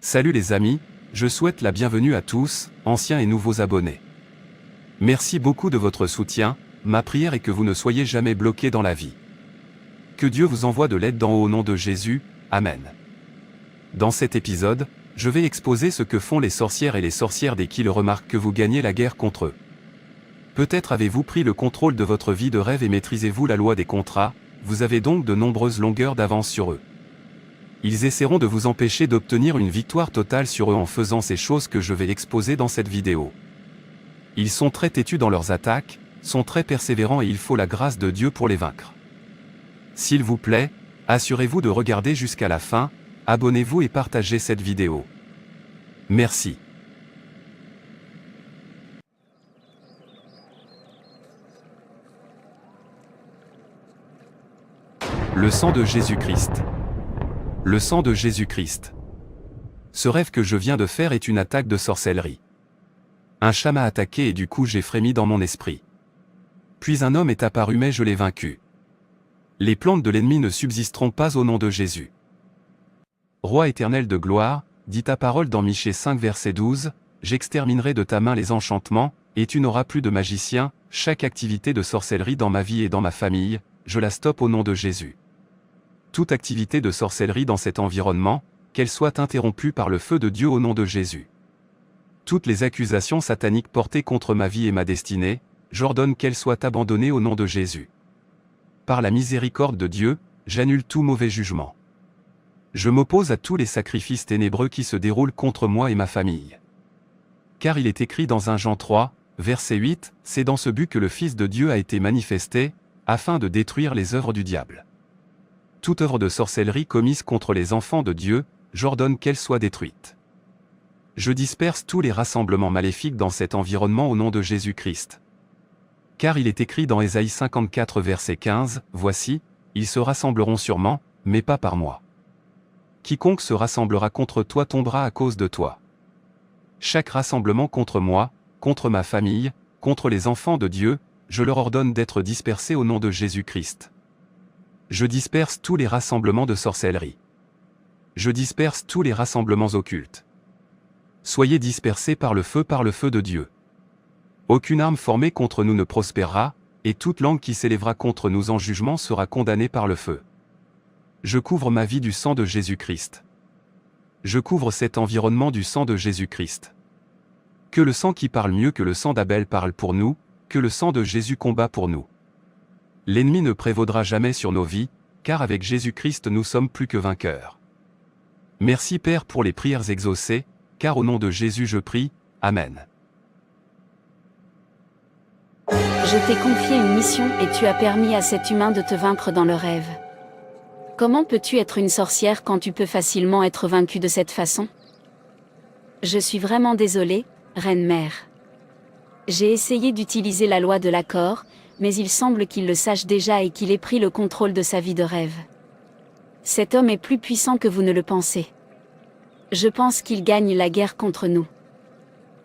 Salut les amis, je souhaite la bienvenue à tous, anciens et nouveaux abonnés. Merci beaucoup de votre soutien, ma prière est que vous ne soyez jamais bloqués dans la vie. Que Dieu vous envoie de l'aide d'en haut au nom de Jésus, Amen. Dans cet épisode, je vais exposer ce que font les sorcières et les sorcières dès qu'ils remarquent que vous gagnez la guerre contre eux. Peut-être avez-vous pris le contrôle de votre vie de rêve et maîtrisez-vous la loi des contrats, vous avez donc de nombreuses longueurs d'avance sur eux. Ils essaieront de vous empêcher d'obtenir une victoire totale sur eux en faisant ces choses que je vais exposer dans cette vidéo. Ils sont très têtus dans leurs attaques, sont très persévérants et il faut la grâce de Dieu pour les vaincre. S'il vous plaît, assurez-vous de regarder jusqu'à la fin, abonnez-vous et partagez cette vidéo. Merci. Le sang de Jésus-Christ. Le sang de Jésus-Christ. Ce rêve que je viens de faire est une attaque de sorcellerie. Un chat m'a attaqué et du coup j'ai frémi dans mon esprit. Puis un homme est apparu mais je l'ai vaincu. Les plantes de l'ennemi ne subsisteront pas au nom de Jésus. Roi éternel de gloire, dit ta parole dans Michée 5 verset 12, j'exterminerai de ta main les enchantements, et tu n'auras plus de magicien, chaque activité de sorcellerie dans ma vie et dans ma famille, je la stoppe au nom de Jésus. Toute activité de sorcellerie dans cet environnement, qu'elle soit interrompue par le feu de Dieu au nom de Jésus. Toutes les accusations sataniques portées contre ma vie et ma destinée, j'ordonne qu'elles soient abandonnées au nom de Jésus. Par la miséricorde de Dieu, j'annule tout mauvais jugement. Je m'oppose à tous les sacrifices ténébreux qui se déroulent contre moi et ma famille. Car il est écrit dans 1 Jean 3, verset 8, c'est dans ce but que le Fils de Dieu a été manifesté, afin de détruire les œuvres du diable. Toute œuvre de sorcellerie commise contre les enfants de Dieu, j'ordonne qu'elle soit détruite. Je disperse tous les rassemblements maléfiques dans cet environnement au nom de Jésus-Christ. Car il est écrit dans Ésaïe 54 verset 15, « Voici, ils se rassembleront sûrement, mais pas par moi. Quiconque se rassemblera contre toi tombera à cause de toi. » Chaque rassemblement contre moi, contre ma famille, contre les enfants de Dieu, je leur ordonne d'être dispersés au nom de Jésus-Christ. Je disperse tous les rassemblements de sorcellerie. Je disperse tous les rassemblements occultes. Soyez dispersés par le feu de Dieu. Aucune arme formée contre nous ne prospérera, et toute langue qui s'élèvera contre nous en jugement sera condamnée par le feu. Je couvre ma vie du sang de Jésus-Christ. Je couvre cet environnement du sang de Jésus-Christ. Que le sang qui parle mieux que le sang d'Abel parle pour nous, que le sang de Jésus combat pour nous. L'ennemi ne prévaudra jamais sur nos vies, car avec Jésus-Christ nous sommes plus que vainqueurs. Merci Père pour les prières exaucées, car au nom de Jésus je prie, Amen. Je t'ai confié une mission et tu as permis à cet humain de te vaincre dans le rêve. Comment peux-tu être une sorcière quand tu peux facilement être vaincue de cette façon? Je suis vraiment désolée, Reine Mère. J'ai essayé d'utiliser la loi de l'accord, mais il semble qu'il le sache déjà et qu'il ait pris le contrôle de sa vie de rêve. Cet homme est plus puissant que vous ne le pensez. Je pense qu'il gagne la guerre contre nous.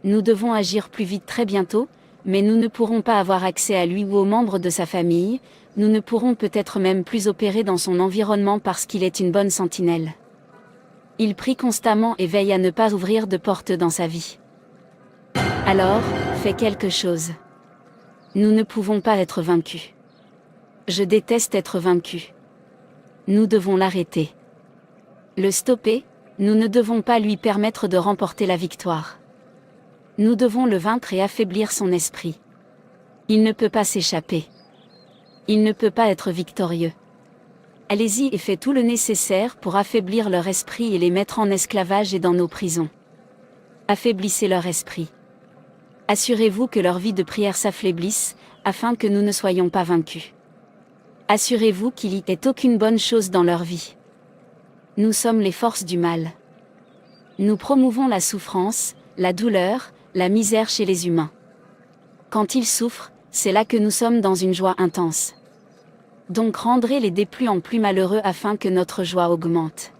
Nous devons agir plus vite très bientôt, mais nous ne pourrons pas avoir accès à lui ou aux membres de sa famille, nous ne pourrons peut-être même plus opérer dans son environnement parce qu'il est une bonne sentinelle. Il prie constamment et veille à ne pas ouvrir de porte dans sa vie. Alors, fais quelque chose. Nous ne pouvons pas être vaincus. Je déteste être vaincu. Nous devons l'arrêter. Le stopper, nous ne devons pas lui permettre de remporter la victoire. Nous devons le vaincre et affaiblir son esprit. Il ne peut pas s'échapper. Il ne peut pas être victorieux. Allez-y et faites tout le nécessaire pour affaiblir leur esprit et les mettre en esclavage et dans nos prisons. Affaiblissez leur esprit. Assurez-vous que leur vie de prière s'affaiblisse, afin que nous ne soyons pas vaincus. Assurez-vous qu'il n'y ait aucune bonne chose dans leur vie. Nous sommes les forces du mal. Nous promouvons la souffrance, la douleur, la misère chez les humains. Quand ils souffrent, c'est là que nous sommes dans une joie intense. Donc rendrez-les des plus en plus malheureux afin que notre joie augmente.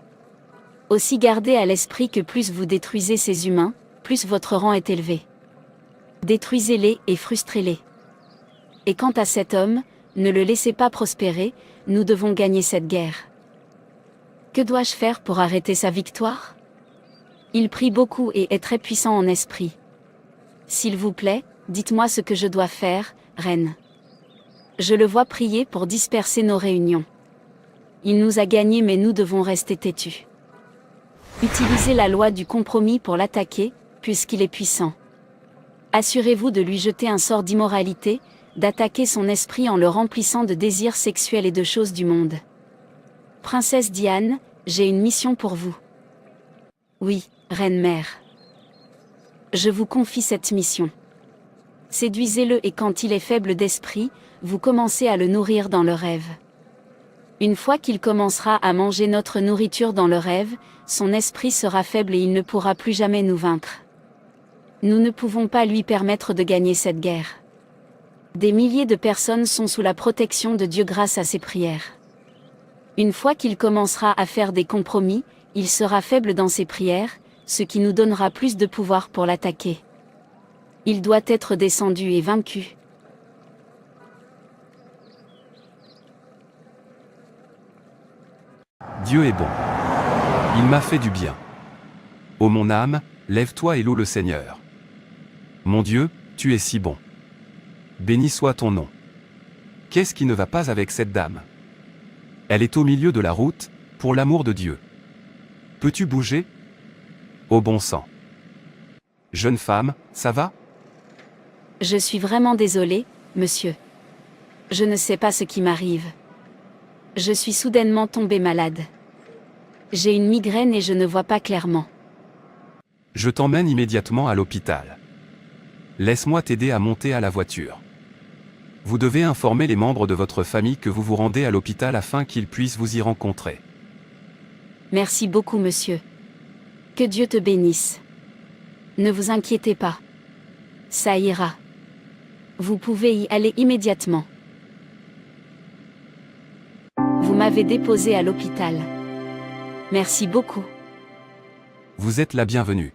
Aussi gardez à l'esprit que plus vous détruisez ces humains, plus votre rang est élevé. Détruisez-les et frustrez-les. Et quant à cet homme, ne le laissez pas prospérer, nous devons gagner cette guerre. Que dois-je faire pour arrêter sa victoire? Il prie beaucoup et est très puissant en esprit. S'il vous plaît, dites-moi ce que je dois faire, reine. Je le vois prier pour disperser nos réunions. Il nous a gagnés mais nous devons rester têtus. Utilisez la loi du compromis pour l'attaquer, puisqu'il est puissant. Assurez-vous de lui jeter un sort d'immoralité, d'attaquer son esprit en le remplissant de désirs sexuels et de choses du monde. Princesse Diane, j'ai une mission pour vous. Oui, reine-mère. Je vous confie cette mission. Séduisez-le et quand il est faible d'esprit, vous commencez à le nourrir dans le rêve. Une fois qu'il commencera à manger notre nourriture dans le rêve, son esprit sera faible et il ne pourra plus jamais nous vaincre. Nous ne pouvons pas lui permettre de gagner cette guerre. Des milliers de personnes sont sous la protection de Dieu grâce à ses prières. Une fois qu'il commencera à faire des compromis, il sera faible dans ses prières, ce qui nous donnera plus de pouvoir pour l'attaquer. Il doit être descendu et vaincu. Dieu est bon. Il m'a fait du bien. Ô mon âme, lève-toi et loue le Seigneur. Mon Dieu, tu es si bon. Béni soit ton nom. Qu'est-ce qui ne va pas avec cette dame? Elle est au milieu de la route, pour l'amour de Dieu. Peux-tu bouger? Ô bon sang. Jeune femme, ça va? Je suis vraiment désolée, monsieur. Je ne sais pas ce qui m'arrive. Je suis soudainement tombée malade. J'ai une migraine et je ne vois pas clairement. Je t'emmène immédiatement à l'hôpital. Laisse-moi t'aider à monter à la voiture. Vous devez informer les membres de votre famille que vous vous rendez à l'hôpital afin qu'ils puissent vous y rencontrer. Merci beaucoup, monsieur. Que Dieu te bénisse. Ne vous inquiétez pas. Ça ira. Vous pouvez y aller immédiatement. Vous m'avez déposé à l'hôpital. Merci beaucoup. Vous êtes la bienvenue.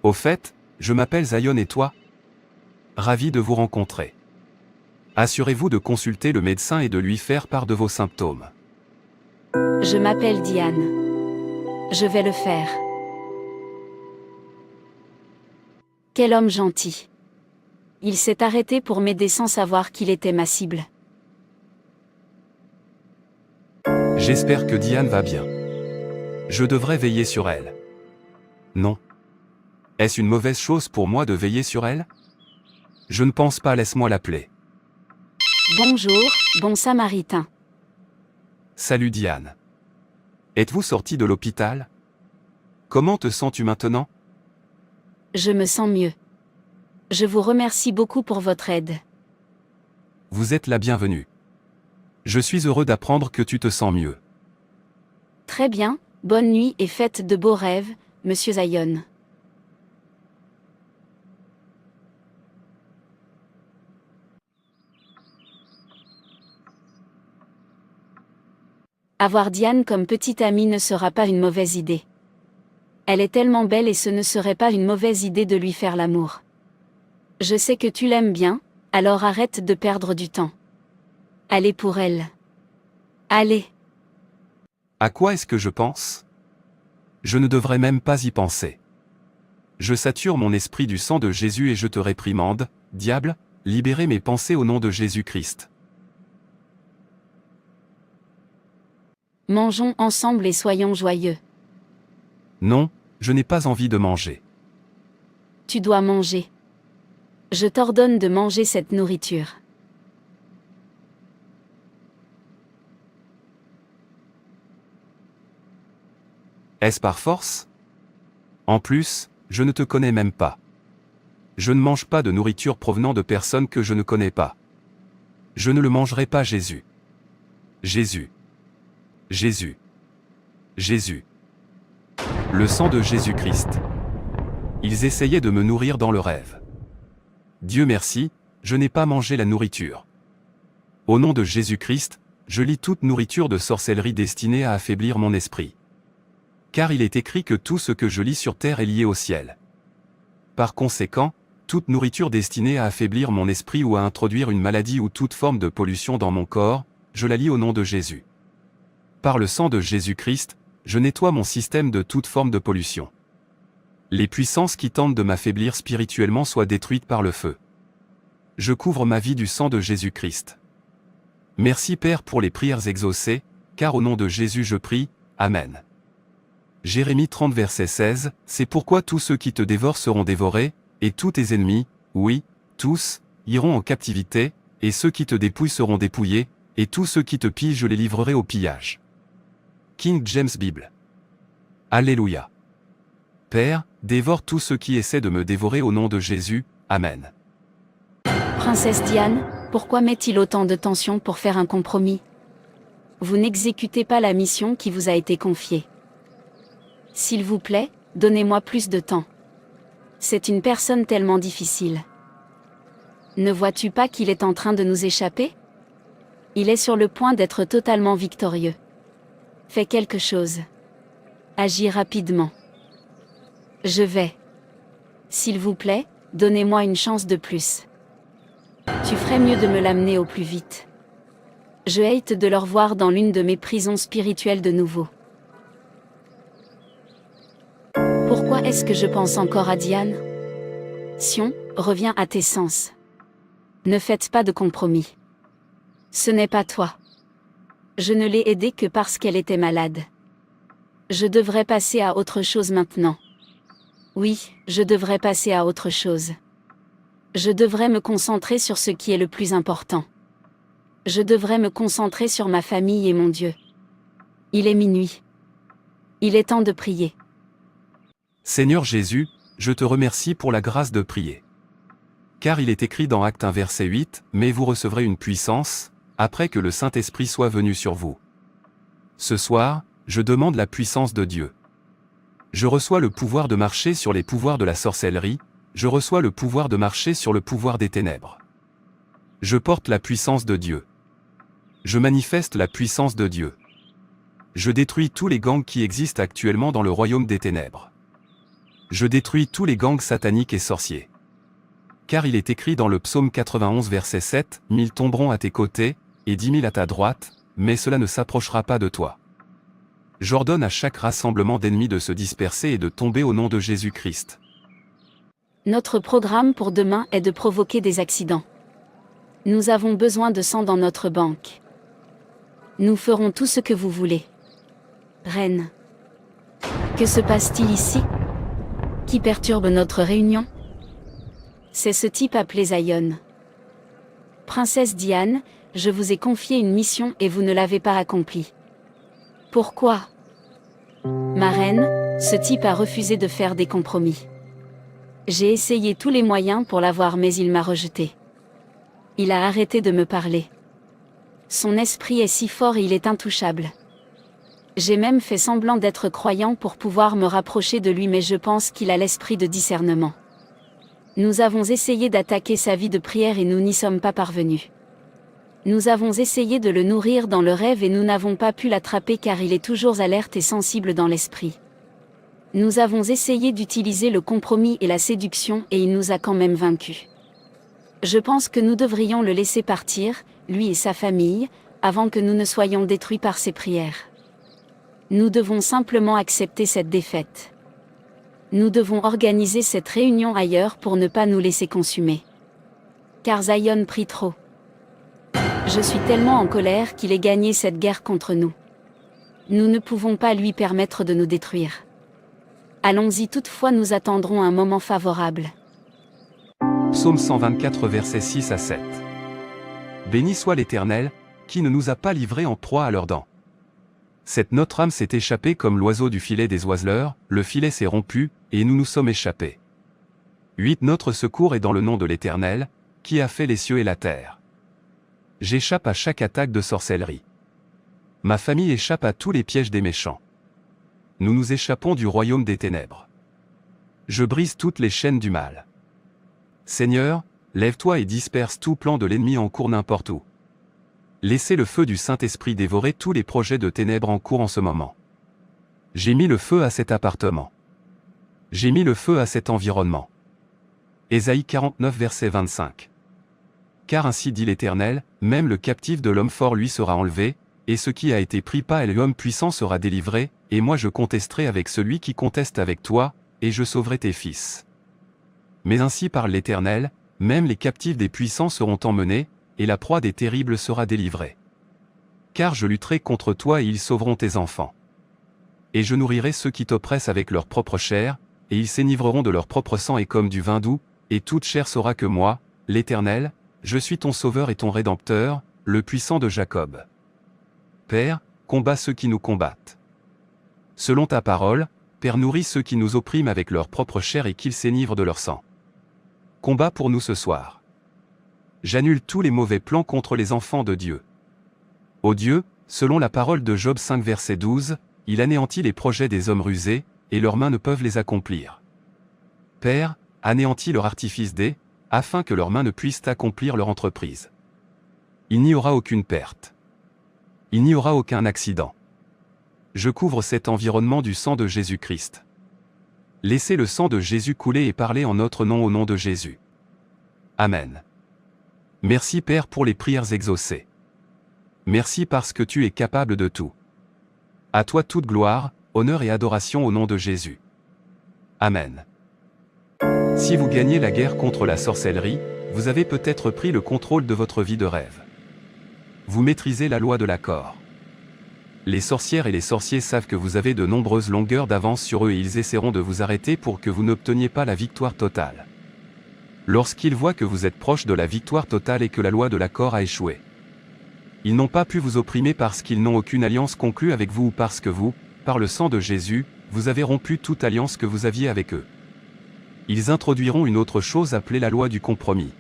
Au fait, je m'appelle Zion et toi? Ravi de vous rencontrer. Assurez-vous de consulter le médecin et de lui faire part de vos symptômes. Je m'appelle Diane. Je vais le faire. Quel homme gentil. Il s'est arrêté pour m'aider sans savoir qu'il était ma cible. J'espère que Diane va bien. Je devrais veiller sur elle. Non. Est-ce une mauvaise chose pour moi de veiller sur elle? Je ne pense pas, laisse-moi l'appeler. Bonjour, bon samaritain. Salut Diane. Êtes-vous sortie de l'hôpital? Comment te sens-tu maintenant? Je me sens mieux. Je vous remercie beaucoup pour votre aide. Vous êtes la bienvenue. Je suis heureux d'apprendre que tu te sens mieux. Très bien, bonne nuit et faites de beaux rêves, monsieur Zion. Avoir Diane comme petite amie ne sera pas une mauvaise idée. Elle est tellement belle et ce ne serait pas une mauvaise idée de lui faire l'amour. Je sais que tu l'aimes bien, alors arrête de perdre du temps. Allez pour elle. Allez. À quoi est-ce que je pense? Je ne devrais même pas y penser. Je sature mon esprit du sang de Jésus et je te réprimande, diable, libérez mes pensées au nom de Jésus-Christ. Mangeons ensemble et soyons joyeux. Non, je n'ai pas envie de manger. Tu dois manger. Je t'ordonne de manger cette nourriture. Est-ce par force? En plus, je ne te connais même pas. Je ne mange pas de nourriture provenant de personnes que je ne connais pas. Je ne le mangerai pas, Jésus. Jésus. Jésus. Jésus. Le sang de Jésus-Christ. Ils essayaient de me nourrir dans le rêve. Dieu merci, je n'ai pas mangé la nourriture. Au nom de Jésus-Christ, je lis toute nourriture de sorcellerie destinée à affaiblir mon esprit. Car il est écrit que tout ce que je lis sur terre est lié au ciel. Par conséquent, toute nourriture destinée à affaiblir mon esprit ou à introduire une maladie ou toute forme de pollution dans mon corps, je la lis au nom de Jésus. Par le sang de Jésus-Christ, je nettoie mon système de toute forme de pollution. Les puissances qui tentent de m'affaiblir spirituellement soient détruites par le feu. Je couvre ma vie du sang de Jésus-Christ. Merci Père pour les prières exaucées, car au nom de Jésus je prie, Amen. Jérémie 30 verset 16, c'est pourquoi tous ceux qui te dévorent seront dévorés, et tous tes ennemis, oui, tous, iront en captivité, et ceux qui te dépouillent seront dépouillés, et tous ceux qui te pillent je les livrerai au pillage. King James Bible. Alléluia. Père, dévore tous ceux qui essaient de me dévorer au nom de Jésus, Amen. Princesse Diane, pourquoi met-il autant de tension pour faire un compromis? Vous n'exécutez pas la mission qui vous a été confiée. S'il vous plaît, donnez-moi plus de temps. C'est une personne tellement difficile. Ne vois-tu pas qu'il est en train de nous échapper? Il est sur le point d'être totalement victorieux. Fais quelque chose. Agis rapidement. Je vais. S'il vous plaît, donnez-moi une chance de plus. Tu ferais mieux de me l'amener au plus vite. Je hâte de le revoir dans l'une de mes prisons spirituelles de nouveau. Pourquoi est-ce que je pense encore à Diane? Sion, reviens à tes sens. Ne faites pas de compromis. Ce n'est pas toi. Je ne l'ai aidée que parce qu'elle était malade. Je devrais passer à autre chose maintenant. Oui, je devrais passer à autre chose. Je devrais me concentrer sur ce qui est le plus important. Je devrais me concentrer sur ma famille et mon Dieu. Il est minuit. Il est temps de prier. Seigneur Jésus, je te remercie pour la grâce de prier. Car il est écrit dans Actes 1 verset 8, « Mais vous recevrez une puissance, après que le Saint-Esprit soit venu sur vous. » Ce soir, je demande la puissance de Dieu. Je reçois le pouvoir de marcher sur les pouvoirs de la sorcellerie, je reçois le pouvoir de marcher sur le pouvoir des ténèbres. Je porte la puissance de Dieu. Je manifeste la puissance de Dieu. Je détruis tous les gangs qui existent actuellement dans le royaume des ténèbres. Je détruis tous les gangs sataniques et sorciers. Car il est écrit dans le psaume 91 verset 7, « 1000 tomberont à tes côtés, et 10 000 à ta droite, mais cela ne s'approchera pas de toi. » J'ordonne à chaque rassemblement d'ennemis de se disperser et de tomber au nom de Jésus-Christ. Notre programme pour demain est de provoquer des accidents. Nous avons besoin de sang dans notre banque. Nous ferons tout ce que vous voulez. Reine. Que se passe-t-il ici? Qui perturbe notre réunion? C'est ce type appelé Zion. Princesse Diane, je vous ai confié une mission et vous ne l'avez pas accomplie. Pourquoi? Ma reine, ce type a refusé de faire des compromis. J'ai essayé tous les moyens pour l'avoir mais il m'a rejeté. Il a arrêté de me parler. Son esprit est si fort et il est intouchable. J'ai même fait semblant d'être croyant pour pouvoir me rapprocher de lui mais je pense qu'il a l'esprit de discernement. Nous avons essayé d'attaquer sa vie de prière et nous n'y sommes pas parvenus. Nous avons essayé de le nourrir dans le rêve et nous n'avons pas pu l'attraper car il est toujours alerte et sensible dans l'esprit. Nous avons essayé d'utiliser le compromis et la séduction et il nous a quand même vaincus. Je pense que nous devrions le laisser partir, lui et sa famille, avant que nous ne soyons détruits par ses prières. Nous devons simplement accepter cette défaite. Nous devons organiser cette réunion ailleurs pour ne pas nous laisser consumer. Car Zion prie trop. Je suis tellement en colère qu'il ait gagné cette guerre contre nous. Nous ne pouvons pas lui permettre de nous détruire. Allons-y toutefois nous attendrons un moment favorable. Psaume 124 versets 6 à 7. Béni soit l'Éternel, qui ne nous a pas livrés en proie à leurs dents. Notre âme s'est échappée comme l'oiseau du filet des oiseleurs, le filet s'est rompu, et nous nous sommes échappés. 8 Notre secours est dans le nom de l'Éternel, qui a fait les cieux et la terre. J'échappe à chaque attaque de sorcellerie. Ma famille échappe à tous les pièges des méchants. Nous nous échappons du royaume des ténèbres. Je brise toutes les chaînes du mal. Seigneur, lève-toi et disperse tout plan de l'ennemi en cours n'importe où. Laissez le feu du Saint-Esprit dévorer tous les projets de ténèbres en cours en ce moment. J'ai mis le feu à cet appartement. J'ai mis le feu à cet environnement. Ésaïe 49 verset 25. Car ainsi dit l'Éternel, même le captif de l'homme fort lui sera enlevé, et ce qui a été pris par l'homme puissant sera délivré, et moi je contesterai avec celui qui conteste avec toi, et je sauverai tes fils. Mais ainsi parle l'Éternel, même les captifs des puissants seront emmenés, et la proie des terribles sera délivrée. Car je lutterai contre toi et ils sauveront tes enfants. Et je nourrirai ceux qui t'oppressent avec leur propre chair, et ils s'énivreront de leur propre sang et comme du vin doux, et toute chair saura que moi, l'Éternel, je suis ton sauveur et ton rédempteur, le puissant de Jacob. Père, combats ceux qui nous combattent. Selon ta parole, Père, nourris ceux qui nous oppriment avec leur propre chair et qu'ils s'énivrent de leur sang. Combat pour nous ce soir. J'annule tous les mauvais plans contre les enfants de Dieu. Ô Dieu, selon la parole de Job 5 verset 12, il anéantit les projets des hommes rusés, et leurs mains ne peuvent les accomplir. Père, anéantis leur artifice afin que leurs mains ne puissent accomplir leur entreprise. Il n'y aura aucune perte. Il n'y aura aucun accident. Je couvre cet environnement du sang de Jésus-Christ. Laissez le sang de Jésus couler et parler en notre nom au nom de Jésus. Amen. Merci Père pour les prières exaucées. Merci parce que tu es capable de tout. À toi toute gloire, honneur et adoration au nom de Jésus. Amen. Si vous gagnez la guerre contre la sorcellerie, vous avez peut-être pris le contrôle de votre vie de rêve. Vous maîtrisez la loi de l'accord. Les sorcières et les sorciers savent que vous avez de nombreuses longueurs d'avance sur eux et ils essaieront de vous arrêter pour que vous n'obteniez pas la victoire totale. Lorsqu'ils voient que vous êtes proche de la victoire totale et que la loi de l'accord a échoué. Ils n'ont pas pu vous opprimer parce qu'ils n'ont aucune alliance conclue avec vous ou parce que vous, par le sang de Jésus, vous avez rompu toute alliance que vous aviez avec eux. Ils introduiront une autre chose appelée la loi du compromis.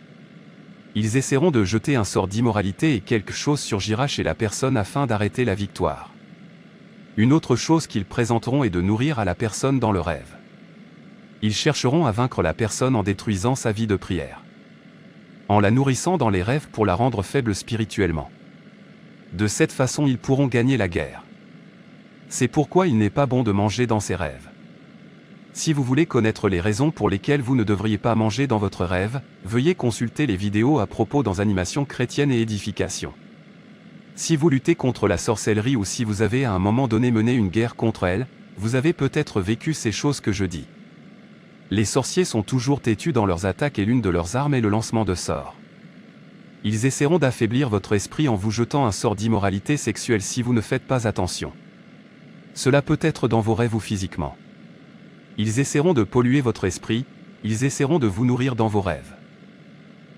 Ils essaieront de jeter un sort d'immoralité et quelque chose surgira chez la personne afin d'arrêter la victoire. Une autre chose qu'ils présenteront est de nourrir à la personne dans le rêve. Ils chercheront à vaincre la personne en détruisant sa vie de prière. En la nourrissant dans les rêves pour la rendre faible spirituellement. De cette façon ils pourront gagner la guerre. C'est pourquoi il n'est pas bon de manger dans ses rêves. Si vous voulez connaître les raisons pour lesquelles vous ne devriez pas manger dans votre rêve, veuillez consulter les vidéos à propos dans Animation chrétienne et édification. Si vous luttez contre la sorcellerie ou si vous avez à un moment donné mené une guerre contre elle, vous avez peut-être vécu ces choses que je dis. Les sorciers sont toujours têtus dans leurs attaques et l'une de leurs armes est le lancement de sorts. Ils essaieront d'affaiblir votre esprit en vous jetant un sort d'immoralité sexuelle si vous ne faites pas attention. Cela peut être dans vos rêves ou physiquement. Ils essaieront de polluer votre esprit, ils essaieront de vous nourrir dans vos rêves.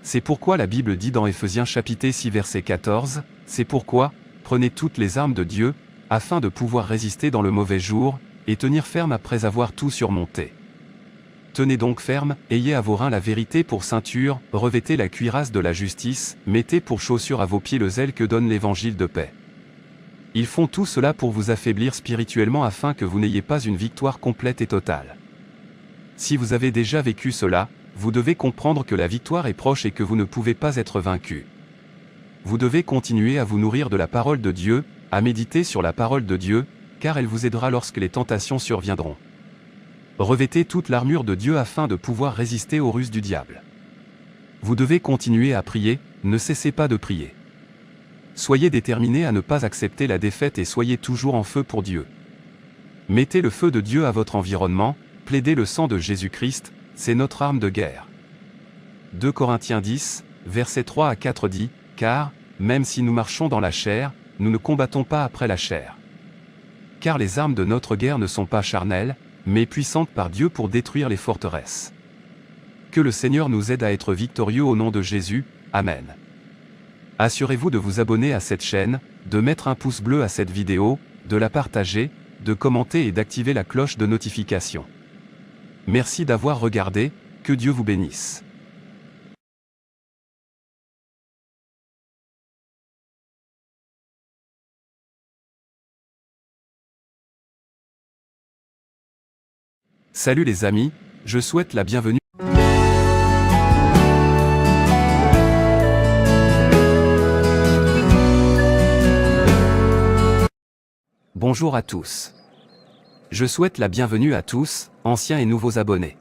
C'est pourquoi la Bible dit dans Éphésiens chapitre 6 verset 14, « C'est pourquoi, prenez toutes les armes de Dieu, afin de pouvoir résister dans le mauvais jour, et tenir ferme après avoir tout surmonté. Tenez donc ferme, ayez à vos reins la vérité pour ceinture, revêtez la cuirasse de la justice, mettez pour chaussure à vos pieds le zèle que donne l'évangile de paix. » Ils font tout cela pour vous affaiblir spirituellement afin que vous n'ayez pas une victoire complète et totale. Si vous avez déjà vécu cela, vous devez comprendre que la victoire est proche et que vous ne pouvez pas être vaincu. Vous devez continuer à vous nourrir de la parole de Dieu, à méditer sur la parole de Dieu, car elle vous aidera lorsque les tentations surviendront. Revêtez toute l'armure de Dieu afin de pouvoir résister aux ruses du diable. Vous devez continuer à prier, ne cessez pas de prier. Soyez déterminés à ne pas accepter la défaite et soyez toujours en feu pour Dieu. Mettez le feu de Dieu à votre environnement, plaidez le sang de Jésus-Christ, c'est notre arme de guerre. 2 Corinthiens 10, versets 3 à 4 dit, « Car, même si nous marchons dans la chair, nous ne combattons pas après la chair. Car les armes de notre guerre ne sont pas charnelles, mais puissantes par Dieu pour détruire les forteresses. » Que le Seigneur nous aide à être victorieux au nom de Jésus, Amen. Assurez-vous de vous abonner à cette chaîne, de mettre un pouce bleu à cette vidéo, de la partager, de commenter et d'activer la cloche de notification. Merci d'avoir regardé, que Dieu vous bénisse. Salut les amis, je souhaite la bienvenue. Bonjour à tous. Je souhaite la bienvenue à tous, anciens et nouveaux abonnés.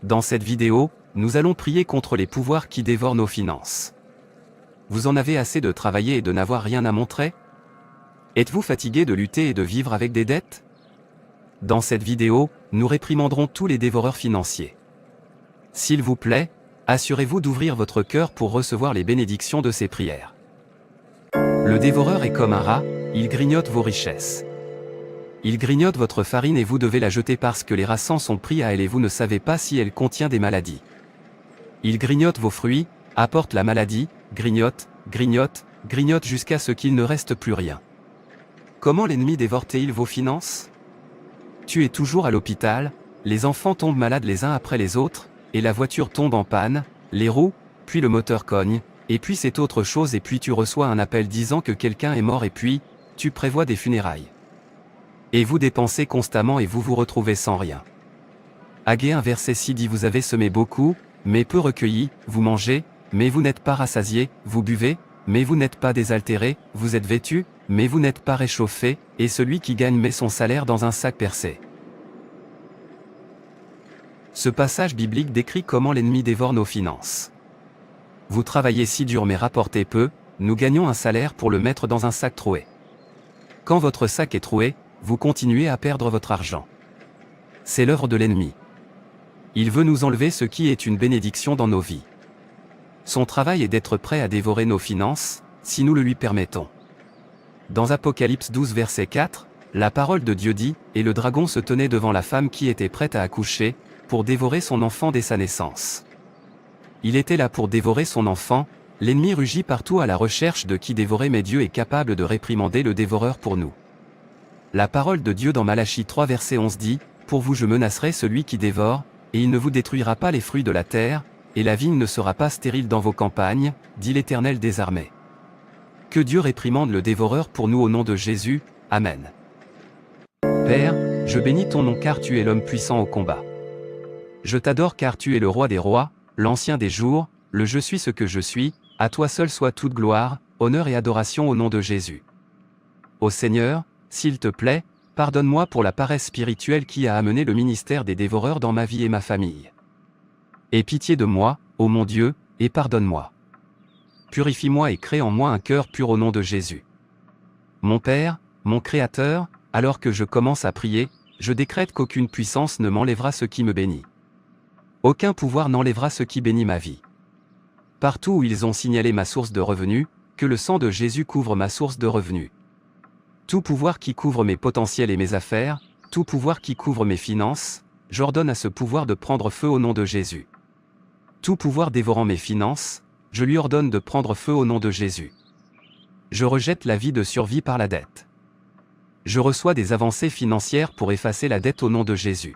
Dans cette vidéo, nous allons prier contre les pouvoirs qui dévorent nos finances. Vous en avez assez de travailler et de n'avoir rien à montrer? Êtes-vous fatigué de lutter et de vivre avec des dettes? Dans cette vidéo, nous réprimanderons tous les dévoreurs financiers. S'il vous plaît, assurez-vous d'ouvrir votre cœur pour recevoir les bénédictions de ces prières. Le dévoreur est comme un rat, il grignote vos richesses. Il grignote votre farine et vous devez la jeter parce que les rats s'en sont pris à elle et vous ne savez pas si elle contient des maladies. Il grignote vos fruits, apporte la maladie, grignote, grignote, grignote jusqu'à ce qu'il ne reste plus rien. Comment l'ennemi dévore-t-il vos finances? Tu es toujours à l'hôpital, les enfants tombent malades les uns après les autres, et la voiture tombe en panne, les roues, puis le moteur cogne, et puis c'est autre chose et puis tu reçois un appel disant que quelqu'un est mort et puis, tu prévois des funérailles. Et vous dépensez constamment et vous vous retrouvez sans rien. Agé 1 verset 6 dit vous avez semé beaucoup, mais peu recueilli, vous mangez, mais vous n'êtes pas rassasiés, vous buvez, mais vous n'êtes pas désaltérés, vous êtes vêtus, mais vous n'êtes pas réchauffés, et celui qui gagne met son salaire dans un sac percé. Ce passage biblique décrit comment l'ennemi dévore nos finances. Vous travaillez si dur mais rapportez peu, nous gagnons un salaire pour le mettre dans un sac troué. Quand votre sac est troué, vous continuez à perdre votre argent. C'est l'œuvre de l'ennemi. Il veut nous enlever ce qui est une bénédiction dans nos vies. Son travail est d'être prêt à dévorer nos finances, si nous le lui permettons. Dans Apocalypse 12 verset 4, la parole de Dieu dit, « Et le dragon se tenait devant la femme qui était prête à accoucher, pour dévorer son enfant dès sa naissance. » Il était là pour dévorer son enfant, l'ennemi rugit partout à la recherche de qui dévorer mais Dieu est capable de réprimander le dévoreur pour nous. La parole de Dieu dans Malachie 3 verset 11 dit, « Pour vous je menacerai celui qui dévore, et il ne vous détruira pas les fruits de la terre, et la vigne ne sera pas stérile dans vos campagnes, dit l'Éternel des armées. » Que Dieu réprimande le dévoreur pour nous au nom de Jésus, Amen. Père, je bénis ton nom car tu es l'homme puissant au combat. Je t'adore car tu es le roi des rois, l'ancien des jours, le je suis ce que je suis, à toi seul soit toute gloire, honneur et adoration au nom de Jésus. Ô Seigneur, s'il te plaît, pardonne-moi pour la paresse spirituelle qui a amené le ministère des dévoreurs dans ma vie et ma famille. Aie pitié de moi, ô mon Dieu, et pardonne-moi. Purifie-moi et crée en moi un cœur pur au nom de Jésus. Mon Père, mon Créateur, alors que je commence à prier, je décrète qu'aucune puissance ne m'enlèvera ce qui me bénit. Aucun pouvoir n'enlèvera ce qui bénit ma vie. Partout où ils ont signalé ma source de revenus, que le sang de Jésus couvre ma source de revenus. Tout pouvoir qui couvre mes potentiels et mes affaires, tout pouvoir qui couvre mes finances, j'ordonne à ce pouvoir de prendre feu au nom de Jésus. Tout pouvoir dévorant mes finances, je lui ordonne de prendre feu au nom de Jésus. Je rejette la vie de survie par la dette. Je reçois des avancées financières pour effacer la dette au nom de Jésus.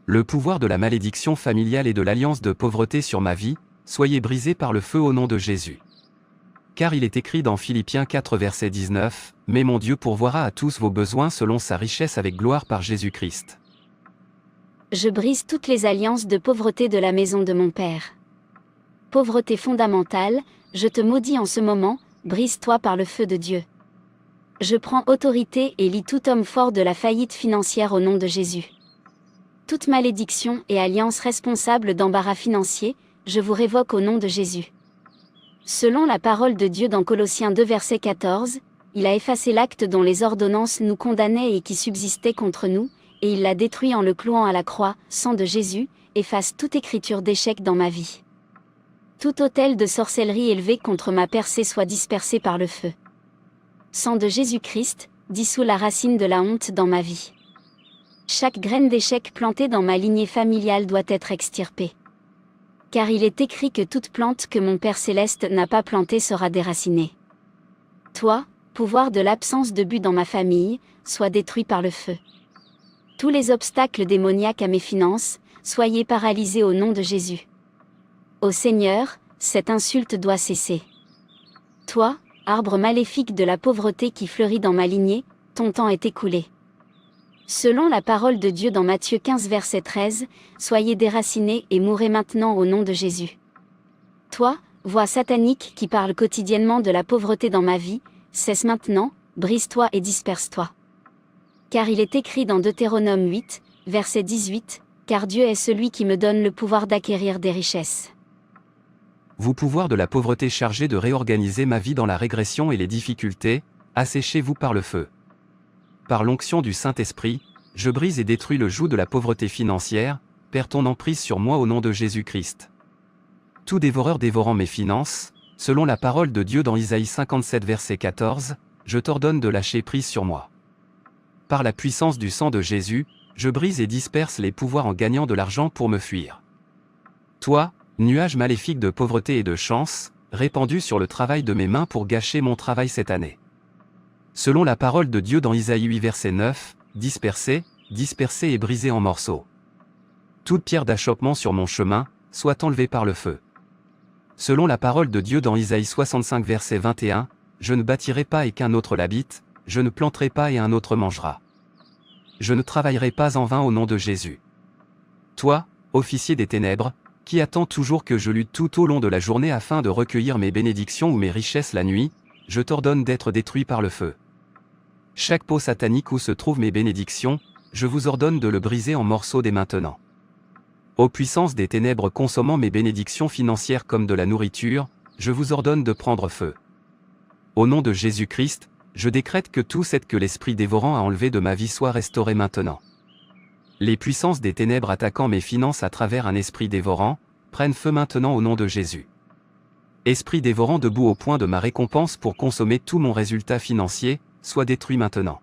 Le pouvoir de la malédiction familiale et de l'alliance de pauvreté sur ma vie, soyez brisés par le feu au nom de Jésus. Car il est écrit dans Philippiens 4 verset 19, « Mais mon Dieu pourvoira à tous vos besoins selon sa richesse avec gloire par Jésus-Christ. » Je brise toutes les alliances de pauvreté de la maison de mon Père. Pauvreté fondamentale, je te maudis en ce moment, brise-toi par le feu de Dieu. Je prends autorité et lie tout homme fort de la faillite financière au nom de Jésus. Toute malédiction et alliance responsable d'embarras financiers, je vous révoque au nom de Jésus. Selon la parole de Dieu dans Colossiens 2 verset 14, il a effacé l'acte dont les ordonnances nous condamnaient et qui subsistait contre nous, et il l'a détruit en le clouant à la croix, sang de Jésus, efface toute écriture d'échec dans ma vie. Tout autel de sorcellerie élevé contre ma percée soit dispersé par le feu. Sang de Jésus-Christ, dissout la racine de la honte dans ma vie. Chaque graine d'échec plantée dans ma lignée familiale doit être extirpée. Car il est écrit que toute plante que mon Père Céleste n'a pas plantée sera déracinée. Toi, pouvoir de l'absence de but dans ma famille, sois détruit par le feu. Tous les obstacles démoniaques à mes finances, soyez paralysés au nom de Jésus. Ô Seigneur, cette insulte doit cesser. Toi, arbre maléfique de la pauvreté qui fleurit dans ma lignée, ton temps est écoulé. Selon la parole de Dieu dans Matthieu 15 verset 13, soyez déracinés et mourrez maintenant au nom de Jésus. Toi, voix satanique qui parle quotidiennement de la pauvreté dans ma vie, cesse maintenant, brise-toi et disperse-toi. Car il est écrit dans Deutéronome 8, verset 18, « Car Dieu est celui qui me donne le pouvoir d'acquérir des richesses. » Vous pouvoir de la pauvreté chargé de réorganiser ma vie dans la régression et les difficultés, asséchez-vous par le feu. Par l'onction du Saint-Esprit, je brise et détruis le joug de la pauvreté financière, perds ton emprise sur moi au nom de Jésus-Christ. Tout dévoreur dévorant mes finances, selon la parole de Dieu dans Isaïe 57 verset 14, je t'ordonne de lâcher prise sur moi. Par la puissance du sang de Jésus, je brise et disperse les pouvoirs en gagnant de l'argent pour me fuir. Toi, nuage maléfique de pauvreté et de chance, répandu sur le travail de mes mains pour gâcher mon travail cette année. Selon la parole de Dieu dans Isaïe 8 verset 9, dispersé, dispersé et brisé en morceaux. Toute pierre d'achoppement sur mon chemin, soit enlevée par le feu. Selon la parole de Dieu dans Isaïe 65 verset 21, je ne bâtirai pas et qu'un autre l'habite, je ne planterai pas et un autre mangera. Je ne travaillerai pas en vain au nom de Jésus. Toi, officier des ténèbres, qui attends toujours que je lutte tout au long de la journée afin de recueillir mes bénédictions ou mes richesses la nuit, je t'ordonne d'être détruit par le feu. Chaque pot satanique où se trouvent mes bénédictions, je vous ordonne de le briser en morceaux dès maintenant. Ô puissance des ténèbres consommant mes bénédictions financières comme de la nourriture, je vous ordonne de prendre feu. Au nom de Jésus-Christ, je décrète que tout ce que l'esprit dévorant a enlevé de ma vie soit restauré maintenant. Les puissances des ténèbres attaquant mes finances à travers un esprit dévorant, prennent feu maintenant au nom de Jésus. Esprit dévorant debout au point de ma récompense pour consommer tout mon résultat financier, soit détruit maintenant.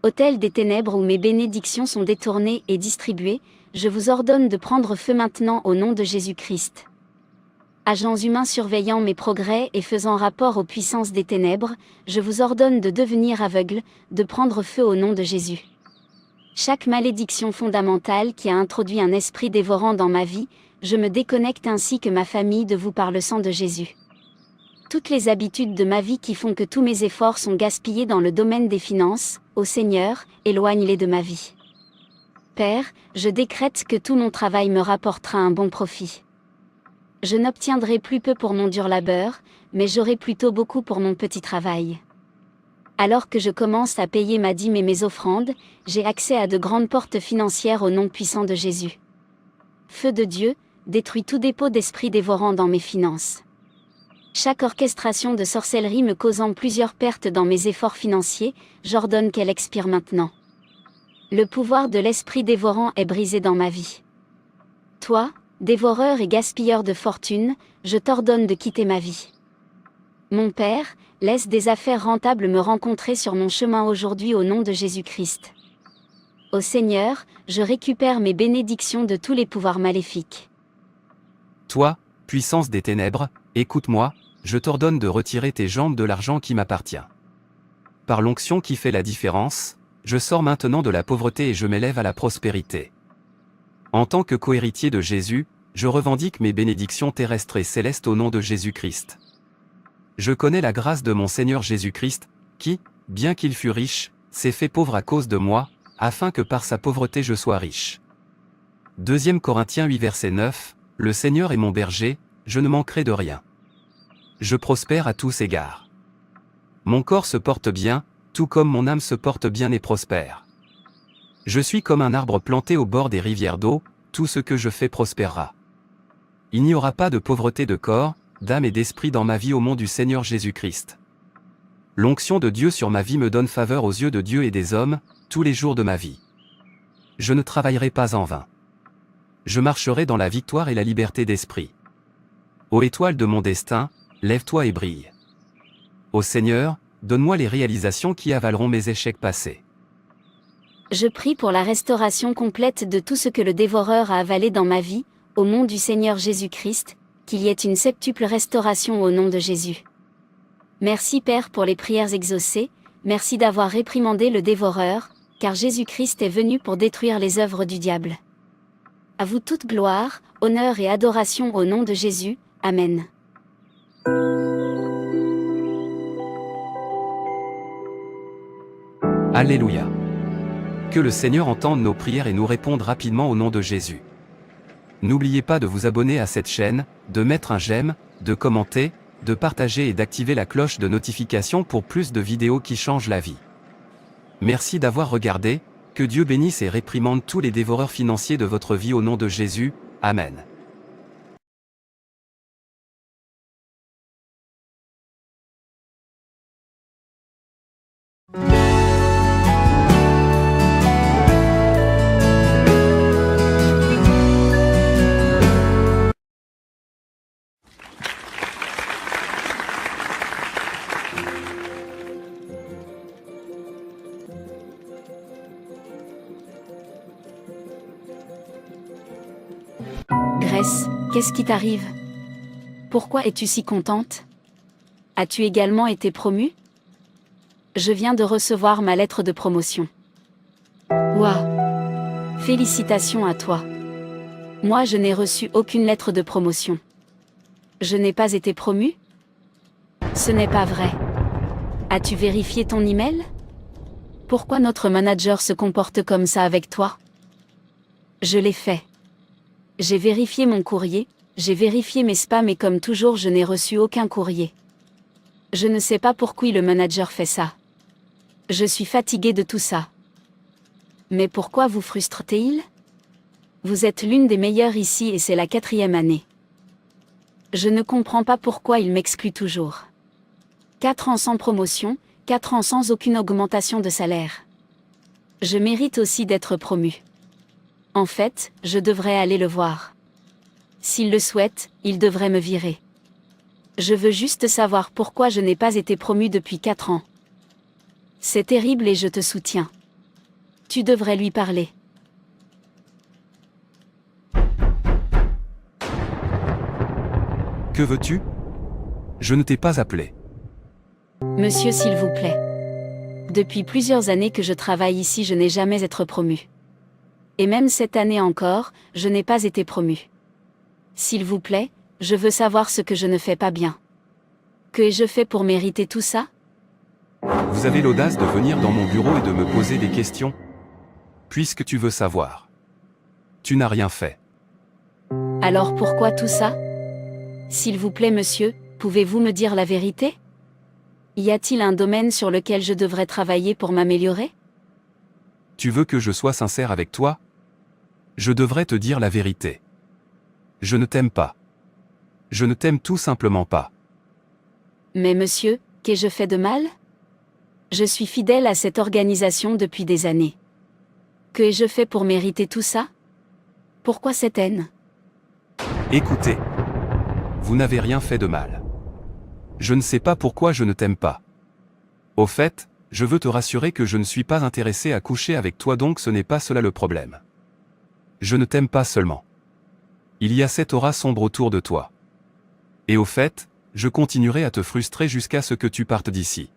Autel des ténèbres où mes bénédictions sont détournées et distribuées, je vous ordonne de prendre feu maintenant au nom de Jésus-Christ. Agents humains surveillant mes progrès et faisant rapport aux puissances des ténèbres, je vous ordonne de devenir aveugles, de prendre feu au nom de Jésus. Chaque malédiction fondamentale qui a introduit un esprit dévorant dans ma vie, je me déconnecte ainsi que ma famille de vous par le sang de Jésus. Toutes les habitudes de ma vie qui font que tous mes efforts sont gaspillés dans le domaine des finances, ô Seigneur, éloigne-les de ma vie. Père, je décrète que tout mon travail me rapportera un bon profit. Je n'obtiendrai plus peu pour mon dur labeur, mais j'aurai plutôt beaucoup pour mon petit travail. Alors que je commence à payer ma dîme et mes offrandes, j'ai accès à de grandes portes financières au nom puissant de Jésus. Feu de Dieu, détruis tout dépôt d'esprit dévorant dans mes finances. Chaque orchestration de sorcellerie me causant plusieurs pertes dans mes efforts financiers, j'ordonne qu'elle expire maintenant. Le pouvoir de l'esprit dévorant est brisé dans ma vie. Toi, dévoreur et gaspilleur de fortune, je t'ordonne de quitter ma vie. Mon Père, laisse des affaires rentables me rencontrer sur mon chemin aujourd'hui au nom de Jésus-Christ. Ô Seigneur, je récupère mes bénédictions de tous les pouvoirs maléfiques. Toi, puissance des ténèbres, écoute-moi, je t'ordonne de retirer tes jambes de l'argent qui m'appartient. Par l'onction qui fait la différence, je sors maintenant de la pauvreté et je m'élève à la prospérité. En tant que cohéritier de Jésus, je revendique mes bénédictions terrestres et célestes au nom de Jésus-Christ. Je connais la grâce de mon Seigneur Jésus-Christ, qui, bien qu'il fût riche, s'est fait pauvre à cause de moi, afin que par sa pauvreté je sois riche. 2 Corinthiens 8 verset 9, le Seigneur est mon berger, je ne manquerai de rien. Je prospère à tous égards. Mon corps se porte bien, tout comme mon âme se porte bien et prospère. Je suis comme un arbre planté au bord des rivières d'eau, tout ce que je fais prospérera. Il n'y aura pas de pauvreté de corps, d'âme et d'esprit dans ma vie au nom du Seigneur Jésus-Christ. L'onction de Dieu sur ma vie me donne faveur aux yeux de Dieu et des hommes, tous les jours de ma vie. Je ne travaillerai pas en vain. Je marcherai dans la victoire et la liberté d'esprit. Ô étoile de mon destin, lève-toi et brille. Ô Seigneur, donne-moi les réalisations qui avaleront mes échecs passés. Je prie pour la restauration complète de tout ce que le dévoreur a avalé dans ma vie, au nom du Seigneur Jésus-Christ, qu'il y ait une septuple restauration au nom de Jésus. Merci Père pour les prières exaucées, merci d'avoir réprimandé le dévoreur, car Jésus-Christ est venu pour détruire les œuvres du diable. À vous toute gloire, honneur et adoration au nom de Jésus, Amen. Alléluia. Que le Seigneur entende nos prières et nous réponde rapidement au nom de Jésus. N'oubliez pas de vous abonner à cette chaîne, de mettre un j'aime, de commenter, de partager et d'activer la cloche de notification pour plus de vidéos qui changent la vie. Merci d'avoir regardé, que Dieu bénisse et réprimande tous les dévoreurs financiers de votre vie au nom de Jésus, Amen. Grace, qu'est-ce qui t'arrive? Pourquoi es-tu si contente? As-tu également été promue? Je viens de recevoir ma lettre de promotion. Ouah! Félicitations à toi. Moi je n'ai reçu aucune lettre de promotion. Je n'ai pas été promue? Ce n'est pas vrai. As-tu vérifié ton email? Pourquoi notre manager se comporte comme ça avec toi? Je l'ai fait. J'ai vérifié mon courrier, j'ai vérifié mes spams et comme toujours je n'ai reçu aucun courrier. Je ne sais pas pourquoi le manager fait ça. Je suis fatiguée de tout ça. Mais pourquoi vous frustre-t-il? Vous êtes l'une des meilleures ici et c'est la 4e année. Je ne comprends pas pourquoi il m'exclut toujours. 4 ans sans promotion, 4 ans sans aucune augmentation de salaire. Je mérite aussi d'être promu. En fait, je devrais aller le voir. S'il le souhaite, il devrait me virer. Je veux juste savoir pourquoi je n'ai pas été promu depuis 4 ans. C'est terrible et je te soutiens. Tu devrais lui parler. Que veux-tu? Je ne t'ai pas appelé. Monsieur, s'il vous plaît. Depuis plusieurs années que je travaille ici, je n'ai jamais été promu. Et même cette année encore, je n'ai pas été promu. S'il vous plaît, je veux savoir ce que je ne fais pas bien. Que ai-je fait pour mériter tout ça? Vous avez l'audace de venir dans mon bureau et de me poser des questions? Puisque tu veux savoir. Tu n'as rien fait. Alors pourquoi tout ça? S'il vous plaît monsieur, pouvez-vous me dire la vérité? Y a-t-il un domaine sur lequel je devrais travailler pour m'améliorer? Tu veux que je sois sincère avec toi? Je devrais te dire la vérité. Je ne t'aime pas. Je ne t'aime tout simplement pas. Mais monsieur, qu'ai-je fait de mal? Je suis fidèle à cette organisation depuis des années. Que ai-je fait pour mériter tout ça? Pourquoi cette haine? Écoutez. Vous n'avez rien fait de mal. Je ne sais pas pourquoi je ne t'aime pas. Au fait, je veux te rassurer que je ne suis pas intéressé à coucher avec toi donc ce n'est pas cela le problème. Je ne t'aime pas seulement. Il y a cette aura sombre autour de toi. Et au fait, je continuerai à te frustrer jusqu'à ce que tu partes d'ici.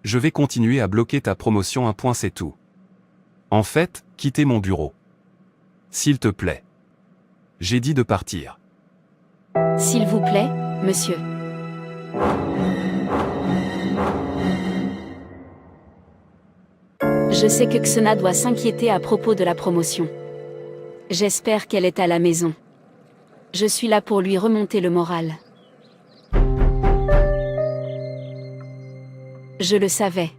Je vais continuer à bloquer ta promotion, un point c'est tout. En fait, quittez mon bureau. S'il te plaît. J'ai dit de partir. S'il vous plaît, monsieur. Je sais que Xena doit s'inquiéter à propos de la promotion. J'espère qu'elle est à la maison. Je suis là pour lui remonter le moral. Je le savais.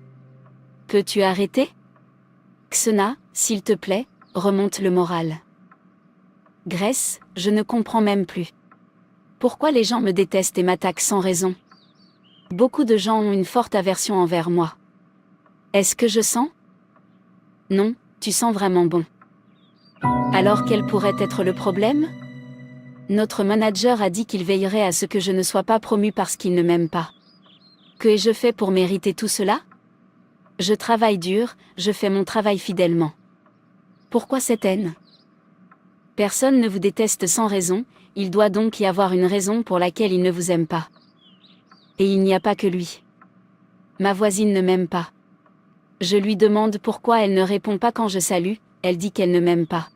Peux-tu arrêter? Xena, s'il te plaît, remonte le moral. Grace, je ne comprends même plus. Pourquoi les gens me détestent et m'attaquent sans raison? Beaucoup de gens ont une forte aversion envers moi. Est-ce que je sens? Non, tu sens vraiment bon. Alors quel pourrait être le problème? Notre manager a dit qu'il veillerait à ce que je ne sois pas promu parce qu'il ne m'aime pas. Que ai-je fait pour mériter tout cela? Je travaille dur, je fais mon travail fidèlement. Pourquoi cette haine? Personne ne vous déteste sans raison, il doit donc y avoir une raison pour laquelle il ne vous aime pas. Et il n'y a pas que lui. Ma voisine ne m'aime pas. Je lui demande pourquoi elle ne répond pas quand je salue, elle dit qu'elle ne m'aime pas.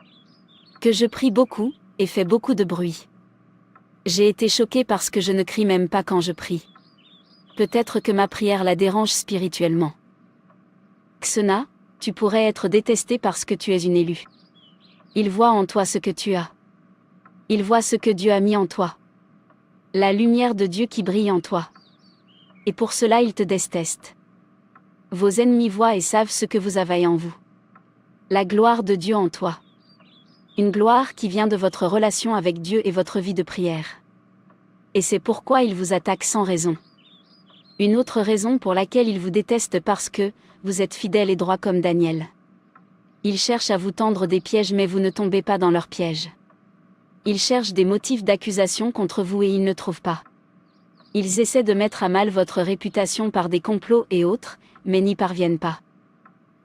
Que je prie beaucoup, et fais beaucoup de bruit. J'ai été choquée parce que je ne crie même pas quand je prie. Peut-être que ma prière la dérange spirituellement. Xena, tu pourrais être détestée parce que tu es une élue. Il voit en toi ce que tu as. Il voit ce que Dieu a mis en toi. La lumière de Dieu qui brille en toi. Et pour cela il te déteste. Vos ennemis voient et savent ce que vous avez en vous. La gloire de Dieu en toi. Une gloire qui vient de votre relation avec Dieu et votre vie de prière. Et c'est pourquoi il vous attaque sans raison. Une autre raison pour laquelle il vous déteste parce que, vous êtes fidèle et droit comme Daniel. Il cherche à vous tendre des pièges mais vous ne tombez pas dans leurs pièges. Ils cherchent des motifs d'accusation contre vous et ils ne trouvent pas. Ils essaient de mettre à mal votre réputation par des complots et autres, mais n'y parviennent pas.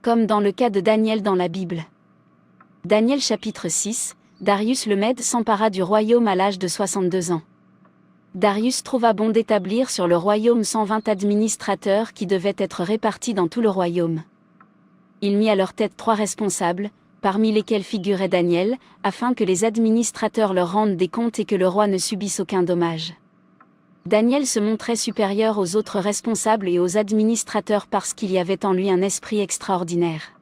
Comme dans le cas de Daniel dans la Bible. Daniel chapitre 6, Darius le Mède s'empara du royaume à l'âge de 62 ans. Darius trouva bon d'établir sur le royaume 120 administrateurs qui devaient être répartis dans tout le royaume. Il mit à leur tête 3 responsables, parmi lesquels figurait Daniel, afin que les administrateurs leur rendent des comptes et que le roi ne subisse aucun dommage. Daniel se montrait supérieur aux autres responsables et aux administrateurs parce qu'il y avait en lui un esprit extraordinaire.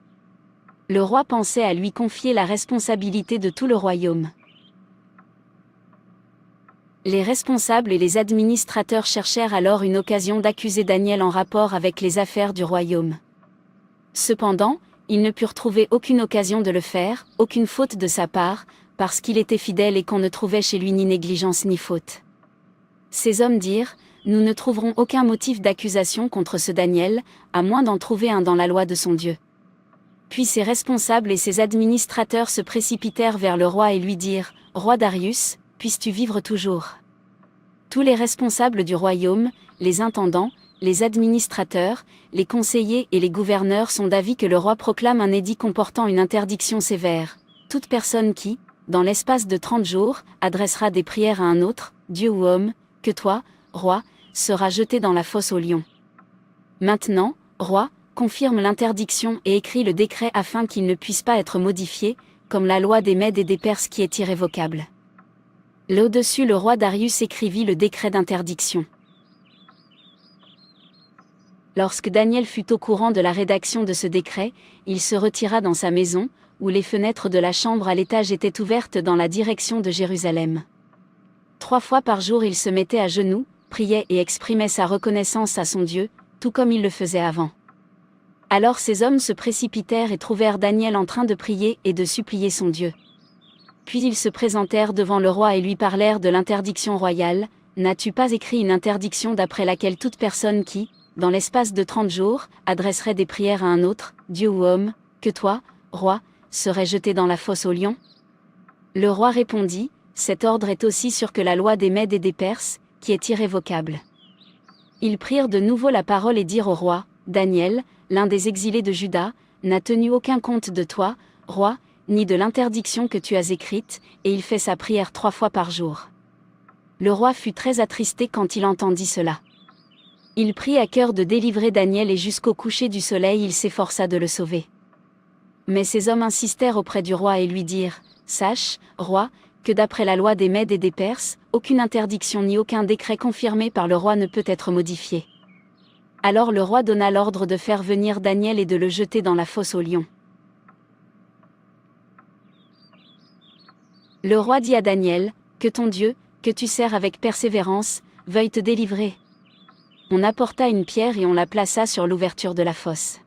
Le roi pensait à lui confier la responsabilité de tout le royaume. Les responsables et les administrateurs cherchèrent alors une occasion d'accuser Daniel en rapport avec les affaires du royaume. Cependant, ils ne purent trouver aucune occasion de le faire, aucune faute de sa part, parce qu'il était fidèle et qu'on ne trouvait chez lui ni négligence ni faute. Ces hommes dirent : nous ne trouverons aucun motif d'accusation contre ce Daniel, à moins d'en trouver un dans la loi de son Dieu. Puis ses responsables et ses administrateurs se précipitèrent vers le roi et lui dirent : Roi Darius, puisses-tu vivre toujours. Tous les responsables du royaume, les intendants, les administrateurs, les conseillers et les gouverneurs sont d'avis que le roi proclame un édit comportant une interdiction sévère. Toute personne qui, dans l'espace de 30 jours, adressera des prières à un autre, Dieu ou homme, que toi, roi, sera jeté dans la fosse aux lions. Maintenant, roi, confirme l'interdiction et écrit le décret afin qu'il ne puisse pas être modifié, comme la loi des Mèdes et des Perses qui est irrévocable. Là au-dessus, le roi Darius écrivit le décret d'interdiction. Lorsque Daniel fut au courant de la rédaction de ce décret, il se retira dans sa maison, où les fenêtres de la chambre à l'étage étaient ouvertes dans la direction de Jérusalem. 3 fois par jour il se mettait à genoux, priait et exprimait sa reconnaissance à son Dieu, tout comme il le faisait avant. Alors ces hommes se précipitèrent et trouvèrent Daniel en train de prier et de supplier son Dieu. Puis ils se présentèrent devant le roi et lui parlèrent de l'interdiction royale. N'as-tu pas écrit une interdiction d'après laquelle toute personne qui, dans l'espace de 30 jours, adresserait des prières à un autre, Dieu ou homme, que toi, roi, serait jeté dans la fosse aux lions ? Le roi répondit : cet ordre est aussi sûr que la loi des Mèdes et des Perses, qui est irrévocable. Ils prirent de nouveau la parole et dirent au roi : Daniel, l'un des exilés de Juda, n'a tenu aucun compte de toi, roi, ni de l'interdiction que tu as écrite, et il fait sa prière 3 fois par jour. Le roi fut très attristé quand il entendit cela. Il prit à cœur de délivrer Daniel et jusqu'au coucher du soleil il s'efforça de le sauver. Mais ces hommes insistèrent auprès du roi et lui dirent : Sache, roi, que d'après la loi des Mèdes et des Perses, aucune interdiction ni aucun décret confirmé par le roi ne peut être modifié. Alors le roi donna l'ordre de faire venir Daniel et de le jeter dans la fosse aux lions. Le roi dit à Daniel : que ton Dieu, que tu sers avec persévérance, veuille te délivrer. On apporta une pierre et on la plaça sur l'ouverture de la fosse.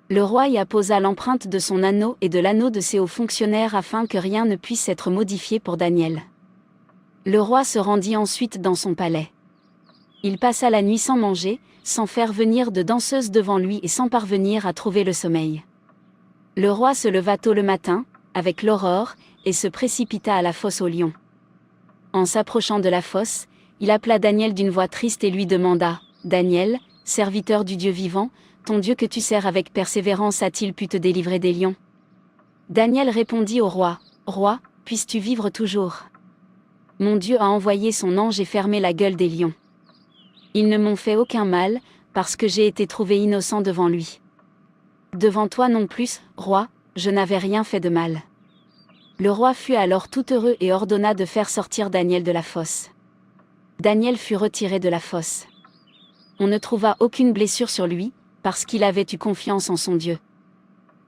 Le roi y apposa l'empreinte de son anneau et de l'anneau de ses hauts fonctionnaires afin que rien ne puisse être modifié pour Daniel. Le roi se rendit ensuite dans son palais. Il passa la nuit sans manger, sans faire venir de danseuse devant lui et sans parvenir à trouver le sommeil. Le roi se leva tôt le matin, avec l'aurore, et se précipita à la fosse aux lions. En s'approchant de la fosse, il appela Daniel d'une voix triste et lui demanda : Daniel, serviteur du Dieu vivant, ton Dieu que tu sers avec persévérance a-t-il pu te délivrer des lions ? Daniel répondit au roi : Roi, puisses-tu vivre toujours ? Mon Dieu a envoyé son ange et fermé la gueule des lions. Ils ne m'ont fait aucun mal, parce que j'ai été trouvé innocent devant lui. Devant toi non plus, roi, je n'avais rien fait de mal. Le roi fut alors tout heureux et ordonna de faire sortir Daniel de la fosse. Daniel fut retiré de la fosse. On ne trouva aucune blessure sur lui, parce qu'il avait eu confiance en son Dieu.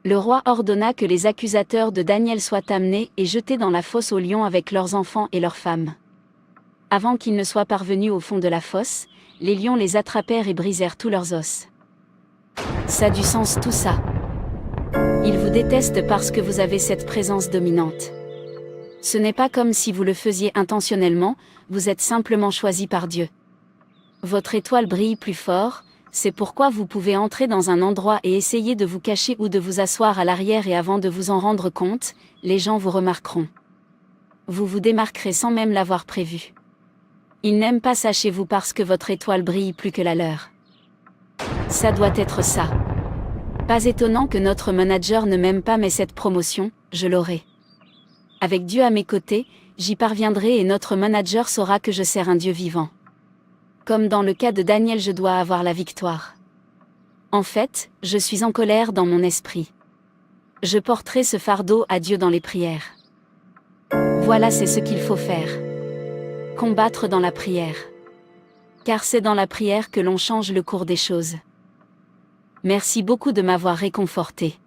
Le roi ordonna que les accusateurs de Daniel soient amenés et jetés dans la fosse aux lions avec leurs enfants et leurs femmes. Avant qu'ils ne soient parvenus au fond de la fosse, les lions les attrapèrent et brisèrent tous leurs os. Ça a du sens tout ça. Ils vous détestent parce que vous avez cette présence dominante. Ce n'est pas comme si vous le faisiez intentionnellement, vous êtes simplement choisi par Dieu. Votre étoile brille plus fort, c'est pourquoi vous pouvez entrer dans un endroit et essayer de vous cacher ou de vous asseoir à l'arrière et avant de vous en rendre compte, les gens vous remarqueront. Vous vous démarquerez sans même l'avoir prévu. Ils n'aiment pas ça chez vous parce que votre étoile brille plus que la leur. Ça doit être ça. Pas étonnant que notre manager ne m'aime pas mais cette promotion, je l'aurai. Avec Dieu à mes côtés, j'y parviendrai et notre manager saura que je sers un Dieu vivant. Comme dans le cas de Daniel, je dois avoir la victoire. En fait, je suis en colère dans mon esprit. Je porterai ce fardeau à Dieu dans les prières. Voilà, c'est ce qu'il faut faire. Combattre dans la prière. Car c'est dans la prière que l'on change le cours des choses. Merci beaucoup de m'avoir réconforté.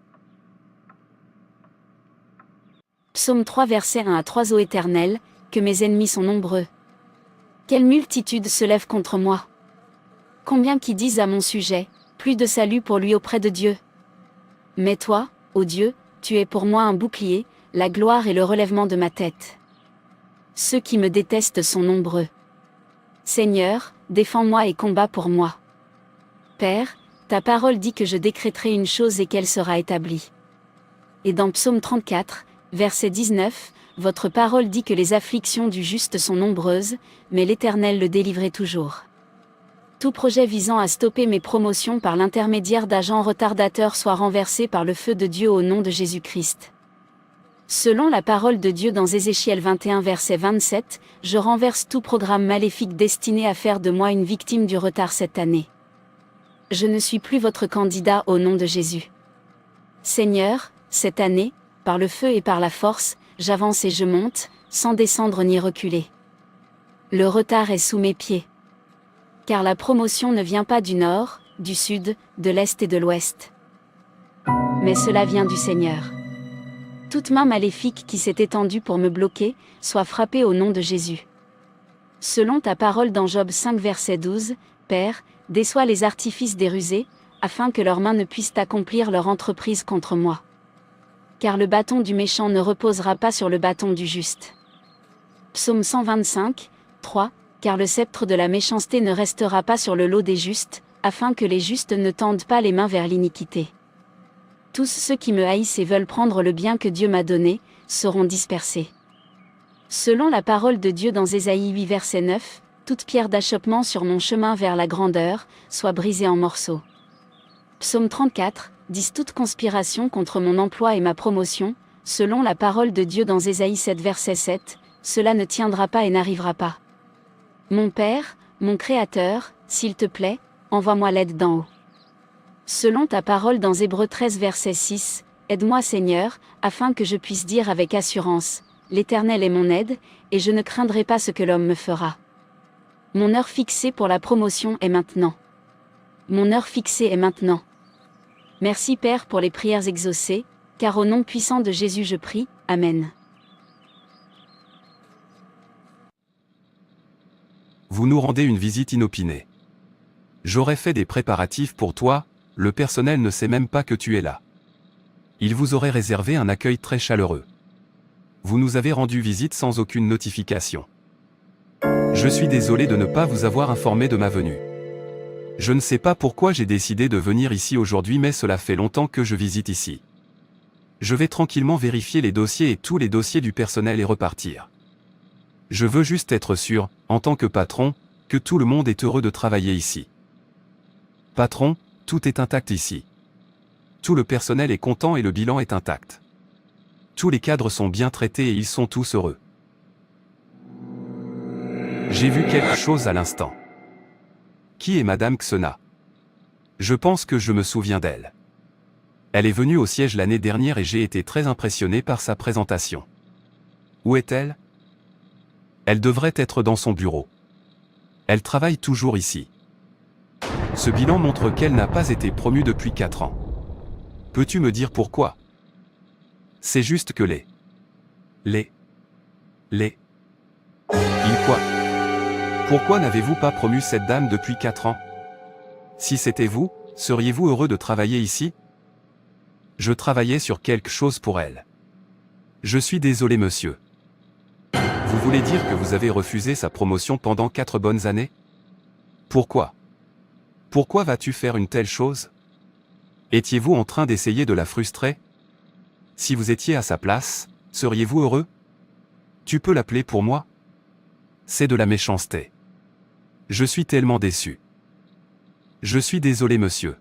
Psaume 3 versets 1 à 3 Ô Éternel, que mes ennemis sont nombreux. Quelle multitude se lève contre moi. Combien qui disent à mon sujet, plus de salut pour lui auprès de Dieu. Mais toi, ô Dieu, tu es pour moi un bouclier, la gloire et le relèvement de ma tête. Ceux qui me détestent sont nombreux. Seigneur, défends-moi et combats pour moi. Père, ta parole dit que je décréterai une chose et qu'elle sera établie. Et dans Psaume 34, verset 19, votre parole dit que les afflictions du juste sont nombreuses, mais l'Éternel le délivrait toujours. Tout projet visant à stopper mes promotions par l'intermédiaire d'agents retardateurs soit renversé par le feu de Dieu au nom de Jésus-Christ. Selon la parole de Dieu dans Ézéchiel 21 verset 27, je renverse tout programme maléfique destiné à faire de moi une victime du retard cette année. Je ne suis plus votre candidat au nom de Jésus. Seigneur, cette année, par le feu et par la force, j'avance et je monte, sans descendre ni reculer. Le retard est sous mes pieds. Car la promotion ne vient pas du nord, du sud, de l'est et de l'ouest. Mais cela vient du Seigneur. Toute main maléfique qui s'est étendue pour me bloquer, soit frappée au nom de Jésus. Selon ta parole dans Job 5 verset 12, Père, déçois les artifices des rusés, afin que leurs mains ne puissent accomplir leur entreprise contre moi. Car le bâton du méchant ne reposera pas sur le bâton du juste. Psaume 125, 3, car le sceptre de la méchanceté ne restera pas sur le lot des justes, afin que les justes ne tendent pas les mains vers l'iniquité. Tous ceux qui me haïssent et veulent prendre le bien que Dieu m'a donné, seront dispersés. Selon la parole de Dieu dans Ésaïe 8 verset 9, toute pierre d'achoppement sur mon chemin vers la grandeur, soit brisée en morceaux. Psaume 34, 10 toute conspiration contre mon emploi et ma promotion, selon la parole de Dieu dans Ésaïe 7 verset 7, cela ne tiendra pas et n'arrivera pas. Mon Père, mon Créateur, s'il te plaît, envoie-moi l'aide d'en haut. Selon ta parole dans Hébreux 13 verset 6, aide-moi Seigneur, afin que je puisse dire avec assurance, l'Éternel est mon aide, et je ne craindrai pas ce que l'homme me fera. Mon heure fixée pour la promotion est maintenant. Mon heure fixée est maintenant. Merci Père pour les prières exaucées, car au nom puissant de Jésus je prie, Amen. Vous nous rendez une visite inopinée. J'aurais fait des préparatifs pour toi, le personnel ne sait même pas que tu es là. Il vous aurait réservé un accueil très chaleureux. Vous nous avez rendu visite sans aucune notification. Je suis désolé de ne pas vous avoir informé de ma venue. Je ne sais pas pourquoi j'ai décidé de venir ici aujourd'hui, mais cela fait longtemps que je visite ici. Je vais tranquillement vérifier les dossiers et tous les dossiers du personnel et repartir. Je veux juste être sûr, en tant que patron, que tout le monde est heureux de travailler ici. Patron, tout est intact ici. Tout le personnel est content et le bilan est intact. Tous les cadres sont bien traités et ils sont tous heureux. J'ai vu quelque chose à l'instant. Qui est Madame Xena? Je pense que je me souviens d'elle. Elle est venue au siège l'année dernière et j'ai été très impressionné par sa présentation. Où est-elle? Elle devrait être dans son bureau. Elle travaille toujours ici. Ce bilan montre qu'elle n'a pas été promue depuis 4 ans. Peux-tu me dire pourquoi? C'est juste que Il quoi? Pourquoi n'avez-vous pas promu cette dame depuis 4 ans? Si c'était vous, seriez-vous heureux de travailler ici? Je travaillais sur quelque chose pour elle. Je suis désolé monsieur. Vous voulez dire que vous avez refusé sa promotion pendant 4 bonnes années? Pourquoi? Pourquoi vas-tu faire une telle chose? Étiez-vous en train d'essayer de la frustrer? Si vous étiez à sa place, seriez-vous heureux? Tu peux l'appeler pour moi? C'est de la méchanceté. Je suis tellement déçu. Je suis désolé monsieur.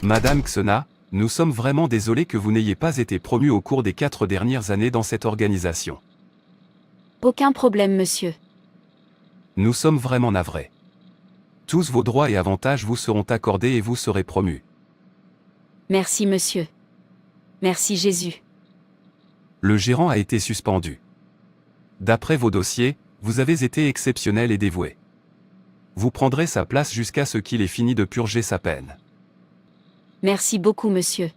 Madame Xena, Nous sommes vraiment désolés que vous n'ayez pas été promu au cours des 4 dernières années dans cette organisation. Aucun problème, monsieur. Nous sommes vraiment navrés. Tous vos droits et avantages vous seront accordés et vous serez promus. Merci, monsieur. Merci, Jésus. Le gérant a été suspendu. D'après vos dossiers, vous avez été exceptionnel et dévoué. Vous prendrez sa place jusqu'à ce qu'il ait fini de purger sa peine. Merci beaucoup, monsieur.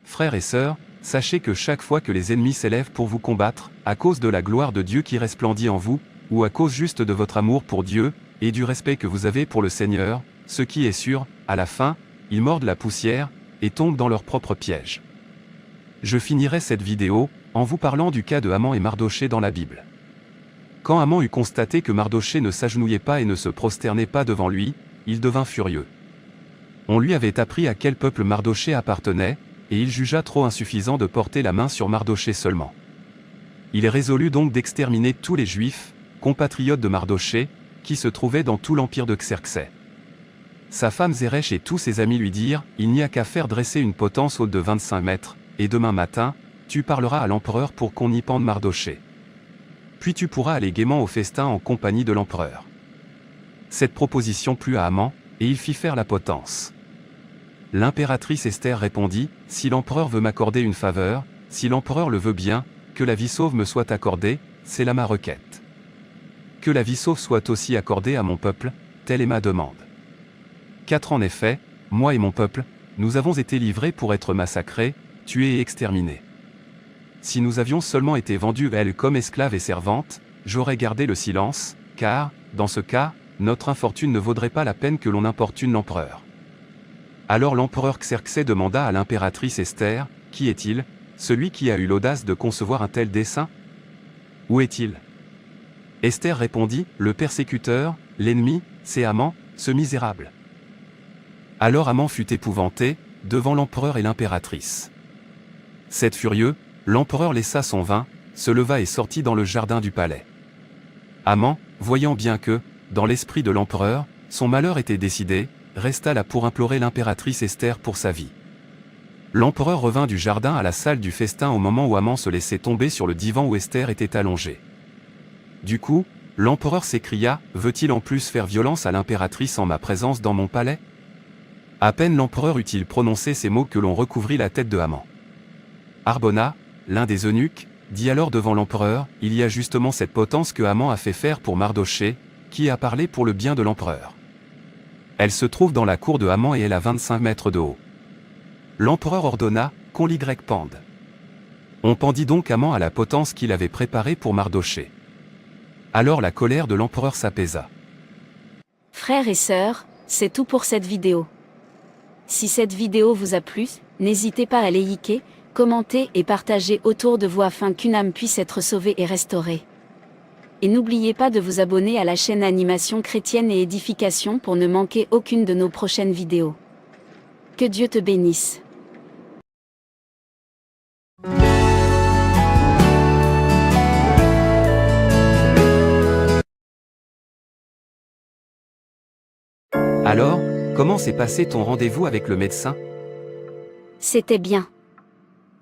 Frères et sœurs, sachez que chaque fois que les ennemis s'élèvent pour vous combattre, à cause de la gloire de Dieu qui resplendit en vous, ou à cause juste de votre amour pour Dieu, et du respect que vous avez pour le Seigneur, ce qui est sûr, à la fin, ils mordent la poussière, et tombent dans leur propre piège. Je finirai cette vidéo, en vous parlant du cas de Haman et Mardochée dans la Bible. Quand Haman eut constaté que Mardochée ne s'agenouillait pas et ne se prosternait pas devant lui, il devint furieux. On lui avait appris à quel peuple Mardochée appartenait, et il jugea trop insuffisant de porter la main sur Mardochée seulement. Il résolut donc d'exterminer tous les Juifs, compatriotes de Mardochée, qui se trouvaient dans tout l'empire de Xerxès. Sa femme Zeresh et tous ses amis lui dirent, « Il n'y a qu'à faire dresser une potence haute de 25 mètres, et demain matin, tu parleras à l'empereur pour qu'on y pende Mardochée. Puis tu pourras aller gaiement au festin en compagnie de l'empereur. » Cette proposition plut à Haman, et il fit faire la potence. L'impératrice Esther répondit, « Si l'empereur veut m'accorder une faveur, si l'empereur le veut bien, que la vie sauve me soit accordée, c'est là ma requête. Que la vie sauve soit aussi accordée à mon peuple, telle est ma demande. Car en effet, moi et mon peuple, nous avons été livrés pour être massacrés, tués et exterminés. Si nous avions seulement été vendus à elle comme esclaves et servantes, j'aurais gardé le silence, car, dans ce cas, notre infortune ne vaudrait pas la peine que l'on importune l'empereur. » Alors l'empereur Xerxès demanda à l'impératrice Esther, « Qui est-il, celui qui a eu l'audace de concevoir un tel dessein? Où est-il » Esther répondit, « Le persécuteur, l'ennemi, c'est Haman, ce misérable. » Alors Haman fut épouvanté, devant l'empereur et l'impératrice. Cette furieux, l'empereur laissa son vin, se leva et sortit dans le jardin du palais. Haman, voyant bien que, dans l'esprit de l'empereur, son malheur était décidé, resta là pour implorer l'impératrice Esther pour sa vie. L'empereur revint du jardin à la salle du festin au moment où Haman se laissait tomber sur le divan où Esther était allongée. Du coup, l'empereur s'écria, « Veut-il en plus faire violence à l'impératrice en ma présence dans mon palais ?» À peine l'empereur eut-il prononcé ces mots que l'on recouvrit la tête de Haman. Harbona, l'un des eunuques, dit alors devant l'empereur, « Il y a justement cette potence que Haman a fait faire pour Mardochée, qui a parlé pour le bien de l'empereur. Elle se trouve dans la cour de Haman et elle a 25 mètres de haut. » L'empereur ordonna, qu'on l'y pende. On pendit donc Haman à la potence qu'il avait préparée pour Mardochée. Alors la colère de l'empereur s'apaisa. Frères et sœurs, c'est tout pour cette vidéo. Si cette vidéo vous a plu, n'hésitez pas à liker, commenter et partager autour de vous afin qu'une âme puisse être sauvée et restaurée. Et n'oubliez pas de vous abonner à la chaîne Animation Chrétienne et Édification pour ne manquer aucune de nos prochaines vidéos. Que Dieu te bénisse. Alors, comment s'est passé ton rendez-vous avec le médecin? C'était bien.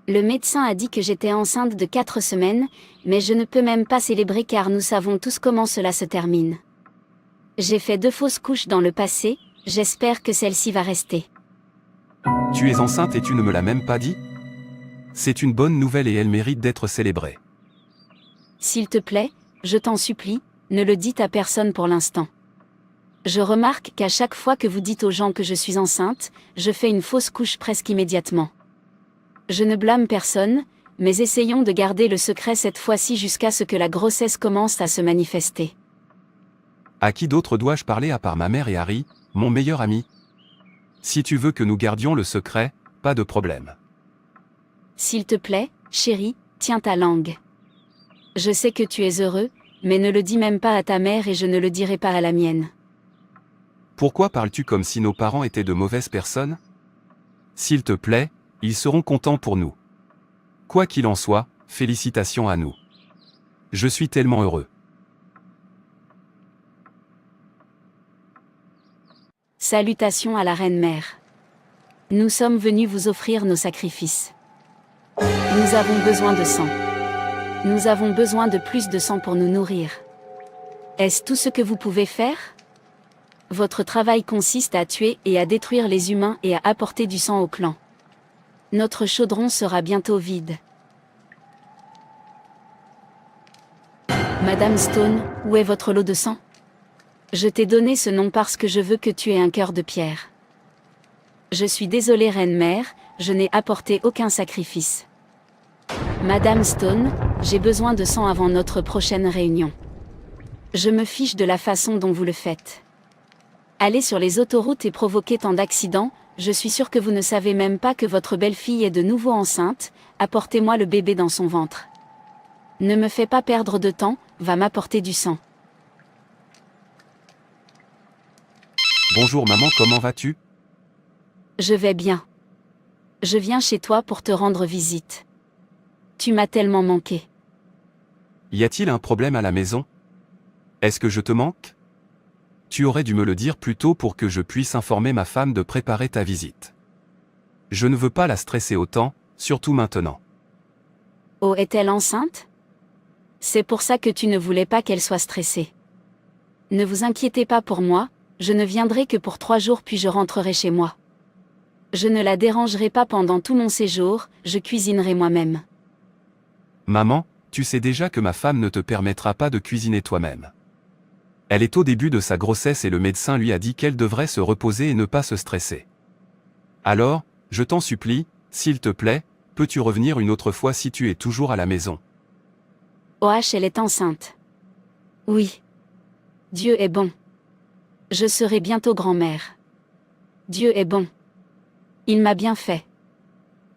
Le médecin a dit que j'étais enceinte de 4 semaines, mais je ne peux même pas célébrer car nous savons tous comment cela se termine. J'ai fait 2 fausses couches dans le passé, j'espère que celle-ci va rester. Tu es enceinte et tu ne me l'as même pas dit? C'est une bonne nouvelle et elle mérite d'être célébrée. S'il te plaît, je t'en supplie, ne le dites à personne pour l'instant. Je remarque qu'à chaque fois que vous dites aux gens que je suis enceinte, je fais une fausse couche presque immédiatement. Je ne blâme personne, mais essayons de garder le secret cette fois-ci jusqu'à ce que la grossesse commence à se manifester. À qui d'autre dois-je parler à part ma mère et Harry, mon meilleur ami? Si tu veux que nous gardions le secret, pas de problème. S'il te plaît, chérie, tiens ta langue. Je sais que tu es heureux, mais ne le dis même pas à ta mère et je ne le dirai pas à la mienne. Pourquoi parles-tu comme si nos parents étaient de mauvaises personnes? S'il te plaît, ils seront contents pour nous. Quoi qu'il en soit, félicitations à nous. Je suis tellement heureux. Salutations à la Reine-Mère. Nous sommes venus vous offrir nos sacrifices. Nous avons besoin de sang. Nous avons besoin de plus de sang pour nous nourrir. Est-ce tout ce que vous pouvez faire? Votre travail consiste à tuer et à détruire les humains et à apporter du sang au clan. Notre chaudron sera bientôt vide. Madame Stone, où est votre lot de sang? Je t'ai donné ce nom parce que je veux que tu aies un cœur de pierre. Je suis désolée Reine-Mère, je n'ai apporté aucun sacrifice. Madame Stone, j'ai besoin de sang avant notre prochaine réunion. Je me fiche de la façon dont vous le faites. Allez sur les autoroutes et provoquer tant d'accidents, je suis sûre que vous ne savez même pas que votre belle-fille est de nouveau enceinte, apportez-moi le bébé dans son ventre. Ne me fais pas perdre de temps, va m'apporter du sang. Bonjour maman, comment vas-tu? Je vais bien. Je viens chez toi pour te rendre visite. Tu m'as tellement manqué. Y a-t-il un problème à la maison? Est-ce que je te manque? Tu aurais dû me le dire plus tôt pour que je puisse informer ma femme de préparer ta visite. Je ne veux pas la stresser autant, surtout maintenant. Oh, est-elle enceinte? C'est pour ça que tu ne voulais pas qu'elle soit stressée. Ne vous inquiétez pas pour moi, je ne viendrai que pour 3 jours puis je rentrerai chez moi. Je ne la dérangerai pas pendant tout mon séjour, je cuisinerai moi-même. Maman, tu sais déjà que ma femme ne te permettra pas de cuisiner toi-même. Elle est au début de sa grossesse et le médecin lui a dit qu'elle devrait se reposer et ne pas se stresser. Alors, je t'en supplie, s'il te plaît, peux-tu revenir une autre fois si tu es toujours à la maison? OH, elle est enceinte. Oui. Dieu est bon. Je serai bientôt grand-mère. Dieu est bon. Il m'a bien fait.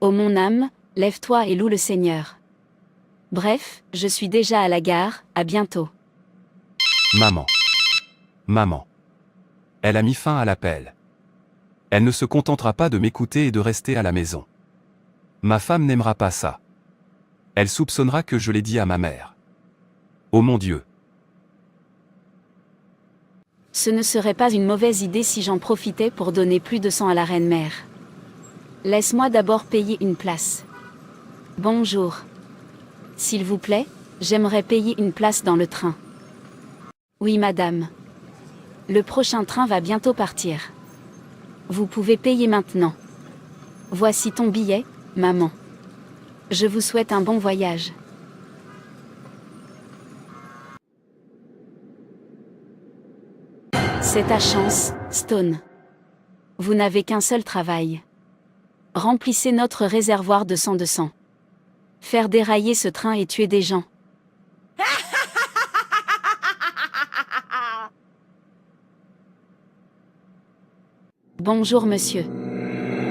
Ô mon âme, lève-toi et loue le Seigneur. Bref, je suis déjà à la gare, à bientôt. Maman. Maman. Elle a mis fin à l'appel. Elle ne se contentera pas de m'écouter et de rester à la maison. Ma femme n'aimera pas ça. Elle soupçonnera que je l'ai dit à ma mère. Oh mon Dieu. Ce ne serait pas une mauvaise idée si j'en profitais pour donner plus de sang à la Reine-Mère. Laisse-moi d'abord payer une place. Bonjour. S'il vous plaît, j'aimerais payer une place dans le train. Oui madame. Le prochain train va bientôt partir. Vous pouvez payer maintenant. Voici ton billet, maman. Je vous souhaite un bon voyage. C'est ta chance, Stone. Vous n'avez qu'un seul travail. Remplissez notre réservoir de sang. Faire dérailler ce train et tuer des gens. Bonjour monsieur.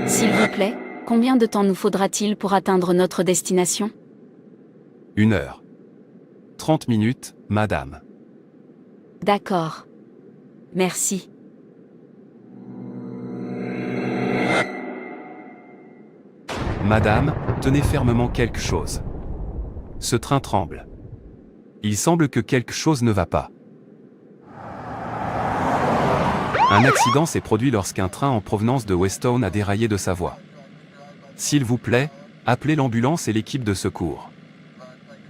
S'il vous plaît, combien de temps nous faudra-t-il pour atteindre notre destination? 1 heure. 30 minutes, madame. D'accord. Merci. Madame, tenez fermement quelque chose. Ce train tremble. Il semble que quelque chose ne va pas. Un accident s'est produit lorsqu'un train en provenance de Weston a déraillé de sa voie. S'il vous plaît, appelez l'ambulance et l'équipe de secours.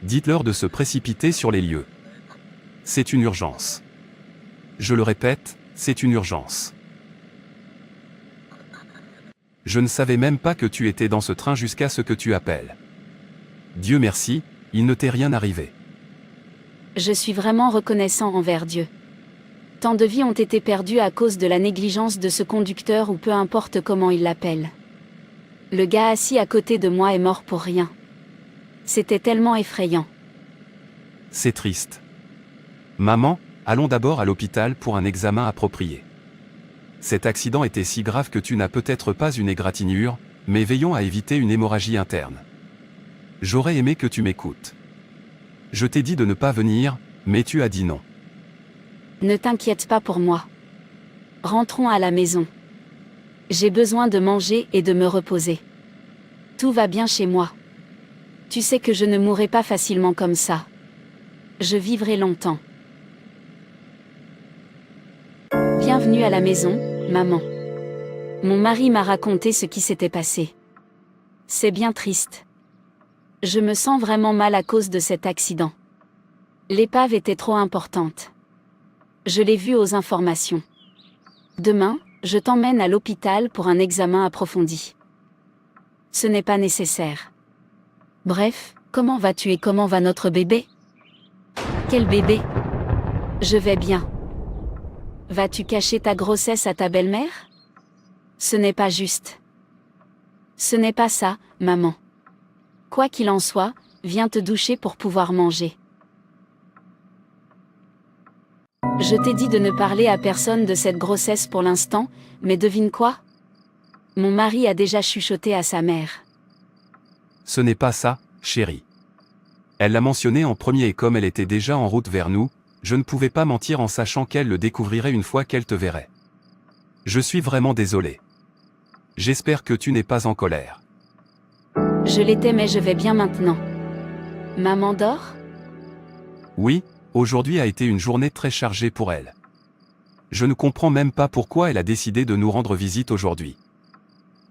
Dites-leur de se précipiter sur les lieux. C'est une urgence. Je le répète, c'est une urgence. Je ne savais même pas que tu étais dans ce train jusqu'à ce que tu appelles. Dieu merci, il ne t'est rien arrivé. Je suis vraiment reconnaissant envers Dieu. Tant de vies ont été perdues à cause de la négligence de ce conducteur ou peu importe comment il l'appelle. Le gars assis à côté de moi est mort pour rien. C'était tellement effrayant. C'est triste. Maman, allons d'abord à l'hôpital pour un examen approprié. Cet accident était si grave que tu n'as peut-être pas une égratignure, mais veillons à éviter une hémorragie interne. J'aurais aimé que tu m'écoutes. Je t'ai dit de ne pas venir, mais tu as dit non. Ne t'inquiète pas pour moi. Rentrons à la maison. J'ai besoin de manger et de me reposer. Tout va bien chez moi. Tu sais que je ne mourrai pas facilement comme ça. Je vivrai longtemps. Bienvenue à la maison, Maman. Mon mari m'a raconté ce qui s'était passé. C'est bien triste. Je me sens vraiment mal à cause de cet accident. L'épave était trop importante. Je l'ai vu aux informations. Demain, je t'emmène à l'hôpital pour un examen approfondi. Ce n'est pas nécessaire. Bref, comment vas-tu et comment va notre bébé? Quel bébé? Je vais bien. Vas-tu cacher ta grossesse à ta belle-mère? Ce n'est pas juste. Ce n'est pas ça, maman. Quoi qu'il en soit, viens te doucher pour pouvoir manger. Je t'ai dit de ne parler à personne de cette grossesse pour l'instant, mais devine quoi? Mon mari a déjà chuchoté à sa mère. Ce n'est pas ça, chérie. Elle l'a mentionné en premier et comme elle était déjà en route vers nous, je ne pouvais pas mentir en sachant qu'elle le découvrirait une fois qu'elle te verrait. Je suis vraiment désolé. J'espère que tu n'es pas en colère. Je l'étais mais je vais bien maintenant. Maman dort? Oui, aujourd'hui a été une journée très chargée pour elle. Je ne comprends même pas pourquoi elle a décidé de nous rendre visite aujourd'hui.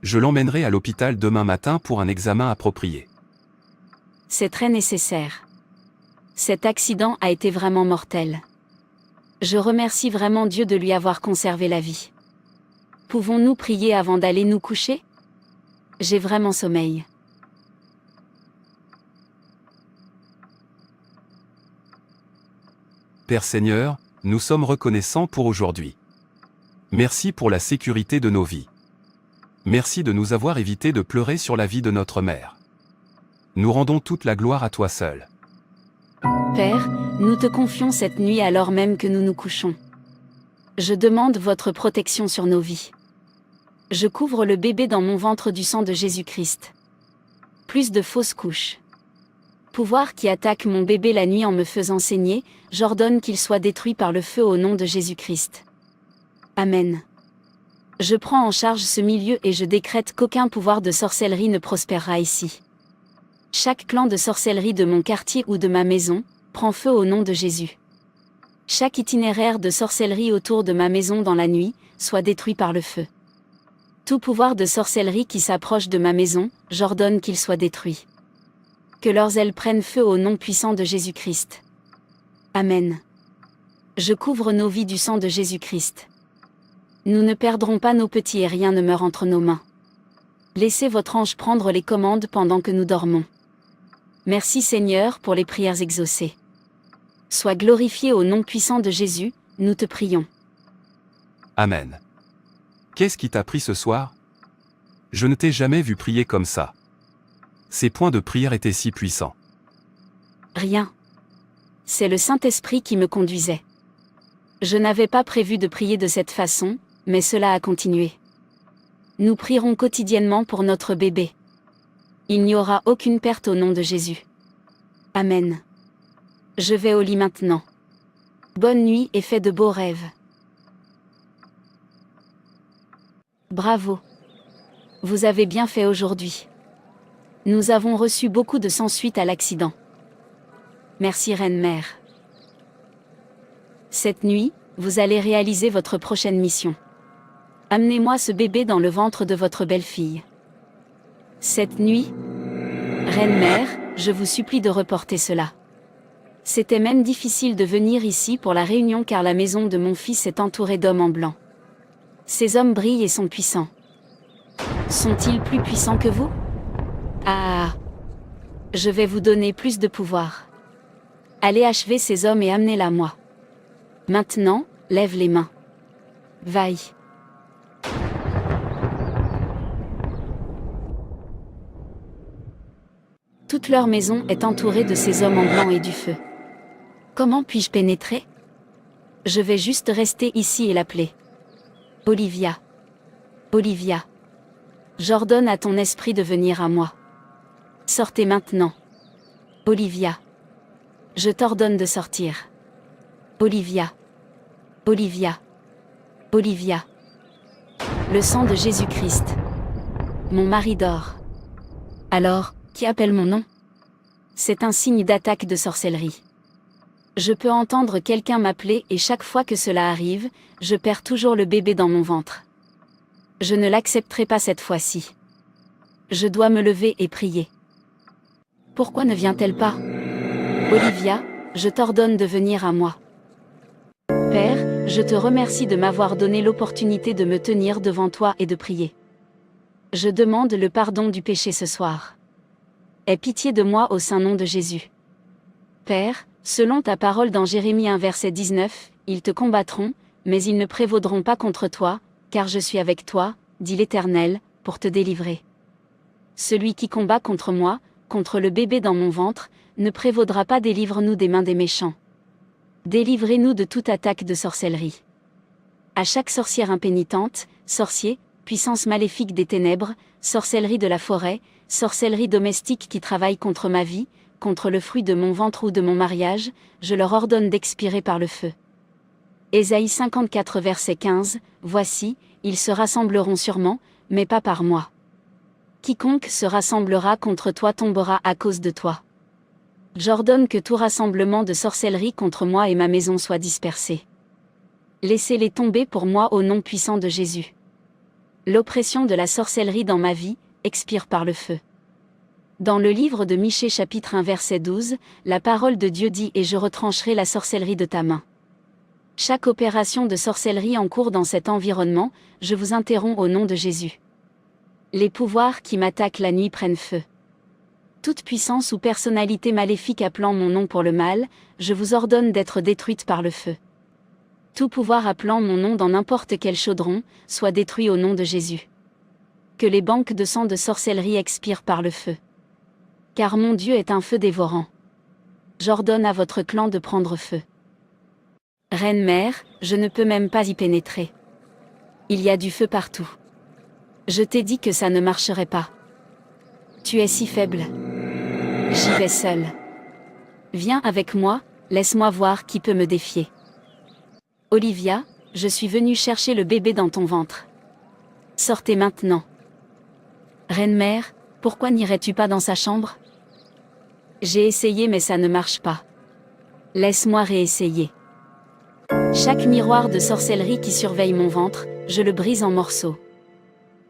Je l'emmènerai à l'hôpital demain matin pour un examen approprié. C'est très nécessaire. Cet accident a été vraiment mortel. Je remercie vraiment Dieu de lui avoir conservé la vie. Pouvons-nous prier avant d'aller nous coucher? J'ai vraiment sommeil. Père Seigneur, nous sommes reconnaissants pour aujourd'hui. Merci pour la sécurité de nos vies. Merci de nous avoir évité de pleurer sur la vie de notre mère. Nous rendons toute la gloire à toi seul. Père, nous te confions cette nuit alors même que nous nous couchons. Je demande votre protection sur nos vies. Je couvre le bébé dans mon ventre du sang de Jésus-Christ. Plus de fausses couches. Pouvoir qui attaque mon bébé la nuit en me faisant saigner, j'ordonne qu'il soit détruit par le feu au nom de Jésus-Christ. Amen. Je prends en charge ce milieu et je décrète qu'aucun pouvoir de sorcellerie ne prospérera ici. Chaque clan de sorcellerie de mon quartier ou de ma maison, prend feu au nom de Jésus. Chaque itinéraire de sorcellerie autour de ma maison dans la nuit, soit détruit par le feu. Tout pouvoir de sorcellerie qui s'approche de ma maison, j'ordonne qu'il soit détruit. Que leurs ailes prennent feu au nom puissant de Jésus-Christ. Amen. Je couvre nos vies du sang de Jésus-Christ. Nous ne perdrons pas nos petits et rien ne meurt entre nos mains. Laissez votre ange prendre les commandes pendant que nous dormons. Merci Seigneur pour les prières exaucées. Sois glorifié au nom puissant de Jésus, nous te prions. Amen. Qu'est-ce qui t'a pris ce soir? Je ne t'ai jamais vu prier comme ça. Ces points de prière étaient si puissants. Rien. C'est le Saint-Esprit qui me conduisait. Je n'avais pas prévu de prier de cette façon, mais cela a continué. Nous prierons quotidiennement pour notre bébé. Il n'y aura aucune perte au nom de Jésus. Amen. Je vais au lit maintenant. Bonne nuit et fais de beaux rêves. Bravo. Vous avez bien fait aujourd'hui. Nous avons reçu beaucoup de sang suite à l'accident. Merci Reine-Mère. Cette nuit, vous allez réaliser votre prochaine mission. Amenez-moi ce bébé dans le ventre de votre belle-fille. Cette nuit, Reine-Mère, je vous supplie de reporter cela. C'était même difficile de venir ici pour la réunion car la maison de mon fils est entourée d'hommes en blanc. Ces hommes brillent et sont puissants. Sont-ils plus puissants que vous? Ah! Je vais vous donner plus de pouvoir. Allez achever ces hommes et amenez-la moi. Maintenant, lève les mains. Vaille. Toute leur maison est entourée de ces hommes en blanc et du feu. Comment puis-je pénétrer? Je vais juste rester ici et l'appeler. Olivia. Olivia. J'ordonne à ton esprit de venir à moi. Sortez maintenant. Olivia. Je t'ordonne de sortir. Olivia. Olivia. Olivia. Le sang de Jésus-Christ. Mon mari dort. Alors, qui appelle mon nom? C'est un signe d'attaque de sorcellerie. Je peux entendre quelqu'un m'appeler et chaque fois que cela arrive, je perds toujours le bébé dans mon ventre. Je ne l'accepterai pas cette fois-ci. Je dois me lever et prier. Pourquoi ne vient-elle pas? Olivia, je t'ordonne de venir à moi. Père, je te remercie de m'avoir donné l'opportunité de me tenir devant toi et de prier. Je demande le pardon du péché ce soir. Aie pitié de moi au saint nom de Jésus. Père, selon ta parole dans Jérémie 1 verset 19, ils te combattront, mais ils ne prévaudront pas contre toi, car je suis avec toi, dit l'Éternel, pour te délivrer. Celui qui combat contre moi, contre le bébé dans mon ventre, ne prévaudra pas. Délivre-nous des mains des méchants. Délivrez-nous de toute attaque de sorcellerie. À chaque sorcière impénitente, sorcier, puissance maléfique des ténèbres, sorcellerie de la forêt, sorcellerie domestique qui travaille contre ma vie, contre le fruit de mon ventre ou de mon mariage, je leur ordonne d'expirer par le feu. Ésaïe 54 verset 15, Voici, ils se rassembleront sûrement, mais pas par moi. Quiconque se rassemblera contre toi tombera à cause de toi. J'ordonne que tout rassemblement de sorcellerie contre moi et ma maison soit dispersé. Laissez-les tomber pour moi au nom puissant de Jésus. L'oppression de la sorcellerie dans ma vie, expire par le feu. Dans le livre de Michée chapitre 1 verset 12, la parole de Dieu dit « Et je retrancherai la sorcellerie de ta main ». Chaque opération de sorcellerie en cours dans cet environnement, je vous interromps au nom de Jésus. Les pouvoirs qui m'attaquent la nuit prennent feu. Toute puissance ou personnalité maléfique appelant mon nom pour le mal, je vous ordonne d'être détruite par le feu. Tout pouvoir appelant mon nom dans n'importe quel chaudron, soit détruit au nom de Jésus. Que les banques de sang de sorcellerie expirent par le feu. Car mon Dieu est un feu dévorant. J'ordonne à votre clan de prendre feu. Reine-mère, je ne peux même pas y pénétrer. Il y a du feu partout. Je t'ai dit que ça ne marcherait pas. Tu es si faible. J'y vais seule. Viens avec moi, laisse-moi voir qui peut me défier. Olivia, je suis venue chercher le bébé dans ton ventre. Sortez maintenant. Reine-mère, pourquoi n'irais-tu pas dans sa chambre? J'ai essayé mais ça ne marche pas. Laisse-moi réessayer. Chaque miroir de sorcellerie qui surveille mon ventre, je le brise en morceaux.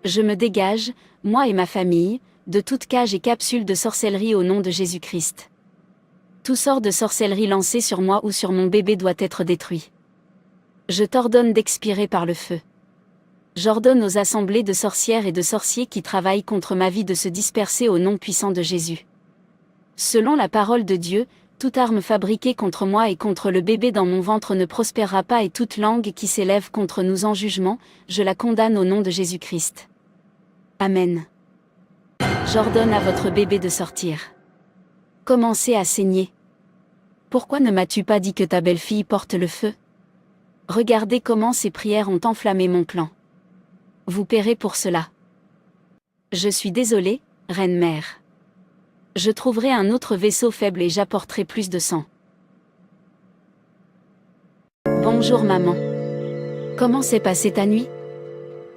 Je me dégage, moi et ma famille, de toute cage et capsule de sorcellerie au nom de Jésus-Christ. Tout sort de sorcellerie lancée sur moi ou sur mon bébé doit être détruit. Je t'ordonne d'expirer par le feu. J'ordonne aux assemblées de sorcières et de sorciers qui travaillent contre ma vie de se disperser au nom puissant de Jésus. Selon la parole de Dieu, toute arme fabriquée contre moi et contre le bébé dans mon ventre ne prospérera pas et toute langue qui s'élève contre nous en jugement, je la condamne au nom de Jésus-Christ. Amen. J'ordonne à votre bébé de sortir. Commencez à saigner. Pourquoi ne m'as-tu pas dit que ta belle-fille porte le feu? Regardez comment ces prières ont enflammé mon clan. Vous paierez pour cela. Je suis désolée, reine-mère. Je trouverai un autre vaisseau faible et j'apporterai plus de sang. Bonjour maman. Comment s'est passée ta nuit?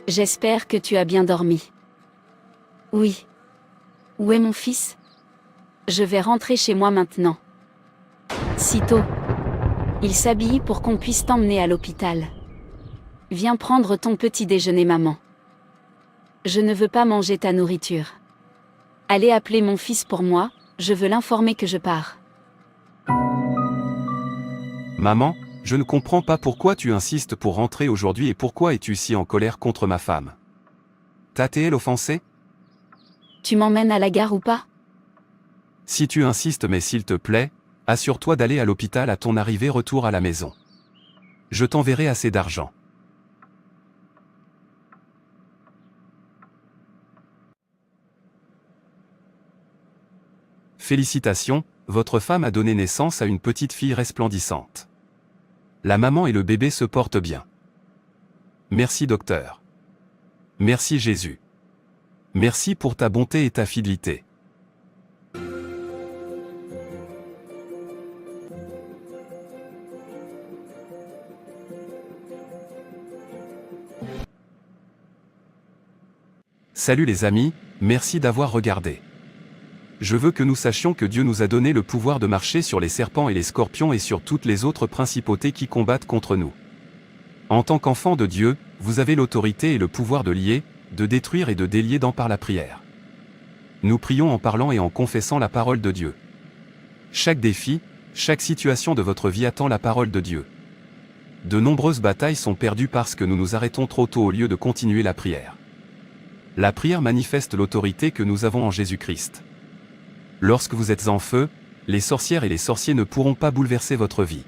J'espère que tu as bien dormi. Oui. Où est mon fils? Je vais rentrer chez moi maintenant. Sitôt. Il s'habille pour qu'on puisse t'emmener à l'hôpital. Viens prendre ton petit déjeuner maman. Je ne veux pas manger ta nourriture. Allez appeler mon fils pour moi, je veux l'informer que je pars. Maman, je ne comprends pas pourquoi tu insistes pour rentrer aujourd'hui et pourquoi es-tu si en colère contre ma femme. T'a-t-elle offensé? Tu m'emmènes à la gare ou pas? Si tu insistes mais s'il te plaît, assure-toi d'aller à l'hôpital à ton arrivée retour à la maison. Je t'enverrai assez d'argent. Félicitations, votre femme a donné naissance à une petite fille resplendissante. La maman et le bébé se portent bien. Merci docteur. Merci Jésus. Merci pour ta bonté et ta fidélité. Salut les amis, merci d'avoir regardé. je veux que nous sachions que Dieu nous a donné le pouvoir de marcher sur les serpents et les scorpions et sur toutes les autres principautés qui combattent contre nous. En tant qu'enfant de Dieu, vous avez l'autorité et le pouvoir de lier, de détruire et de délier par la prière. Nous prions en parlant et en confessant la parole de Dieu. Chaque défi, chaque situation de votre vie attend la parole de Dieu. De nombreuses batailles sont perdues parce que nous nous arrêtons trop tôt au lieu de continuer la prière. La prière manifeste l'autorité que nous avons en Jésus-Christ. Lorsque vous êtes en feu, les sorcières et les sorciers ne pourront pas bouleverser votre vie.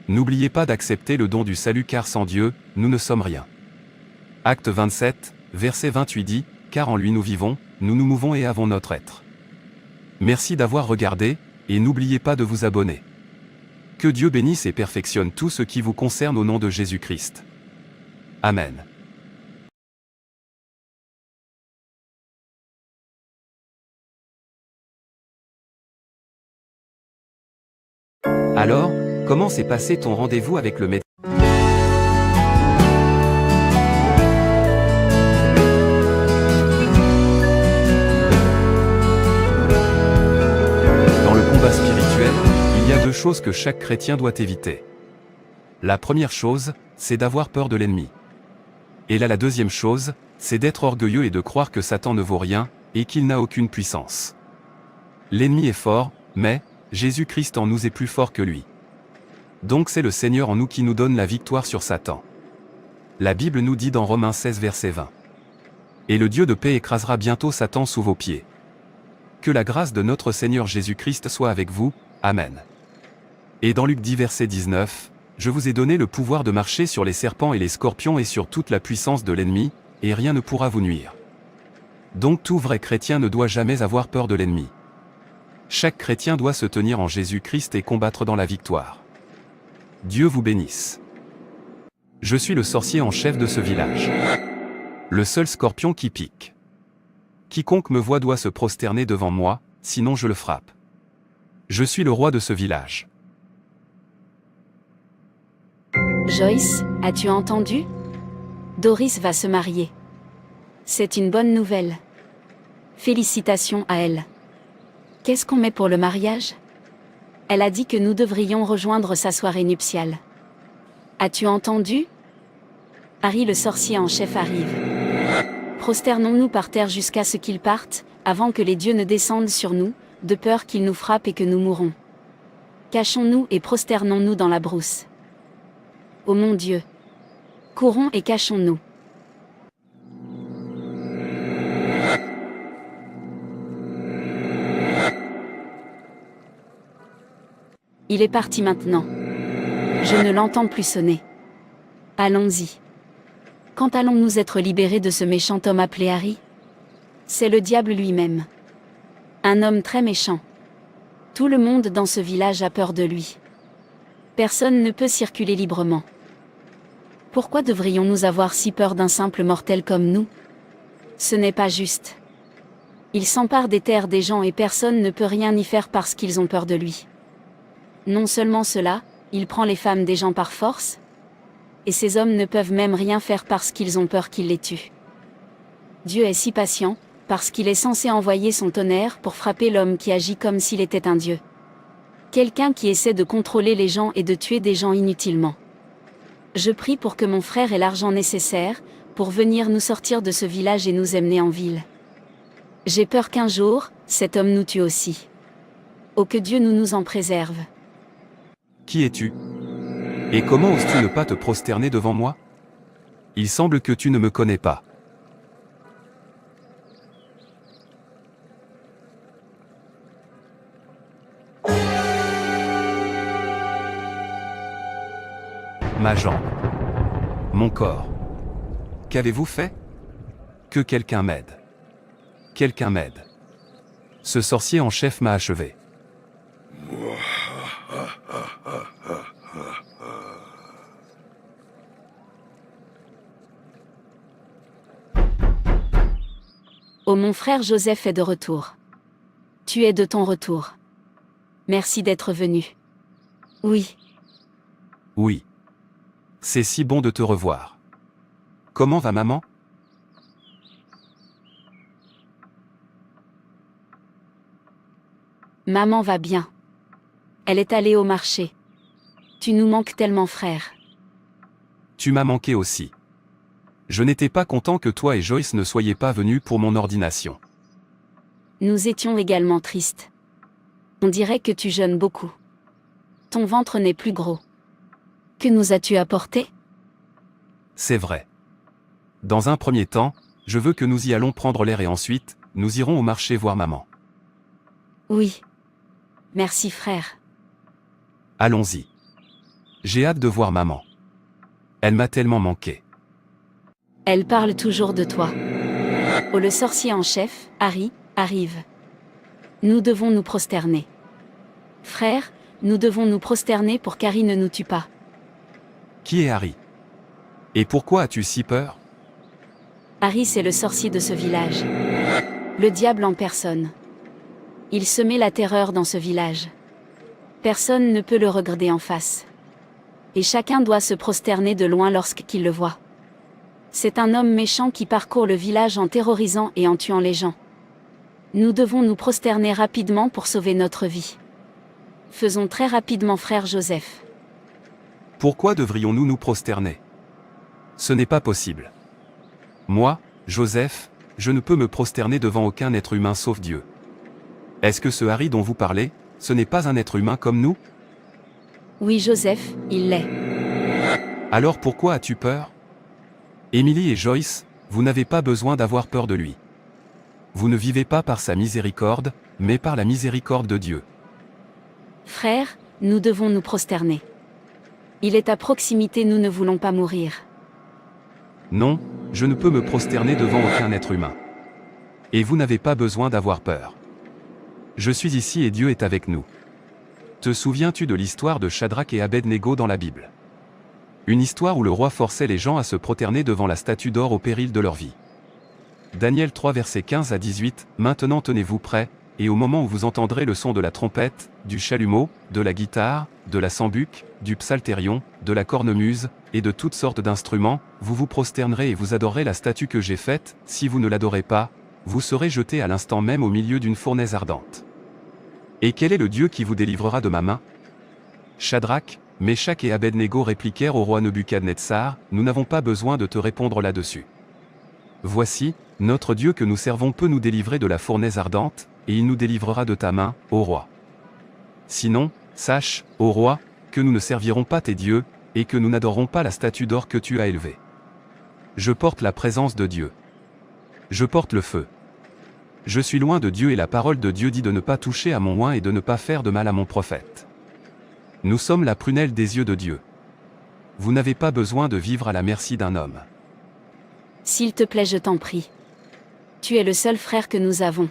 N'oubliez pas d'accepter le don du salut car sans Dieu, nous ne sommes rien. Acte 27, verset 28 dit, « Car en lui nous vivons, nous nous mouvons et avons notre être. » Merci d'avoir regardé, et n'oubliez pas de vous abonner. Que Dieu bénisse et perfectionne tout ce qui vous concerne au nom de Jésus-Christ. Amen. Alors, comment s'est passé ton rendez-vous avec le médecin? Dans le combat spirituel, il y a deux choses que chaque chrétien doit éviter. La première chose, c'est d'avoir peur de l'ennemi. Et là, la deuxième chose, c'est d'être orgueilleux et de croire que Satan ne vaut rien, et qu'il n'a aucune puissance. L'ennemi est fort, mais Jésus-Christ en nous est plus fort que lui. Donc c'est le Seigneur en nous qui nous donne la victoire sur Satan. La Bible nous dit dans Romains 16 verset 20. Et le Dieu de paix écrasera bientôt Satan sous vos pieds. Que la grâce de notre Seigneur Jésus-Christ soit avec vous, Amen. Et dans Luc 10 verset 19, je vous ai donné le pouvoir de marcher sur les serpents et les scorpions et sur toute la puissance de l'ennemi, et rien ne pourra vous nuire. Donc tout vrai chrétien ne doit jamais avoir peur de l'ennemi. Chaque chrétien doit se tenir en Jésus-Christ et combattre dans la victoire. Dieu vous bénisse. Je suis le sorcier en chef de ce village. Le seul scorpion qui pique. Quiconque me voit doit se prosterner devant moi, sinon je le frappe. Je suis le roi de ce village. Joyce, as-tu entendu? Doris va se marier. C'est une bonne nouvelle. Félicitations à elle. Qu'est-ce qu'on met pour le mariage? Elle a dit que nous devrions rejoindre sa soirée nuptiale. As-tu entendu? Harry le sorcier en chef arrive. Prosternons-nous par terre jusqu'à ce qu'il parte, avant que les dieux ne descendent sur nous, de peur qu'ils nous frappent et que nous mourrons. Cachons-nous et prosternons-nous dans la brousse. Ô mon Dieu! Courons et cachons-nous. Il est parti maintenant. Je ne l'entends plus sonner. Allons-y. Quand allons-nous être libérés de ce méchant homme appelé Harry? C'est le diable lui-même. Un homme très méchant. Tout le monde dans ce village a peur de lui. Personne ne peut circuler librement. Pourquoi devrions-nous avoir si peur d'un simple mortel comme nous? Ce n'est pas juste. Il s'empare des terres des gens et personne ne peut rien y faire parce qu'ils ont peur de lui. Non seulement cela, il prend les femmes des gens par force, et ces hommes ne peuvent même rien faire parce qu'ils ont peur qu'il les tue. Dieu est si patient, parce qu'il est censé envoyer son tonnerre pour frapper l'homme qui agit comme s'il était un dieu. Quelqu'un qui essaie de contrôler les gens et de tuer des gens inutilement. Je prie pour que mon frère ait l'argent nécessaire, pour venir nous sortir de ce village et nous emmener en ville. J'ai peur qu'un jour, cet homme nous tue aussi. Oh que Dieu nous en préserve. Qui es-tu? Et comment oses-tu ne pas te prosterner devant moi? Il semble que tu ne me connais pas. Ma jambe. Mon corps. Qu'avez-vous fait? Que quelqu'un m'aide. Quelqu'un m'aide. Ce sorcier en chef m'a achevé. Oh mon frère Joseph est de retour. Tu es de ton retour. Merci d'être venu. Oui. Oui. C'est si bon de te revoir. Comment va maman? Maman va bien. Elle est allée au marché. Tu nous manques tellement, frère. Tu m'as manqué aussi. Je n'étais pas content que toi et Joyce ne soyez pas venus pour mon ordination. Nous étions également tristes. On dirait que tu jeûnes beaucoup. Ton ventre n'est plus gros. Que nous as-tu apporté? C'est vrai. Dans un premier temps, je veux que nous y allons prendre l'air et ensuite, nous irons au marché voir maman. Oui. Merci, frère. Allons-y. J'ai hâte de voir maman. Elle m'a tellement manqué. Elle parle toujours de toi. Oh, le sorcier en chef, Harry, arrive. Nous devons nous prosterner. Frère, nous devons nous prosterner pour qu'Harry ne nous tue pas. Qui est Harry? Et pourquoi as-tu si peur? Harry, c'est le sorcier de ce village. Le diable en personne. Il semait la terreur dans ce village. Personne ne peut le regarder en face. Et chacun doit se prosterner de loin lorsqu'il le voit. C'est un homme méchant qui parcourt le village en terrorisant et en tuant les gens. Nous devons nous prosterner rapidement pour sauver notre vie. Faisons très rapidement, frère Joseph. Pourquoi devrions-nous nous prosterner? Ce n'est pas possible. Moi, Joseph, je ne peux me prosterner devant aucun être humain sauf Dieu. Est-ce que ce Harry dont vous parlez, ce n'est pas un être humain comme nous? Oui, Joseph, il l'est. Alors pourquoi as-tu peur? Émilie et Joyce, vous n'avez pas besoin d'avoir peur de lui. Vous ne vivez pas par sa miséricorde, mais par la miséricorde de Dieu. Frère, nous devons nous prosterner. Il est à proximité, nous ne voulons pas mourir. Non, je ne peux me prosterner devant aucun être humain. Et vous n'avez pas besoin d'avoir peur. Je suis ici et Dieu est avec nous. Te souviens-tu de l'histoire de Shadrach et Abed-Négo dans la Bible? Une histoire où le roi forçait les gens à se prosterner devant la statue d'or au péril de leur vie. Daniel 3 versets 15 à 18, maintenant tenez-vous prêts, et au moment où vous entendrez le son de la trompette, du chalumeau, de la guitare, de la sambuc, du psalterion, de la cornemuse, et de toutes sortes d'instruments, vous vous prosternerez et vous adorerez la statue que j'ai faite. Si vous ne l'adorez pas, vous serez jeté à l'instant même au milieu d'une fournaise ardente. Et quel est le Dieu qui vous délivrera de ma main? Shadrach, Meshach et Abed-Négo répliquèrent au roi Nebuchadnezzar, nous n'avons pas besoin de te répondre là-dessus. Voici, notre Dieu que nous servons peut nous délivrer de la fournaise ardente, et il nous délivrera de ta main, ô roi. Sinon, sache, ô roi, que nous ne servirons pas tes dieux, et que nous n'adorerons pas la statue d'or que tu as élevée. Je porte la présence de Dieu. Je porte le feu. Je suis loin de Dieu et la parole de Dieu dit de ne pas toucher à mon oint et de ne pas faire de mal à mon prophète. Nous sommes la prunelle des yeux de Dieu. Vous n'avez pas besoin de vivre à la merci d'un homme. S'il te plaît, je t'en prie. Tu es le seul frère que nous avons.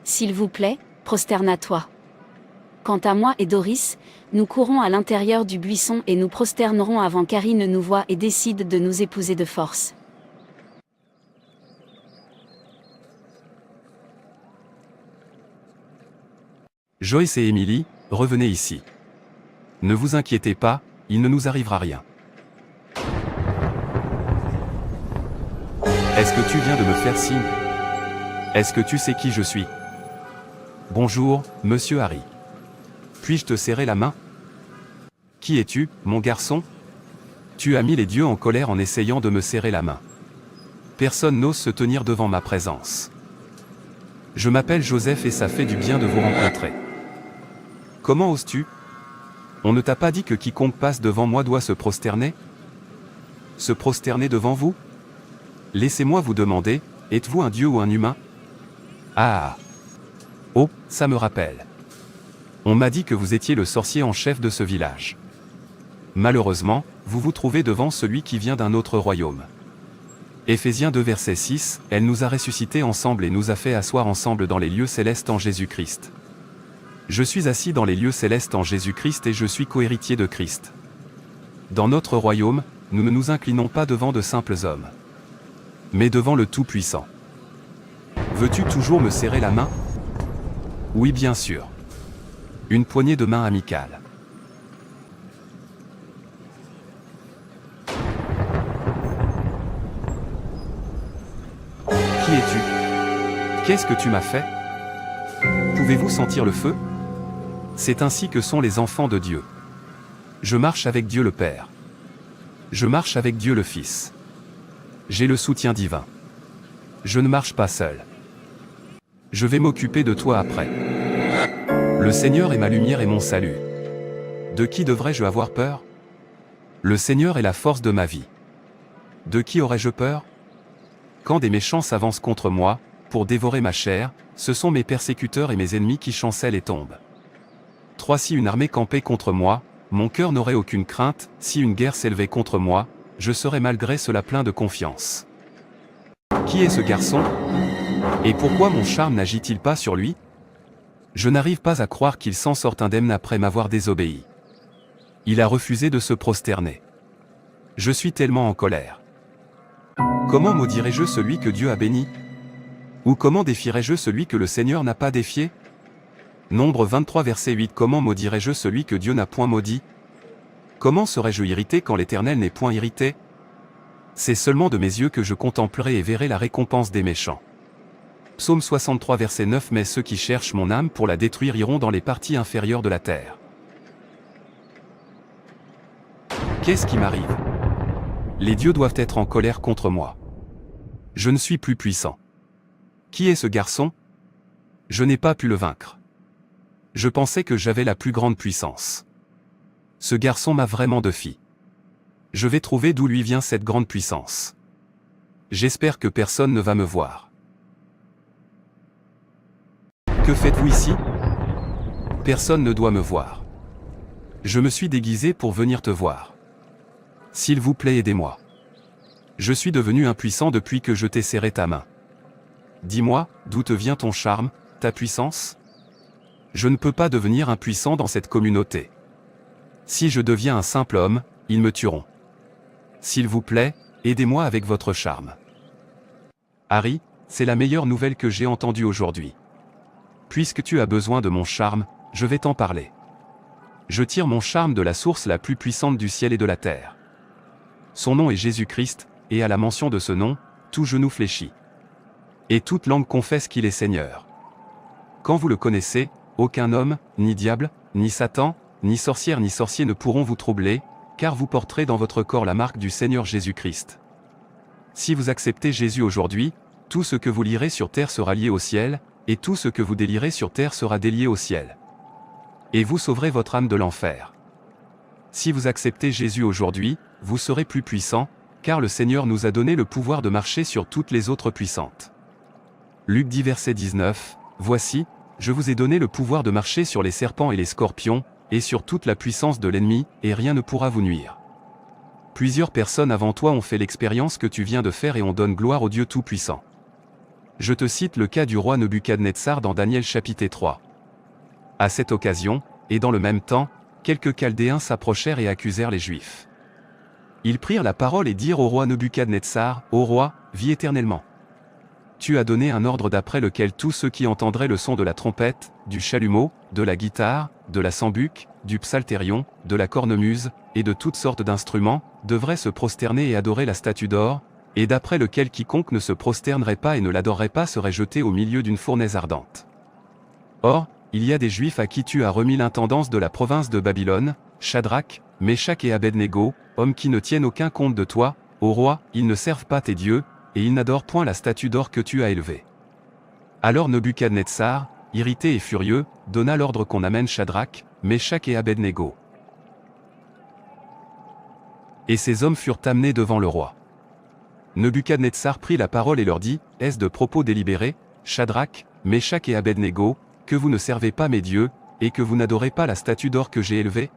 S'il vous plaît, prosterne-toi. Quant à moi et Doris, nous courons à l'intérieur du buisson et nous prosternerons avant qu'Harry ne nous voie et décide de nous épouser de force. Joyce et Émilie, revenez ici. Ne vous inquiétez pas, il ne nous arrivera rien. Est-ce que tu viens de me faire signe? Est-ce que tu sais qui je suis? Bonjour, monsieur Harry. Puis-je te serrer la main? Qui es-tu, mon garçon? Tu as mis les dieux en colère en essayant de me serrer la main. Personne n'ose se tenir devant ma présence. Je m'appelle Joseph et ça fait du bien de vous rencontrer. Comment oses-tu? On ne t'a pas dit que quiconque passe devant moi doit se prosterner? Se prosterner devant vous? Laissez-moi vous demander, êtes-vous un dieu ou un humain? Ah! Oh, ça me rappelle. On m'a dit que vous étiez le sorcier en chef de ce village. Malheureusement, vous vous trouvez devant celui qui vient d'un autre royaume. Éphésiens 2 verset 6, elle nous a ressuscités ensemble et nous a fait asseoir ensemble dans les lieux célestes en Jésus-Christ. Je suis assis dans les lieux célestes en Jésus-Christ et je suis cohéritier de Christ. Dans notre royaume, nous ne nous inclinons pas devant de simples hommes, mais devant le Tout-Puissant. Veux-tu toujours me serrer la main? Oui, bien sûr. Une poignée de main amicale. Qui es-tu? Qu'est-ce que tu m'as fait? Pouvez-vous sentir le feu? C'est ainsi que sont les enfants de Dieu. Je marche avec Dieu le Père. Je marche avec Dieu le Fils. J'ai le soutien divin. Je ne marche pas seul. Je vais m'occuper de toi après. Le Seigneur est ma lumière et mon salut. De qui devrais-je avoir peur? Le Seigneur est la force de ma vie. De qui aurais-je peur? Quand des méchants s'avancent contre moi, pour dévorer ma chair, ce sont mes persécuteurs et mes ennemis qui chancellent et tombent. 3. Si une armée campait contre moi, mon cœur n'aurait aucune crainte, si une guerre s'élevait contre moi, je serais malgré cela plein de confiance. Qui est ce garçon? Et pourquoi mon charme n'agit-il pas sur lui? Je n'arrive pas à croire qu'il s'en sorte indemne après m'avoir désobéi. Il a refusé de se prosterner. Je suis tellement en colère. Comment maudirais-je celui que Dieu a béni? Ou comment défierais-je celui que le Seigneur n'a pas défié? Nombre 23 verset 8. Comment maudirais-je celui que Dieu n'a point maudit? Comment serais-je irrité quand l'Éternel n'est point irrité? C'est seulement de mes yeux que je contemplerai et verrai la récompense des méchants. Psaume 63 verset 9. Mais ceux qui cherchent mon âme pour la détruire iront dans les parties inférieures de la terre. Qu'est-ce qui m'arrive? Les dieux doivent être en colère contre moi. Je ne suis plus puissant. Qui est ce garçon? Je n'ai pas pu le vaincre. Je pensais que j'avais la plus grande puissance. Ce garçon m'a vraiment défié. Je vais trouver d'où lui vient cette grande puissance. J'espère que personne ne va me voir. Que faites-vous ici? Personne ne doit me voir. Je me suis déguisé pour venir te voir. S'il vous plaît, aidez-moi. Je suis devenu impuissant depuis que je t'ai serré ta main. Dis-moi, d'où te vient ton charme, ta puissance? Je ne peux pas devenir impuissant dans cette communauté. Si je deviens un simple homme, ils me tueront. S'il vous plaît, aidez-moi avec votre charme. Harry, c'est la meilleure nouvelle que j'ai entendue aujourd'hui. Puisque tu as besoin de mon charme, je vais t'en parler. Je tire mon charme de la source la plus puissante du ciel et de la terre. Son nom est Jésus-Christ, et à la mention de ce nom, tout genou fléchit. Et toute langue confesse qu'il est Seigneur. Quand vous le connaissez, aucun homme, ni diable, ni Satan, ni sorcière ni sorcier ne pourront vous troubler, car vous porterez dans votre corps la marque du Seigneur Jésus-Christ. Si vous acceptez Jésus aujourd'hui, tout ce que vous lirez sur terre sera lié au ciel, et tout ce que vous délirez sur terre sera délié au ciel. Et vous sauverez votre âme de l'enfer. Si vous acceptez Jésus aujourd'hui, vous serez plus puissant, car le Seigneur nous a donné le pouvoir de marcher sur toutes les autres puissantes. Luc 10 verset 19, Voici, je vous ai donné le pouvoir de marcher sur les serpents et les scorpions, et sur toute la puissance de l'ennemi, et rien ne pourra vous nuire. Plusieurs personnes avant toi ont fait l'expérience que tu viens de faire et on donne gloire au Dieu Tout-Puissant. Je te cite le cas du roi Nebuchadnezzar dans Daniel chapitre 3. À cette occasion, et dans le même temps, quelques Chaldéens s'approchèrent et accusèrent les Juifs. Ils prirent la parole et dirent au roi Nebuchadnezzar, « Ô roi, vis éternellement. Tu as donné un ordre d'après lequel tous ceux qui entendraient le son de la trompette, du chalumeau, de la guitare, de la sambuc, du psalterion, de la cornemuse, et de toutes sortes d'instruments, devraient se prosterner et adorer la statue d'or, et d'après lequel quiconque ne se prosternerait pas et ne l'adorerait pas serait jeté au milieu d'une fournaise ardente. Or, il y a des Juifs à qui tu as remis l'intendance de la province de Babylone, Shadrach, Meshach et Abednego, hommes qui ne tiennent aucun compte de toi, ô roi, ils ne servent pas tes dieux, et ils n'adorent point la statue d'or que tu as élevée. Alors Nebuchadnezzar, irrité et furieux, donna l'ordre qu'on amène Shadrach, Meshach et Abednego. Et ces hommes furent amenés devant le roi. Nebuchadnezzar prit la parole et leur dit, « Est-ce de propos délibérés, Shadrach, Meshach et Abednego, que vous ne servez pas mes dieux, et que vous n'adorez pas la statue d'or que j'ai élevée?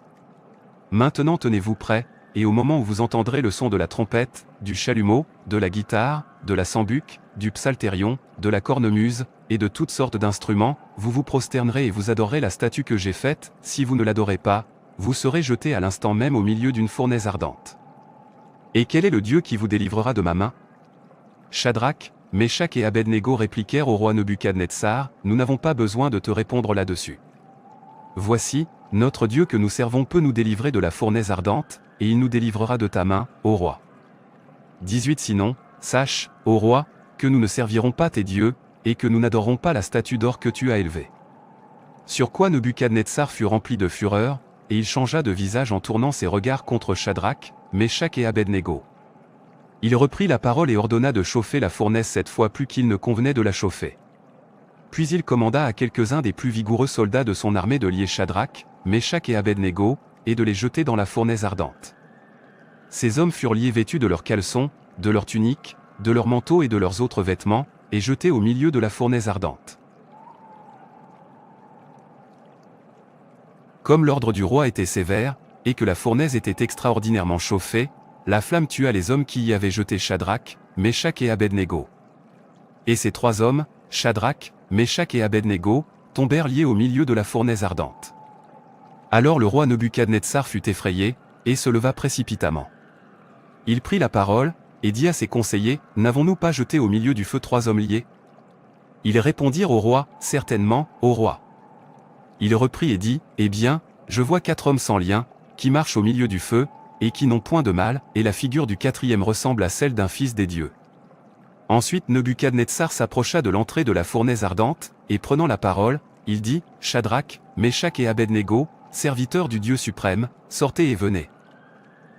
Maintenant tenez-vous prêts, et au moment où vous entendrez le son de la trompette, du chalumeau, de la guitare, de la sambuc, du psalterion, de la cornemuse, et de toutes sortes d'instruments, vous vous prosternerez et vous adorerez la statue que j'ai faite, si vous ne l'adorez pas, vous serez jetés à l'instant même au milieu d'une fournaise ardente. Et quel est le Dieu qui vous délivrera de ma main? Shadrach, Meshach et Abednego répliquèrent au roi Nebuchadnezzar, nous n'avons pas besoin de te répondre là-dessus. Voici, notre Dieu que nous servons peut nous délivrer de la fournaise ardente, et il nous délivrera de ta main, ô roi. 18 Sinon, sache, ô roi, que nous ne servirons pas tes dieux, et que nous n'adorerons pas la statue d'or que tu as élevée. Sur quoi Nebuchadnezzar fut rempli de fureur, et il changea de visage en tournant ses regards contre Shadrach, Meshach et Abednego. Il reprit la parole et ordonna de chauffer la fournaise 7 fois plus qu'il ne convenait de la chauffer. Puis il commanda à quelques-uns des plus vigoureux soldats de son armée de lier Shadrach, Meshach et Abednego, et de les jeter dans la fournaise ardente. Ces hommes furent liés vêtus de leurs caleçons, de leurs tuniques, de leurs manteaux et de leurs autres vêtements, et jetés au milieu de la fournaise ardente. Comme l'ordre du roi était sévère, et que la fournaise était extraordinairement chauffée, la flamme tua les hommes qui y avaient jeté Shadrach, Meshach et Abednego. Et ces 3 hommes, Shadrach, Meshach et Abednego, tombèrent liés au milieu de la fournaise ardente. Alors le roi Nebuchadnezzar fut effrayé, et se leva précipitamment. Il prit la parole, et dit à ses conseillers, « N'avons-nous pas jeté au milieu du feu 3 hommes liés ?» Ils répondirent au roi, « Certainement, au roi. » Il reprit et dit, « Eh bien, je vois 4 hommes sans lien, qui marchent au milieu du feu, et qui n'ont point de mal, et la figure du 4e ressemble à celle d'un fils des dieux. » Ensuite Nebuchadnezzar s'approcha de l'entrée de la fournaise ardente, et prenant la parole, il dit, « Shadrach, Meshach et Abednego, serviteurs du Dieu suprême, sortez et venez. »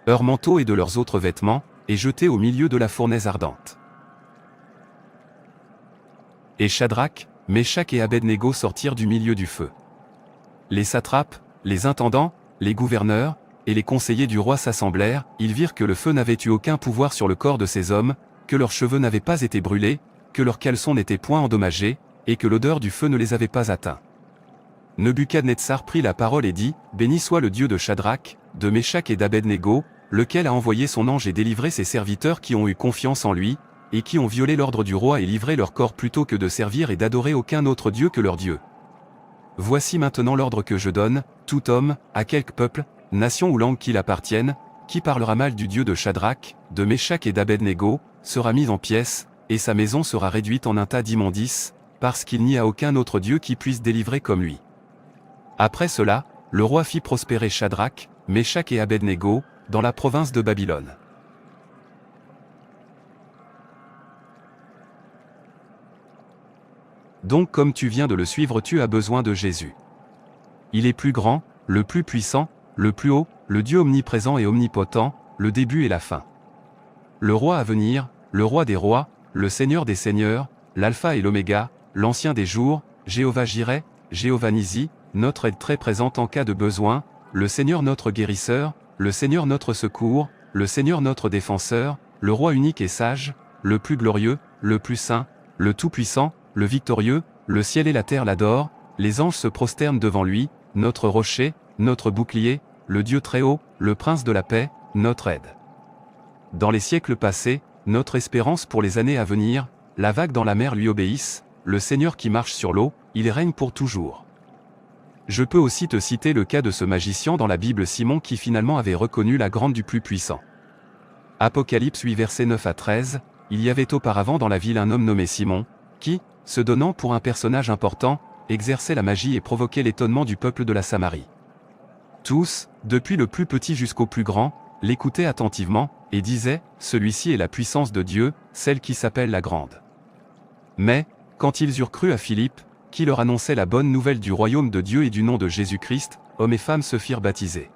Leurs manteaux et de leurs autres vêtements, et jetés au milieu de la fournaise ardente. Et Shadrach, Meshach et Abednego sortirent du milieu du feu. Les satrapes, les intendants, les gouverneurs, et les conseillers du roi s'assemblèrent, ils virent que le feu n'avait eu aucun pouvoir sur le corps de ces hommes, que leurs cheveux n'avaient pas été brûlés, que leurs caleçons n'étaient point endommagés, et que l'odeur du feu ne les avait pas atteints. Nebuchadnezzar prit la parole et dit, « Béni soit le Dieu de Shadrach, de Meshach et d'Abednego, lequel a envoyé son ange et délivré ses serviteurs qui ont eu confiance en lui, et qui ont violé l'ordre du roi et livré leur corps plutôt que de servir et d'adorer aucun autre Dieu que leur Dieu. Voici maintenant l'ordre que je donne, tout homme, à quelque peuple, nation ou langue qu'il appartienne, qui parlera mal du Dieu de Shadrach, de Meshach et d'Abednego, sera mis en pièces, et sa maison sera réduite en un tas d'immondices, parce qu'il n'y a aucun autre Dieu qui puisse délivrer comme lui. » Après cela, le roi fit prospérer Shadrach, Meshach et Abednego, dans la province de Babylone. Donc comme tu viens de le suivre, tu as besoin de Jésus. Il est plus grand, le plus puissant, le plus haut, le Dieu omniprésent et omnipotent, le début et la fin. Le roi à venir, le roi des rois, le Seigneur des seigneurs, l'alpha et l'oméga, l'ancien des jours, Jéhovah Jireh, Jéhovah Nisi, notre aide très présente en cas de besoin, le Seigneur notre guérisseur, le Seigneur notre secours, le Seigneur notre défenseur, le roi unique et sage, le plus glorieux, le plus saint, le tout-puissant, le victorieux, le ciel et la terre l'adorent, les anges se prosternent devant lui, notre rocher, notre bouclier, le Dieu très haut, le prince de la paix, notre aide. Dans les siècles passés, notre espérance pour les années à venir, la vague dans la mer lui obéisse, le Seigneur qui marche sur l'eau, il règne pour toujours. Je peux aussi te citer le cas de ce magicien dans la Bible, Simon, qui finalement avait reconnu la grande du plus puissant. Apocalypse 8 versets 9 à 13, il y avait auparavant dans la ville un homme nommé Simon, qui, se donnant pour un personnage important, exerçait la magie et provoquait l'étonnement du peuple de la Samarie. Tous, depuis le plus petit jusqu'au plus grand, l'écoutaient attentivement, et disaient, « Celui-ci est la puissance de Dieu, celle qui s'appelle la grande. » Mais, quand ils eurent cru à Philippe, qui leur annonçait la bonne nouvelle du royaume de Dieu et du nom de Jésus-Christ, hommes et femmes se firent baptiser.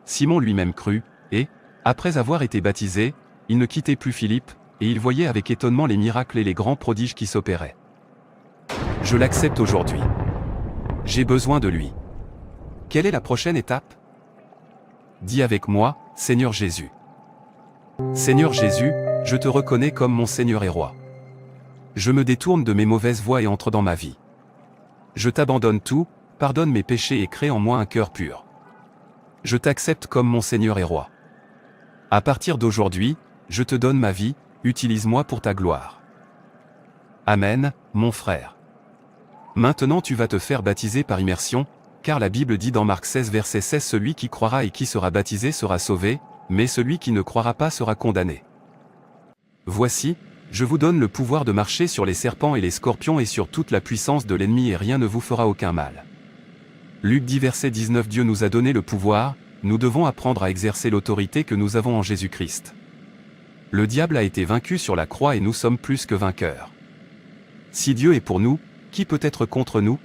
Simon lui-même crut, et, après avoir été baptisé, il ne quittait plus Philippe, et il voyait avec étonnement les miracles et les grands prodiges qui s'opéraient. Je l'accepte aujourd'hui. J'ai besoin de lui. Quelle est la prochaine étape? Dis avec moi, Seigneur Jésus. Seigneur Jésus, je te reconnais comme mon Seigneur et Roi. Je me détourne de mes mauvaises voies et entre dans ma vie. Je t'abandonne tout, pardonne mes péchés et crée en moi un cœur pur. Je t'accepte comme mon Seigneur et Roi. À partir d'aujourd'hui, je te donne ma vie, utilise-moi pour ta gloire. Amen, mon frère. Maintenant tu vas te faire baptiser par immersion, car la Bible dit dans Marc 16 verset 16 « Celui qui croira et qui sera baptisé sera sauvé, mais celui qui ne croira pas sera condamné. » Voici, je vous donne le pouvoir de marcher sur les serpents et les scorpions et sur toute la puissance de l'ennemi et rien ne vous fera aucun mal. Luc 10 verset 19 Dieu nous a donné le pouvoir, nous devons apprendre à exercer l'autorité que nous avons en Jésus-Christ. Le diable a été vaincu sur la croix et nous sommes plus que vainqueurs. Si Dieu est pour nous, qui peut être contre nous?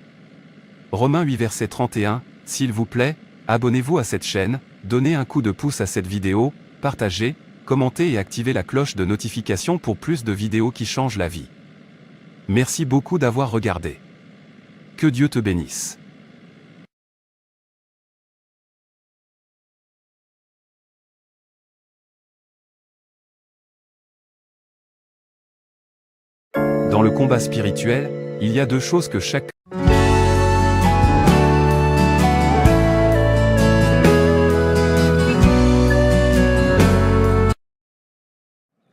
Romains 8 verset 31, s'il vous plaît, abonnez-vous à cette chaîne, donnez un coup de pouce à cette vidéo, partagez, commentez et activez la cloche de notification pour plus de vidéos qui changent la vie. Merci beaucoup d'avoir regardé. Que Dieu te bénisse. Dans le combat spirituel, il y a deux choses que chaque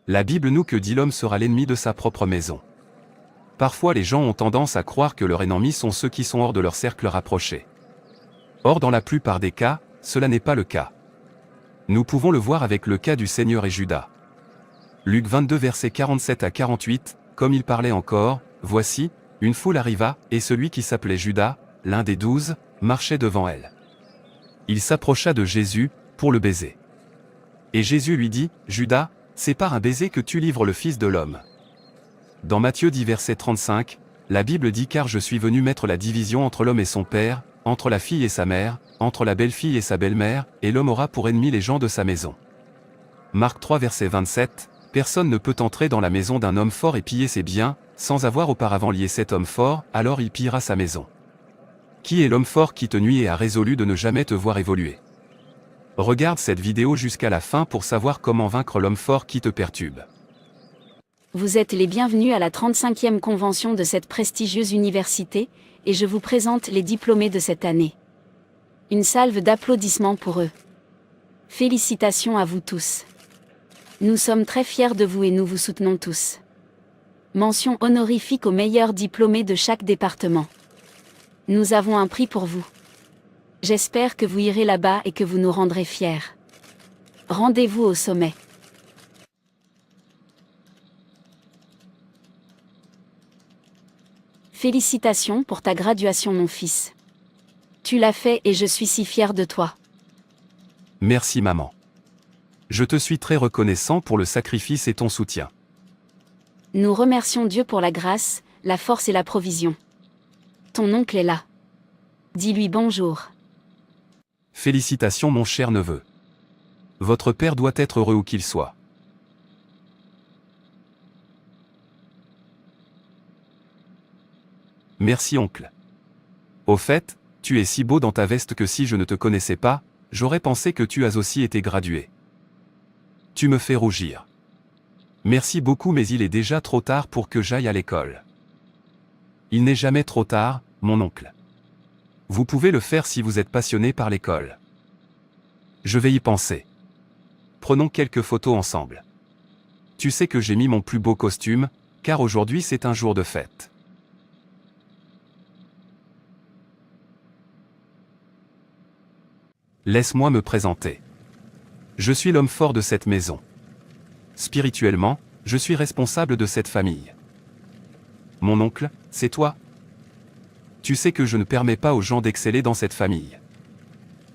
La Bible nous que dit l'homme sera l'ennemi de sa propre maison. Parfois les gens ont tendance à croire que leurs ennemis sont ceux qui sont hors de leur cercle rapproché. Or dans la plupart des cas, cela n'est pas le cas. Nous pouvons le voir avec le cas du Seigneur et Judas. Luc 22 versets 47 à 48, comme il parlait encore, voici, une foule arriva, et celui qui s'appelait Judas, l'un des 12, marchait devant elle. Il s'approcha de Jésus, pour le baiser. Et Jésus lui dit, Judas, c'est par un baiser que tu livres le Fils de l'homme. Dans Matthieu 10 verset 35, la Bible dit car je suis venu mettre la division entre l'homme et son père, entre la fille et sa mère, entre la belle-fille et sa belle-mère, et l'homme aura pour ennemi les gens de sa maison. Marc 3 verset 27, personne ne peut entrer dans la maison d'un homme fort et piller ses biens, sans avoir auparavant lié cet homme fort, alors il pillera sa maison. Qui est l'homme fort qui te nuit et a résolu de ne jamais te voir évoluer? Regarde cette vidéo jusqu'à la fin pour savoir comment vaincre l'homme fort qui te perturbe. Vous êtes les bienvenus à la 35e convention de cette prestigieuse université, et je vous présente les diplômés de cette année. Une salve d'applaudissements pour eux. Félicitations à vous tous. Nous sommes très fiers de vous et nous vous soutenons tous. Mention honorifique aux meilleurs diplômés de chaque département. Nous avons un prix pour vous. J'espère que vous irez là-bas et que vous nous rendrez fiers. Rendez-vous au sommet. Félicitations pour ta graduation mon fils. Tu l'as fait et je suis si fier de toi. Merci maman. Je te suis très reconnaissant pour le sacrifice et ton soutien. Nous remercions Dieu pour la grâce, la force et la provision. Ton oncle est là. Dis-lui bonjour. Félicitations mon cher neveu. Votre père doit être heureux où qu'il soit. Merci oncle. Au fait, tu es si beau dans ta veste que si je ne te connaissais pas, j'aurais pensé que tu as aussi été gradué. Tu me fais rougir. Merci beaucoup mais il est déjà trop tard pour que j'aille à l'école. Il n'est jamais trop tard, mon oncle. Vous pouvez le faire si vous êtes passionné par l'école. Je vais y penser. Prenons quelques photos ensemble. Tu sais que j'ai mis mon plus beau costume, car aujourd'hui c'est un jour de fête. Laisse-moi me présenter. Je suis l'homme fort de cette maison. Spirituellement, je suis responsable de cette famille. Mon oncle, c'est toi. Tu sais que je ne permets pas aux gens d'exceller dans cette famille.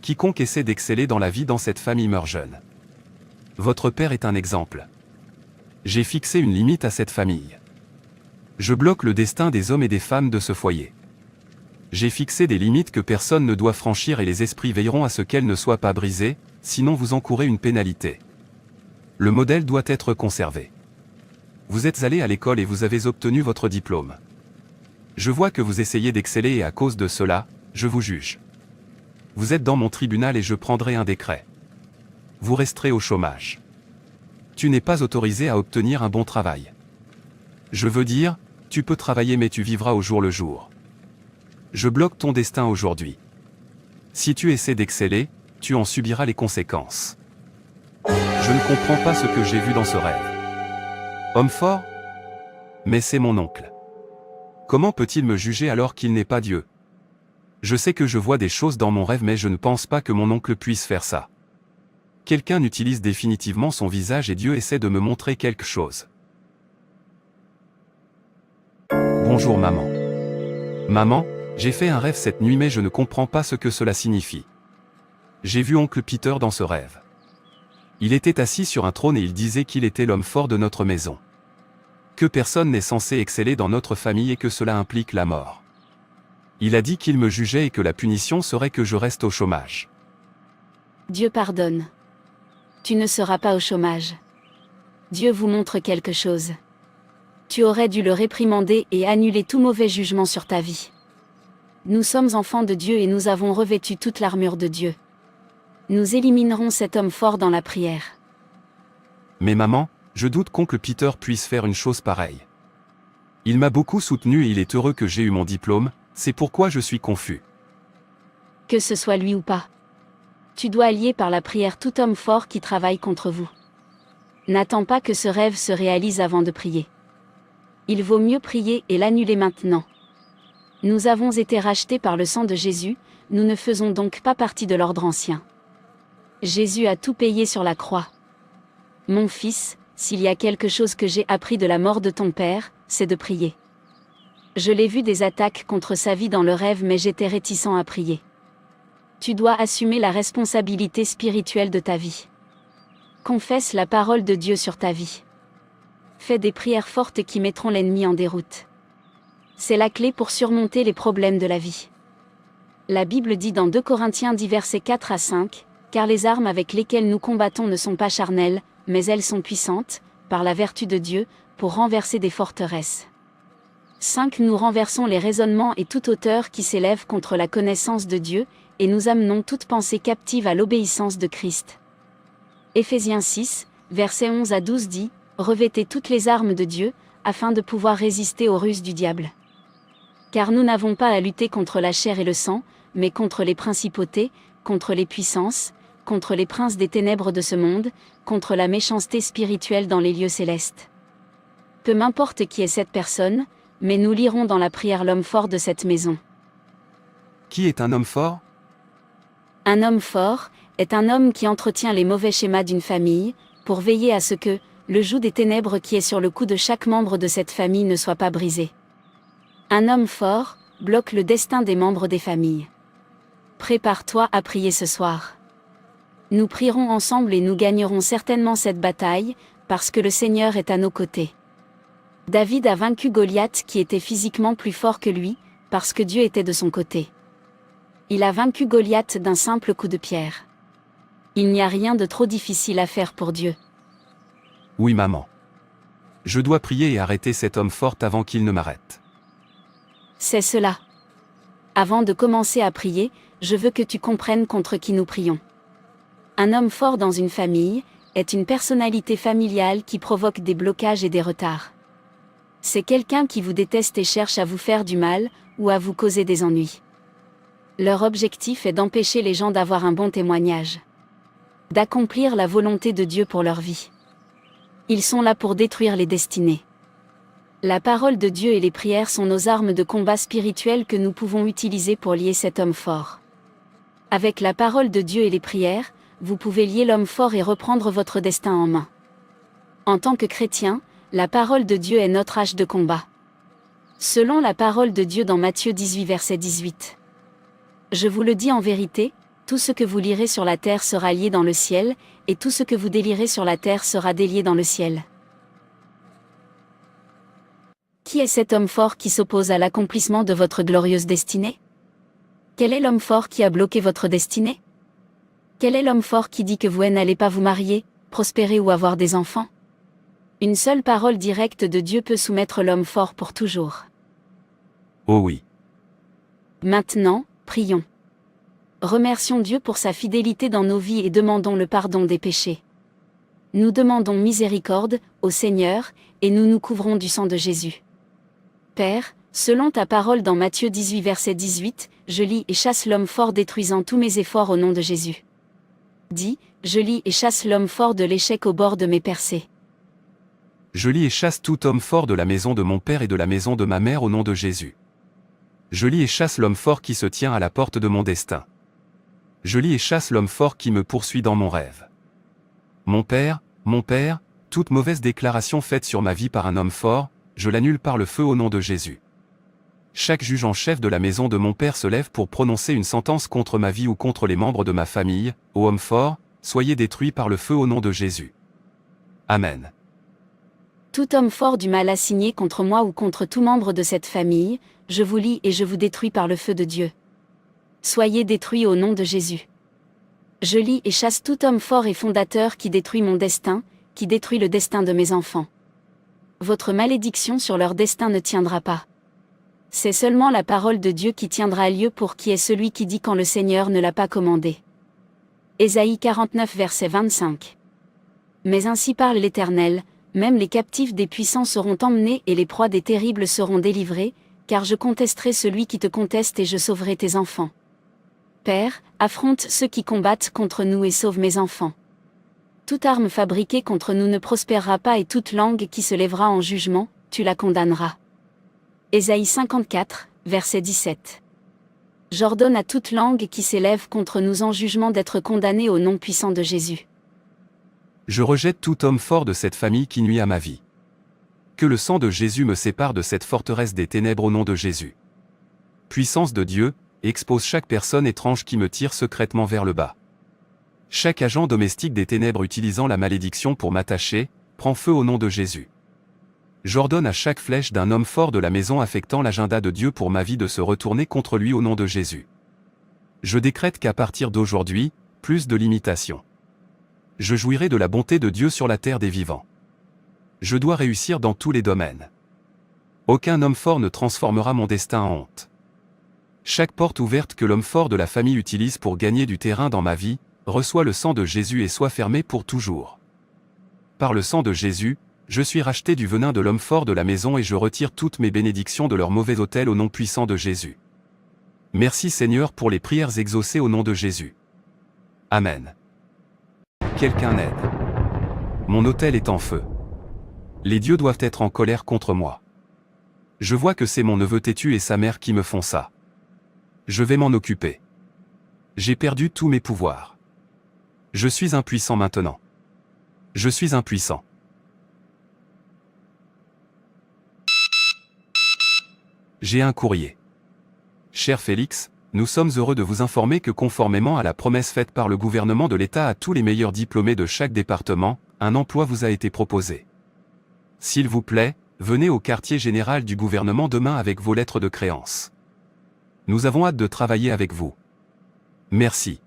Quiconque essaie d'exceller dans la vie dans cette famille meurt jeune. Votre père est un exemple. J'ai fixé une limite à cette famille. Je bloque le destin des hommes et des femmes de ce foyer. J'ai fixé des limites que personne ne doit franchir et les esprits veilleront à ce qu'elles ne soient pas brisées, sinon vous encourez une pénalité. Le modèle doit être conservé. Vous êtes allé à l'école et vous avez obtenu votre diplôme. Je vois que vous essayez d'exceller et à cause de cela, je vous juge. Vous êtes dans mon tribunal et je prendrai un décret. Vous resterez au chômage. Tu n'es pas autorisé à obtenir un bon travail. Je veux dire, tu peux travailler mais tu vivras au jour le jour. Je bloque ton destin aujourd'hui. Si tu essaies d'exceller, tu en subiras les conséquences. Je ne comprends pas ce que j'ai vu dans ce rêve. Homme fort? Mais c'est mon oncle. Comment peut-il me juger alors qu'il n'est pas Dieu? Je sais que je vois des choses dans mon rêve mais je ne pense pas que mon oncle puisse faire ça. Quelqu'un utilise définitivement son visage et Dieu essaie de me montrer quelque chose. Bonjour maman. Maman, j'ai fait un rêve cette nuit mais je ne comprends pas ce que cela signifie. J'ai vu oncle Peter dans ce rêve. Il était assis sur un trône et il disait qu'il était l'homme fort de notre maison. Que personne n'est censé exceller dans notre famille et que cela implique la mort. Il a dit qu'il me jugeait et que la punition serait que je reste au chômage. Dieu pardonne. Tu ne seras pas au chômage. Dieu vous montre quelque chose. Tu aurais dû le réprimander et annuler tout mauvais jugement sur ta vie. Nous sommes enfants de Dieu et nous avons revêtu toute l'armure de Dieu. Nous éliminerons cet homme fort dans la prière. Mais maman, je doute qu'oncle Peter puisse faire une chose pareille. Il m'a beaucoup soutenu et il est heureux que j'ai eu mon diplôme, c'est pourquoi je suis confus. Que ce soit lui ou pas. Tu dois allier par la prière tout homme fort qui travaille contre vous. N'attends pas que ce rêve se réalise avant de prier. Il vaut mieux prier et l'annuler maintenant. Nous avons été rachetés par le sang de Jésus, nous ne faisons donc pas partie de l'ordre ancien. Jésus a tout payé sur la croix. Mon fils, s'il y a quelque chose que j'ai appris de la mort de ton père, c'est de prier. Je l'ai vu des attaques contre sa vie dans le rêve mais j'étais réticent à prier. Tu dois assumer la responsabilité spirituelle de ta vie. Confesse la parole de Dieu sur ta vie. Fais des prières fortes qui mettront l'ennemi en déroute. C'est la clé pour surmonter les problèmes de la vie. La Bible dit dans 2 Corinthiens 10 versets 4 à 5, « Car les armes avec lesquelles nous combattons ne sont pas charnelles, mais elles sont puissantes, par la vertu de Dieu, pour renverser des forteresses. » 5. Nous renversons les raisonnements et toute hauteur qui s'élève contre la connaissance de Dieu, et nous amenons toute pensée captive à l'obéissance de Christ. Éphésiens 6, versets 11 à 12 dit, « Revêtez toutes les armes de Dieu, afin de pouvoir résister aux ruses du diable. Car nous n'avons pas à lutter contre la chair et le sang, mais contre les principautés, contre les puissances, contre les princes des ténèbres de ce monde, contre la méchanceté spirituelle dans les lieux célestes. » Peu m'importe qui est cette personne, mais nous lirons dans la prière l'homme fort de cette maison. Qui est un homme fort? Un homme fort est un homme qui entretient les mauvais schémas d'une famille, pour veiller à ce que, le joug des ténèbres qui est sur le cou de chaque membre de cette famille ne soit pas brisé. Un homme fort bloque le destin des membres des familles. Prépare-toi à prier ce soir. Nous prierons ensemble et nous gagnerons certainement cette bataille, parce que le Seigneur est à nos côtés. David a vaincu Goliath qui était physiquement plus fort que lui, parce que Dieu était de son côté. Il a vaincu Goliath d'un simple coup de pierre. Il n'y a rien de trop difficile à faire pour Dieu. Oui maman. Je dois prier et arrêter cet homme fort avant qu'il ne m'arrête. C'est cela. Avant de commencer à prier, je veux que tu comprennes contre qui nous prions. Un homme fort dans une famille est une personnalité familiale qui provoque des blocages et des retards. C'est quelqu'un qui vous déteste et cherche à vous faire du mal, ou à vous causer des ennuis. Leur objectif est d'empêcher les gens d'avoir un bon témoignage. D'accomplir la volonté de Dieu pour leur vie. Ils sont là pour détruire les destinées. La parole de Dieu et les prières sont nos armes de combat spirituelles que nous pouvons utiliser pour lier cet homme fort. Avec la parole de Dieu et les prières, vous pouvez lier l'homme fort et reprendre votre destin en main. En tant que chrétien, la parole de Dieu est notre hache de combat. Selon la parole de Dieu dans Matthieu 18 verset 18. Je vous le dis en vérité, tout ce que vous lirez sur la terre sera lié dans le ciel, et tout ce que vous délierez sur la terre sera délié dans le ciel. Qui est cet homme fort qui s'oppose à l'accomplissement de votre glorieuse destinée? Quel est l'homme fort qui a bloqué votre destinée? Quel est l'homme fort qui dit que vous n'allez pas vous marier, prospérer ou avoir des enfants? Une seule parole directe de Dieu peut soumettre l'homme fort pour toujours. Oh oui. Maintenant, prions. Remercions Dieu pour sa fidélité dans nos vies et demandons le pardon des péchés. Nous demandons miséricorde au Seigneur, et nous nous couvrons du sang de Jésus. Père, selon ta parole dans Matthieu 18 verset 18, je lis et chasse l'homme fort détruisant tous mes efforts au nom de Jésus. Dis, je lis et chasse l'homme fort de l'échec au bord de mes percées. Je lis et chasse tout homme fort de la maison de mon père et de la maison de ma mère au nom de Jésus. Je lis et chasse l'homme fort qui se tient à la porte de mon destin. Je lis et chasse l'homme fort qui me poursuit dans mon rêve. Mon père, toute mauvaise déclaration faite sur ma vie par un homme fort, je l'annule par le feu au nom de Jésus. Chaque juge en chef de la maison de mon père se lève pour prononcer une sentence contre ma vie ou contre les membres de ma famille. Ô homme fort, soyez détruits par le feu au nom de Jésus. Amen. Tout homme fort du mal assigné contre moi ou contre tout membre de cette famille, je vous lis et je vous détruis par le feu de Dieu. Soyez détruits au nom de Jésus. Je lis et chasse tout homme fort et fondateur qui détruit mon destin, qui détruit le destin de mes enfants. Votre malédiction sur leur destin ne tiendra pas. C'est seulement la parole de Dieu qui tiendra lieu pour qui est celui qui dit quand le Seigneur ne l'a pas commandé. Ésaïe 49 verset 25. Mais ainsi parle l'Éternel, même les captifs des puissants seront emmenés et les proies des terribles seront délivrées, car je contesterai celui qui te conteste et je sauverai tes enfants. Père, affronte ceux qui combattent contre nous et sauve mes enfants. Toute arme fabriquée contre nous ne prospérera pas et toute langue qui se lèvera en jugement, tu la condamneras. Ésaïe 54, verset 17. J'ordonne à toute langue qui s'élève contre nous en jugement d'être condamnée au nom puissant de Jésus. Je rejette tout homme fort de cette famille qui nuit à ma vie. Que le sang de Jésus me sépare de cette forteresse des ténèbres au nom de Jésus. Puissance de Dieu, expose chaque personne étrange qui me tire secrètement vers le bas. Chaque agent domestique des ténèbres utilisant la malédiction pour m'attacher, prend feu au nom de Jésus. J'ordonne à chaque flèche d'un homme fort de la maison affectant l'agenda de Dieu pour ma vie de se retourner contre lui au nom de Jésus. Je décrète qu'à partir d'aujourd'hui, plus de limitations. Je jouirai de la bonté de Dieu sur la terre des vivants. Je dois réussir dans tous les domaines. Aucun homme fort ne transformera mon destin en honte. Chaque porte ouverte que l'homme fort de la famille utilise pour gagner du terrain dans ma vie, reçoit le sang de Jésus et soit fermée pour toujours. Par le sang de Jésus, je suis racheté du venin de l'homme fort de la maison et je retire toutes mes bénédictions de leur mauvais autel au nom puissant de Jésus. Merci Seigneur pour les prières exaucées au nom de Jésus. Amen. Quelqu'un aide. Mon autel est en feu. Les dieux doivent être en colère contre moi. Je vois que c'est mon neveu têtu et sa mère qui me font ça. Je vais m'en occuper. J'ai perdu tous mes pouvoirs. Je suis impuissant maintenant. Je suis impuissant. J'ai un courrier. Cher Félix, nous sommes heureux de vous informer que conformément à la promesse faite par le gouvernement de l'État à tous les meilleurs diplômés de chaque département, un emploi vous a été proposé. S'il vous plaît, venez au quartier général du gouvernement demain avec vos lettres de créance. Nous avons hâte de travailler avec vous. Merci.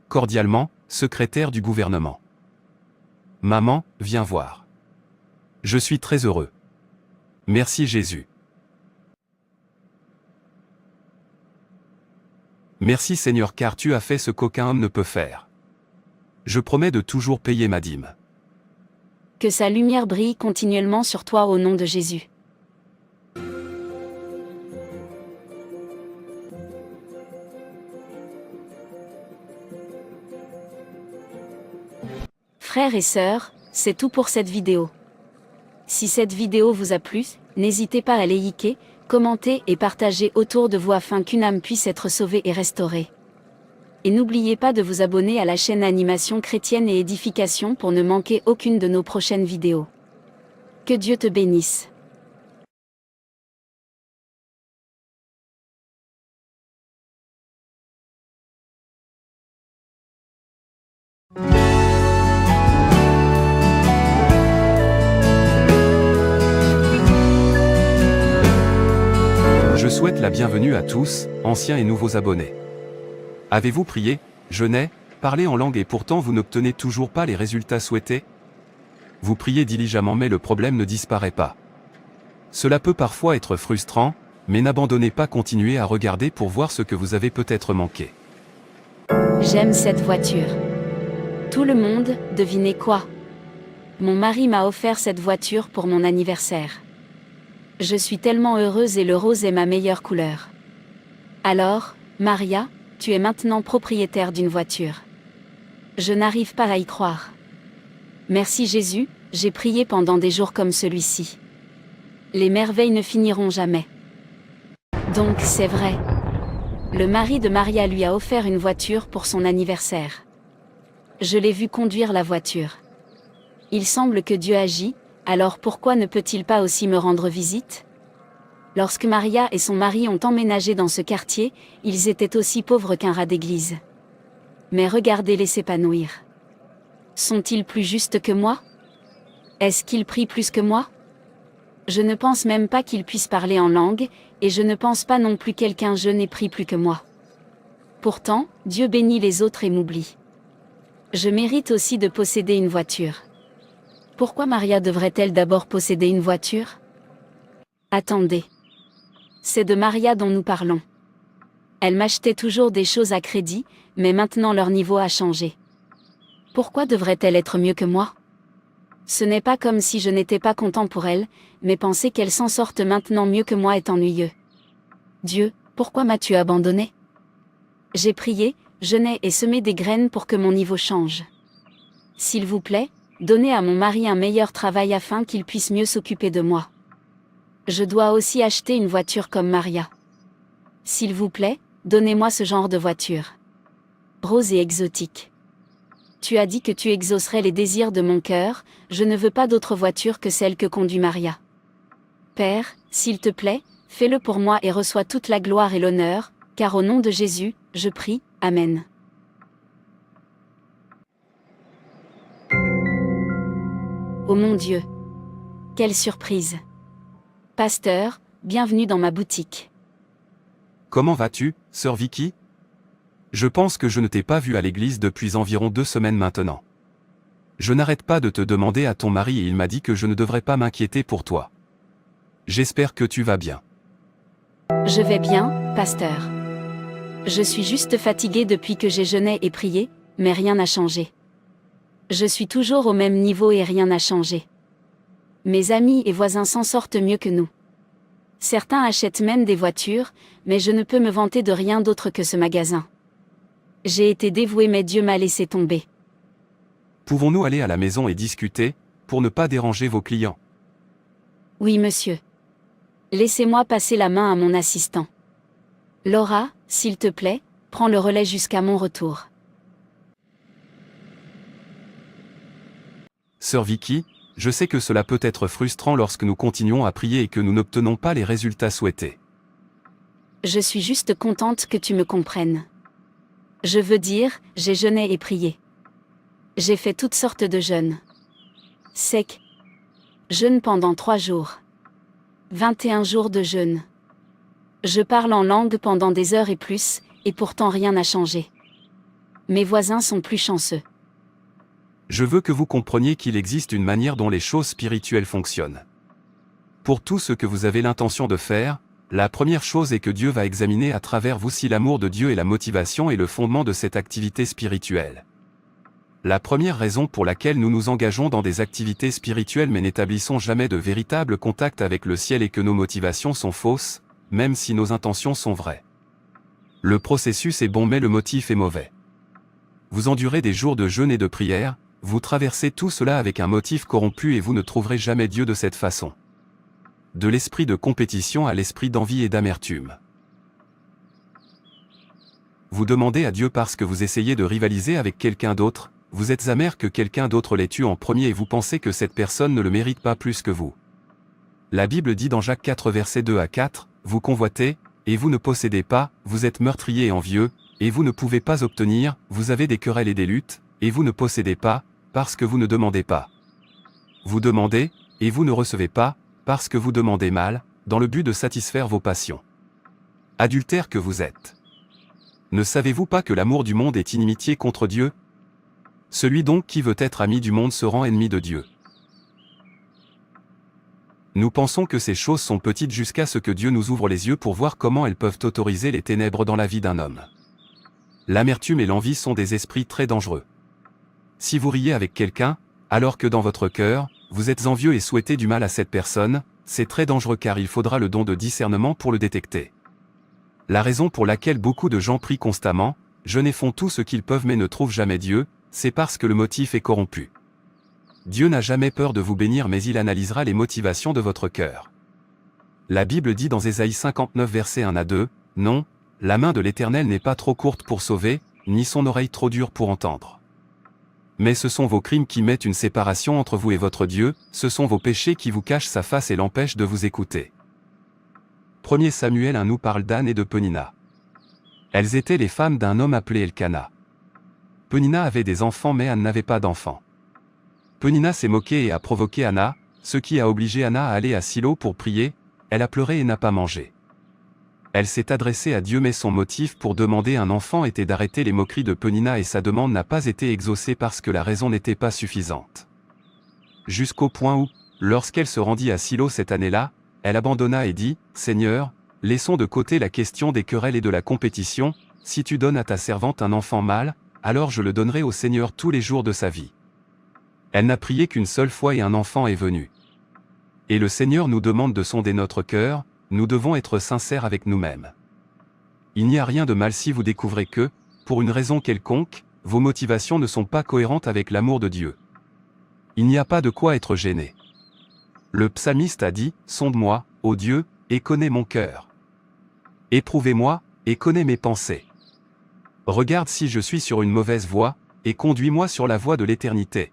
Cordialement, secrétaire du gouvernement. Maman, viens voir. Je suis très heureux. Merci Jésus. Merci Seigneur car tu as fait ce qu'aucun homme ne peut faire. Je promets de toujours payer ma dîme. Que sa lumière brille continuellement sur toi au nom de Jésus. Frères et sœurs, c'est tout pour cette vidéo. Si cette vidéo vous a plu, n'hésitez pas à liker, commenter et partager autour de vous afin qu'une âme puisse être sauvée et restaurée. Et n'oubliez pas de vous abonner à la chaîne Animation Chrétienne et Édification pour ne manquer aucune de nos prochaines vidéos. Que Dieu te bénisse. Je souhaite la bienvenue à tous, anciens et nouveaux abonnés. Avez-vous prié, jeûné, parlé en langue et pourtant vous n'obtenez toujours pas les résultats souhaités? Vous priez diligemment mais le problème ne disparaît pas. Cela peut parfois être frustrant, mais n'abandonnez pas, continuez à regarder pour voir ce que vous avez peut-être manqué. J'aime cette voiture. Tout le monde, devinez quoi? Mon mari m'a offert cette voiture pour mon anniversaire. Je suis tellement heureuse et le rose est ma meilleure couleur. Alors, Maria, tu es maintenant propriétaire d'une voiture. Je n'arrive pas à y croire. Merci Jésus, j'ai prié pendant des jours comme celui-ci. Les merveilles ne finiront jamais. Donc c'est vrai. Le mari de Maria lui a offert une voiture pour son anniversaire. Je l'ai vu conduire la voiture. Il semble que Dieu agit, alors pourquoi ne peut-il pas aussi me rendre visite? Lorsque Maria et son mari ont emménagé dans ce quartier, ils étaient aussi pauvres qu'un rat d'église. Mais regardez-les s'épanouir. Sont-ils plus justes que moi? Est-ce qu'ils prient plus que moi? Je ne pense même pas qu'il puisse parler en langue, et je ne pense pas non plus quelqu'un jeune et prie plus que moi. Pourtant, Dieu bénit les autres et m'oublie. Je mérite aussi de posséder une voiture. Pourquoi Maria devrait-elle d'abord posséder une voiture? Attendez. C'est de Maria dont nous parlons. Elle m'achetait toujours des choses à crédit, mais maintenant leur niveau a changé. Pourquoi devrait-elle être mieux que moi? Ce n'est pas comme si je n'étais pas content pour elle, mais penser qu'elle s'en sorte maintenant mieux que moi est ennuyeux. Dieu, pourquoi m'as-tu abandonné? J'ai prié, jeûné et semé des graines pour que mon niveau change. S'il vous plaît, donnez à mon mari un meilleur travail afin qu'il puisse mieux s'occuper de moi. Je dois aussi acheter une voiture comme Maria. S'il vous plaît, donnez-moi ce genre de voiture. Rose et exotique. Tu as dit que tu exaucerais les désirs de mon cœur, je ne veux pas d'autre voiture que celle que conduit Maria. Père, s'il te plaît, fais-le pour moi et reçois toute la gloire et l'honneur, car au nom de Jésus, je prie, Amen. Oh mon Dieu! Quelle surprise! Pasteur, bienvenue dans ma boutique. Comment vas-tu, sœur Vicky? Je pense que je ne t'ai pas vue à l'église depuis environ 2 semaines maintenant. Je n'arrête pas de te demander à ton mari et il m'a dit que je ne devrais pas m'inquiéter pour toi. J'espère que tu vas bien. Je vais bien, pasteur. Je suis juste fatiguée depuis que j'ai jeûné et prié, mais rien n'a changé. Je suis toujours au même niveau et rien n'a changé. Mes amis et voisins s'en sortent mieux que nous. Certains achètent même des voitures, mais je ne peux me vanter de rien d'autre que ce magasin. J'ai été dévouée mais Dieu m'a laissé tomber. Pouvons-nous aller à la maison et discuter, pour ne pas déranger vos clients? Oui, monsieur. Laissez-moi passer la main à mon assistant. Laura, s'il te plaît, prends le relais jusqu'à mon retour. Sœur Vicky, je sais que cela peut être frustrant lorsque nous continuons à prier et que nous n'obtenons pas les résultats souhaités. Je suis juste contente que tu me comprennes. Je veux dire, j'ai jeûné et prié. J'ai fait toutes sortes de jeûnes. Sec. Jeûne pendant 3 jours. 21 jours de jeûne. Je parle en langue pendant des heures et plus, et pourtant rien n'a changé. Mes voisins sont plus chanceux. Je veux que vous compreniez qu'il existe une manière dont les choses spirituelles fonctionnent. Pour tout ce que vous avez l'intention de faire, la première chose est que Dieu va examiner à travers vous si l'amour de Dieu est la motivation et le fondement de cette activité spirituelle. La première raison pour laquelle nous nous engageons dans des activités spirituelles mais n'établissons jamais de véritable contact avec le ciel est que nos motivations sont fausses, même si nos intentions sont vraies. Le processus est bon mais le motif est mauvais. Vous endurez des jours de jeûne et de prière, vous traversez tout cela avec un motif corrompu et vous ne trouverez jamais Dieu de cette façon. De l'esprit de compétition à l'esprit d'envie et d'amertume. Vous demandez à Dieu parce que vous essayez de rivaliser avec quelqu'un d'autre, vous êtes amer que quelqu'un d'autre l'ait eu en premier et vous pensez que cette personne ne le mérite pas plus que vous. La Bible dit dans Jacques 4 versets 2 à 4, « Vous convoitez, et vous ne possédez pas, vous êtes meurtrier et envieux, et vous ne pouvez pas obtenir, vous avez des querelles et des luttes, et vous ne possédez pas, parce que vous ne demandez pas. Vous demandez, et vous ne recevez pas, parce que vous demandez mal, dans le but de satisfaire vos passions. Adultère que vous êtes. Ne savez-vous pas que l'amour du monde est inimitié contre Dieu? Celui donc qui veut être ami du monde se rend ennemi de Dieu. Nous pensons que ces choses sont petites jusqu'à ce que Dieu nous ouvre les yeux pour voir comment elles peuvent autoriser les ténèbres dans la vie d'un homme. L'amertume et l'envie sont des esprits très dangereux. Si vous riez avec quelqu'un, alors que dans votre cœur, vous êtes envieux et souhaitez du mal à cette personne, c'est très dangereux car il faudra le don de discernement pour le détecter. La raison pour laquelle beaucoup de gens prient constamment, jeûnent et font tout ce qu'ils peuvent mais ne trouvent jamais Dieu, c'est parce que le motif est corrompu. Dieu n'a jamais peur de vous bénir mais il analysera les motivations de votre cœur. La Bible dit dans Ésaïe 59 versets 1 à 2, « Non, la main de l'Éternel n'est pas trop courte pour sauver, ni son oreille trop dure pour entendre. Mais ce sont vos crimes qui mettent une séparation entre vous et votre Dieu, ce sont vos péchés qui vous cachent sa face et l'empêchent de vous écouter. » 1 Samuel 1 nous parle d'Anne et de Pénina. Elles étaient les femmes d'un homme appelé Elkana. Pénina avait des enfants mais Anne n'avait pas d'enfants. Pénina s'est moquée et a provoqué Anna, ce qui a obligé Anna à aller à Silo pour prier. Elle a pleuré et n'a pas mangé. Elle s'est adressée à Dieu, mais son motif pour demander un enfant était d'arrêter les moqueries de Pénina, et sa demande n'a pas été exaucée parce que la raison n'était pas suffisante. Jusqu'au point où, lorsqu'elle se rendit à Silo cette année-là, elle abandonna et dit, « Seigneur, laissons de côté la question des querelles et de la compétition, si tu donnes à ta servante un enfant mâle, alors je le donnerai au Seigneur tous les jours de sa vie. » Elle n'a prié qu'une seule fois et un enfant est venu. Et le Seigneur nous demande de sonder notre cœur, nous devons être sincères avec nous-mêmes. Il n'y a rien de mal si vous découvrez que, pour une raison quelconque, vos motivations ne sont pas cohérentes avec l'amour de Dieu. Il n'y a pas de quoi être gêné. Le psalmiste a dit, « Sonde-moi, ô Dieu, et connais mon cœur. Éprouvez-moi, et connais mes pensées. Regarde si je suis sur une mauvaise voie, et conduis-moi sur la voie de l'éternité. »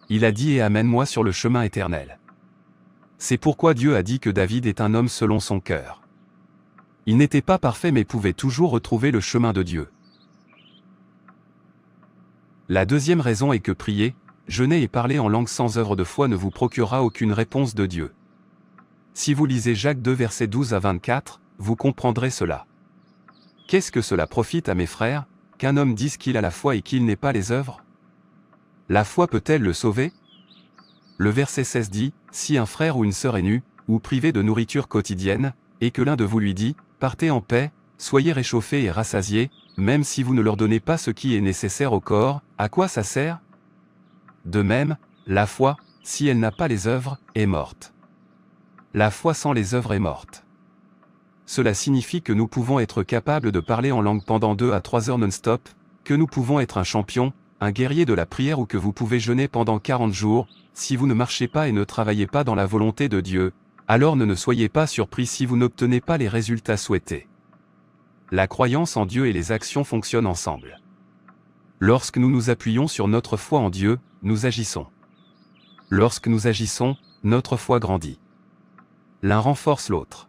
Il a dit et amène-moi sur le chemin éternel. C'est pourquoi Dieu a dit que David est un homme selon son cœur. Il n'était pas parfait mais pouvait toujours retrouver le chemin de Dieu. La deuxième raison est que prier, jeûner et parler en langue sans œuvre de foi ne vous procurera aucune réponse de Dieu. Si vous lisez Jacques 2 versets 12 à 24, vous comprendrez cela. Qu'est-ce que cela profite à mes frères, qu'un homme dise qu'il a la foi et qu'il n'ait pas les œuvres? La foi peut-elle le sauver? Le verset 16 dit, « Si un frère ou une sœur est nu, ou privé de nourriture quotidienne, et que l'un de vous lui dit, « Partez en paix, soyez réchauffés et rassasiés, même si vous ne leur donnez pas ce qui est nécessaire au corps, à quoi ça sert ?» De même, la foi, si elle n'a pas les œuvres, est morte. La foi sans les œuvres est morte. Cela signifie que nous pouvons être capables de parler en langue pendant 2 à 3 heures non-stop, que nous pouvons être un champion, un guerrier de la prière, ou que vous pouvez jeûner pendant 40 jours, si vous ne marchez pas et ne travaillez pas dans la volonté de Dieu, alors ne soyez pas surpris si vous n'obtenez pas les résultats souhaités. La croyance en Dieu et les actions fonctionnent ensemble. Lorsque nous nous appuyons sur notre foi en Dieu, nous agissons. Lorsque nous agissons, notre foi grandit. L'un renforce l'autre.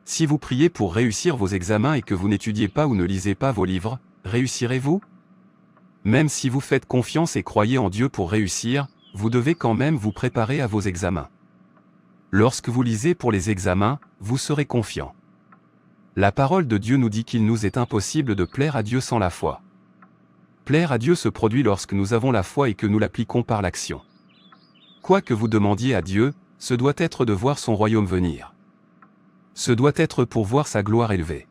Si vous priez pour réussir vos examens et que vous n'étudiez pas ou ne lisez pas vos livres, réussirez-vous? Même si vous faites confiance et croyez en Dieu pour réussir, vous devez quand même vous préparer à vos examens. Lorsque vous lisez pour les examens, vous serez confiant. La parole de Dieu nous dit qu'il nous est impossible de plaire à Dieu sans la foi. Plaire à Dieu se produit lorsque nous avons la foi et que nous l'appliquons par l'action. Quoi que vous demandiez à Dieu, ce doit être de voir son royaume venir. Ce doit être pour voir sa gloire élevée.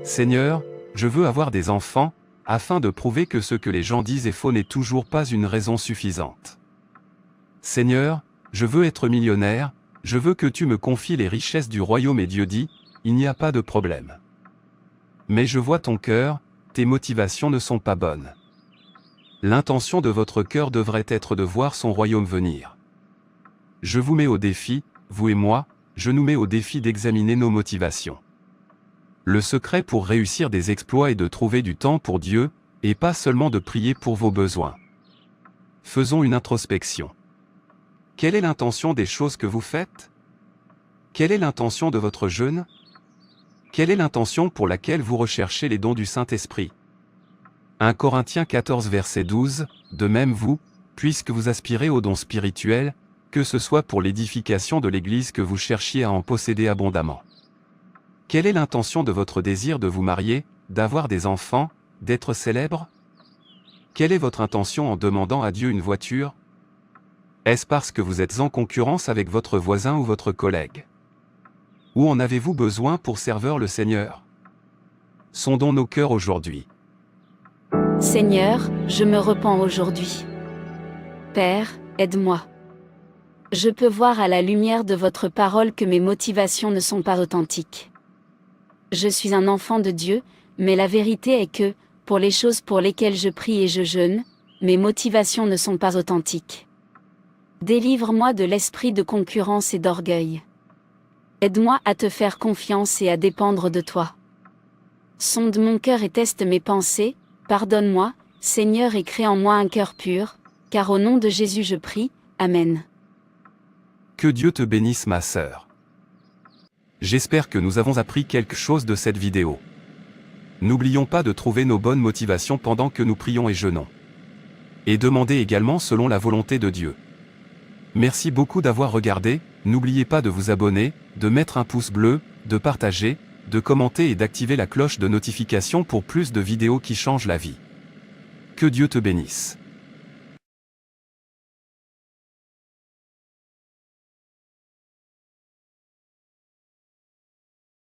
Seigneur, je veux avoir des enfants, afin de prouver que ce que les gens disent est faux n'est toujours pas une raison suffisante. Seigneur, je veux être millionnaire, je veux que tu me confies les richesses du royaume, et Dieu dit, il n'y a pas de problème. Mais je vois ton cœur, tes motivations ne sont pas bonnes. L'intention de votre cœur devrait être de voir son royaume venir. Je vous mets au défi, vous et moi, je nous mets au défi d'examiner nos motivations. Le secret pour réussir des exploits est de trouver du temps pour Dieu, et pas seulement de prier pour vos besoins. Faisons une introspection. Quelle est l'intention des choses que vous faites? Quelle est l'intention de votre jeûne? Quelle est l'intention pour laquelle vous recherchez les dons du Saint-Esprit? 1 Corinthiens 14 verset 12, de même vous, puisque vous aspirez aux dons spirituels, que ce soit pour l'édification de l'Église que vous cherchiez à en posséder abondamment. Quelle est l'intention de votre désir de vous marier, d'avoir des enfants, d'être célèbre? Quelle est votre intention en demandant à Dieu une voiture? Est-ce parce que vous êtes en concurrence avec votre voisin ou votre collègue? Ou en avez-vous besoin pour servir le Seigneur? Sondons nos cœurs aujourd'hui. Seigneur, je me repens aujourd'hui. Père, aide-moi. Je peux voir à la lumière de votre parole que mes motivations ne sont pas authentiques. Je suis un enfant de Dieu, mais la vérité est que, pour les choses pour lesquelles je prie et je jeûne, mes motivations ne sont pas authentiques. Délivre-moi de l'esprit de concurrence et d'orgueil. Aide-moi à te faire confiance et à dépendre de toi. Sonde mon cœur et teste mes pensées, pardonne-moi, Seigneur, et crée en moi un cœur pur, car au nom de Jésus je prie, Amen. Que Dieu te bénisse, ma sœur. J'espère que nous avons appris quelque chose de cette vidéo. N'oublions pas de trouver nos bonnes motivations pendant que nous prions et jeûnons. Et demandez également selon la volonté de Dieu. Merci beaucoup d'avoir regardé, n'oubliez pas de vous abonner, de mettre un pouce bleu, de partager, de commenter et d'activer la cloche de notification pour plus de vidéos qui changent la vie. Que Dieu te bénisse.